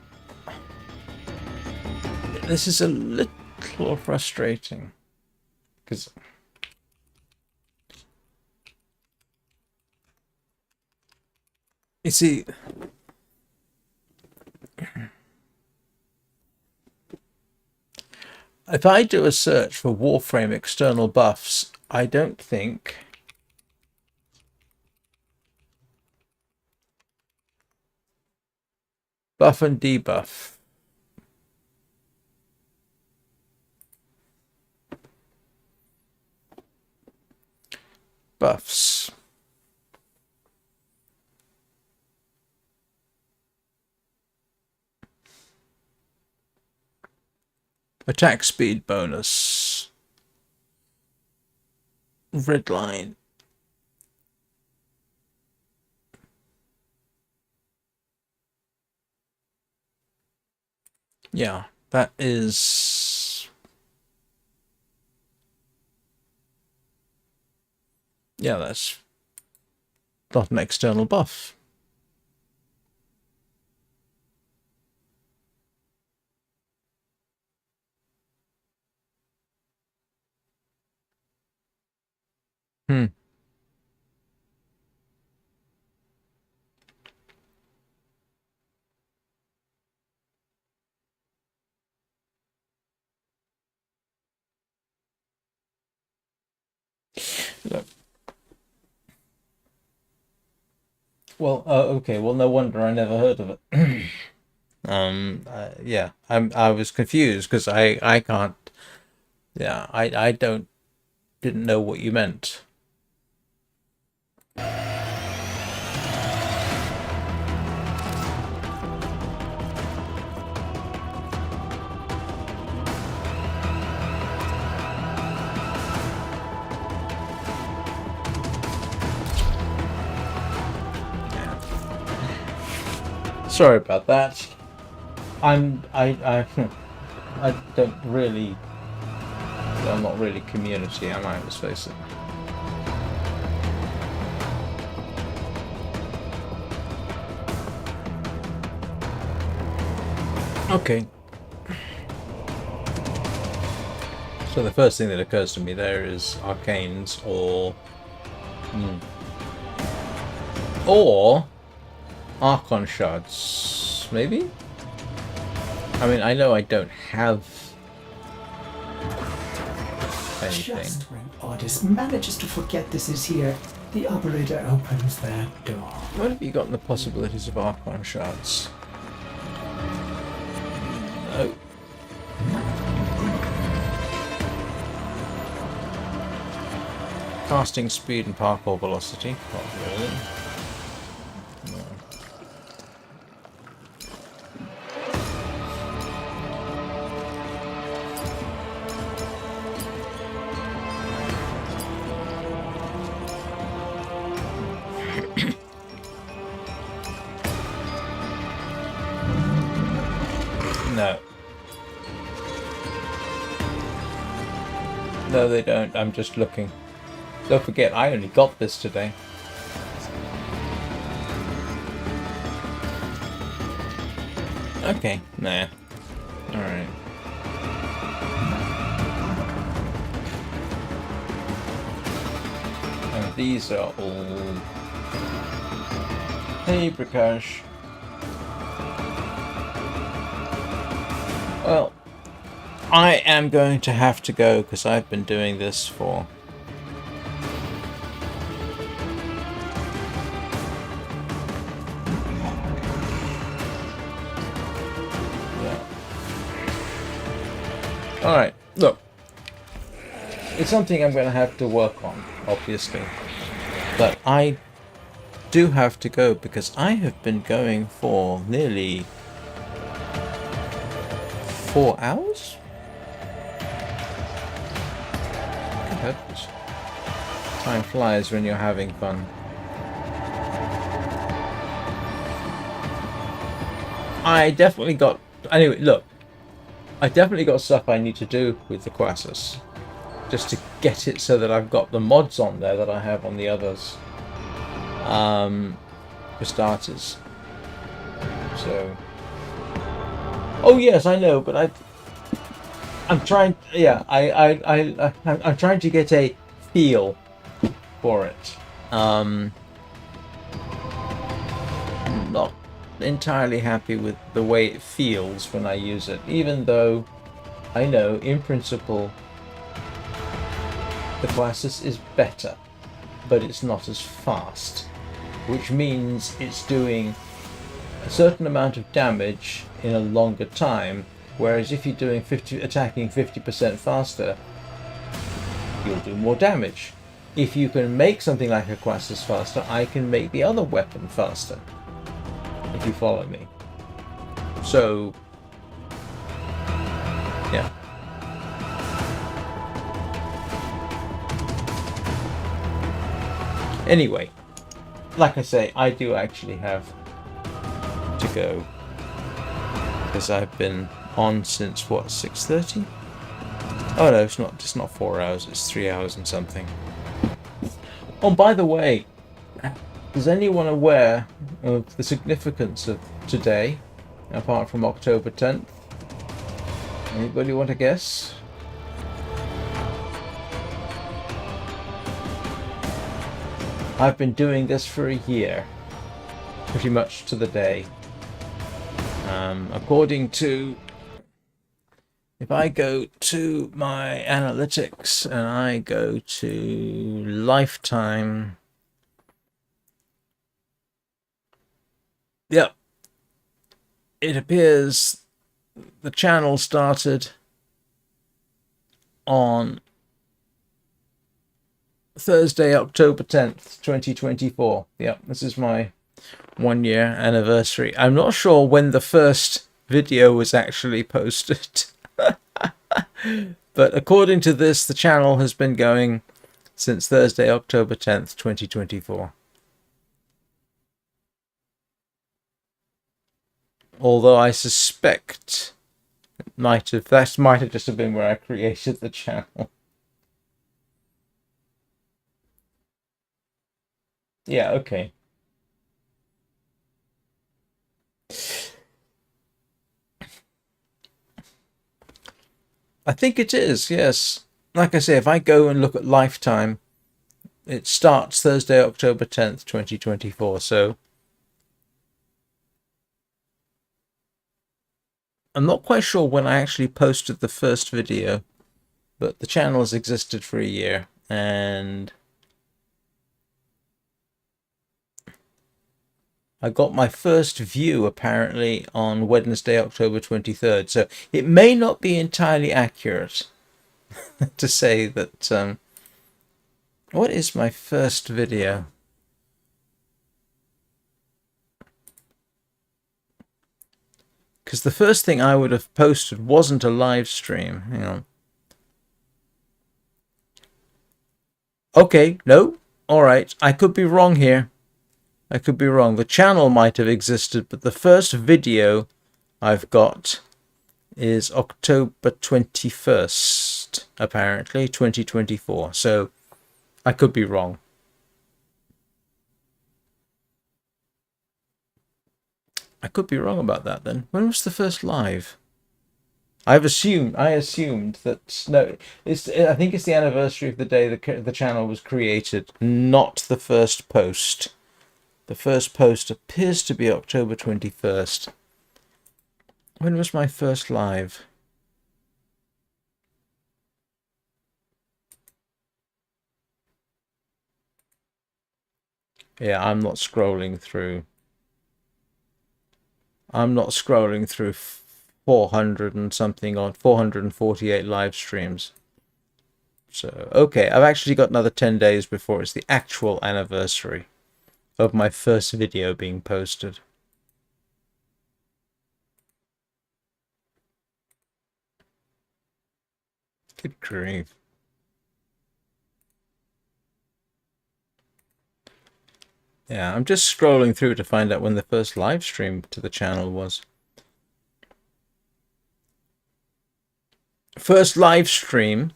This is a little frustrating because you see, if I do a search for Warframe external buffs, I don't think buff and debuff. Buffs. Attack speed bonus. Red line. Yeah, that is... Yeah, that's not an external buff. Hmm. Look. Well, okay. Well, no wonder I never heard of it. Yeah, I was confused because I can't. Yeah, I didn't know what you meant. Sorry about that. I don't really Well, not really community, am I? Let's face it. Okay. So the first thing that occurs to me there is arcanes or Archon shards, maybe? I mean, I know I don't have anything. Just when Otis manages to forget this is here, the operator opens that door. What have you got in the possibilities of Archon shards? No. Casting speed and parkour velocity. Not really. No. No. No, they don't. I'm just looking. Don't forget, I only got this today. Okay, nah. Alright. And these are all... Hey, Prakash. Well, I am going to have to go because I've been doing this for... Alright, look. It's something I'm going to have to work on, obviously. But I do have to go because I have been going for nearly 4 hours? Good heavens. Time flies when you're having fun. I definitely got... Anyway, look. I definitely got stuff I need to do with the Quassus. Just to get it so that I've got the mods on there that I have on the others. For starters. So... Oh yes, I know, but I'm trying... Yeah, I'm trying to get a feel for it. Not entirely happy with the way it feels when I use it, even though I know in principle the Quassus is better, but it's not as fast, which means it's doing a certain amount of damage in a longer time, whereas if you're doing attacking 50% faster, you'll do more damage. If you can make something like a Quassus faster, I can make the other weapon faster. If you follow me. So, yeah. Anyway, like I say, I do actually have to go because I've been on since what, 6:30? Oh no, it's not 4 hours, it's 3 hours and something. Oh, by the way, is anyone aware of the significance of today, apart from October 10th? Anybody want to guess? I've been doing this for a year, pretty much to the day. According to... If I go to my analytics and I go to lifetime... Yep. It appears the channel started on Thursday, October 10th, 2024. Yep, this is my 1 year anniversary. I'm not sure when the first video was actually posted. But according to this, the channel has been going since Thursday, October 10th, 2024. Although I suspect that might have just been where I created the channel. Yeah, okay. I think it is, yes. Like I say, if I go and look at Lifetime, it starts Thursday, October 10th, 2024, so I'm not quite sure when I actually posted the first video, but the channel has existed for a year, and I got my first view apparently on Wednesday, October 23rd, so it may not be entirely accurate to say that. What is my first video? Because the first thing I would have posted wasn't a live stream. Hang on. Okay, no. Alright, I could be wrong here. I could be wrong. The channel might have existed, but the first video I've got is October 21st, apparently, 2024. So I could be wrong. I could be wrong about that then. When was the first live? I assumed that no, I think it's the anniversary of the day the channel was created, not the first post. The first post appears to be October 21st. When was my first live? Yeah, I'm not scrolling through. I'm not scrolling through 400 and something on 448 live streams. So, okay, I've actually got another 10 days before it's the actual anniversary of my first video being posted. Good grief. Yeah, I'm just scrolling through to find out when the first live stream to the channel was. First live stream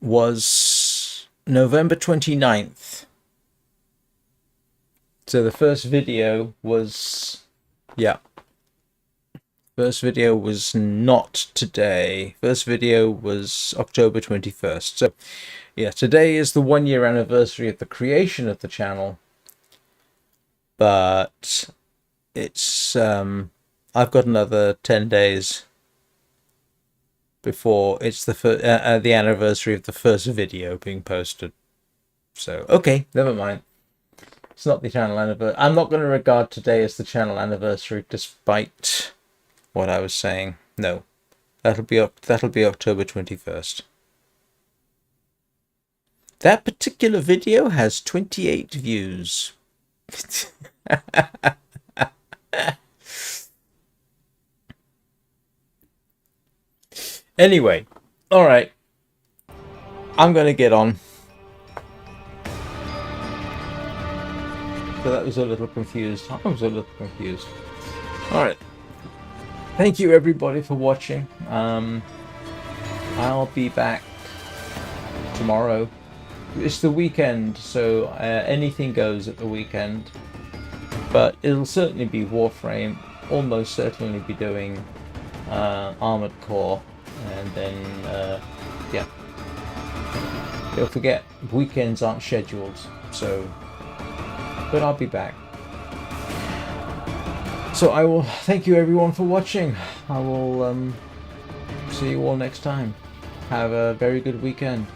was November 29th. So the first video was, yeah. First video was not today. First video was October 21st. So, yeah, today is the 1-year anniversary of the creation of the channel. But it's, I've got another 10 days before it's the anniversary of the first video being posted. So, okay, never mind. It's not the channel anniversary. I'm not going to regard today as the channel anniversary, despite what I was saying. No, that'll be October 21st. That particular video has 28 views. Anyway, all right. I'm going to get on. So that was a little confused. I was a little confused. All right. Thank you everybody for watching. I'll be back tomorrow. It's the weekend, so anything goes at the weekend. But it'll certainly be Warframe. Almost certainly be doing Armored Core, and then yeah. Don't forget, weekends aren't scheduled, so. But I'll be back. So I will thank you everyone for watching. I will see you all next time. Have a very good weekend.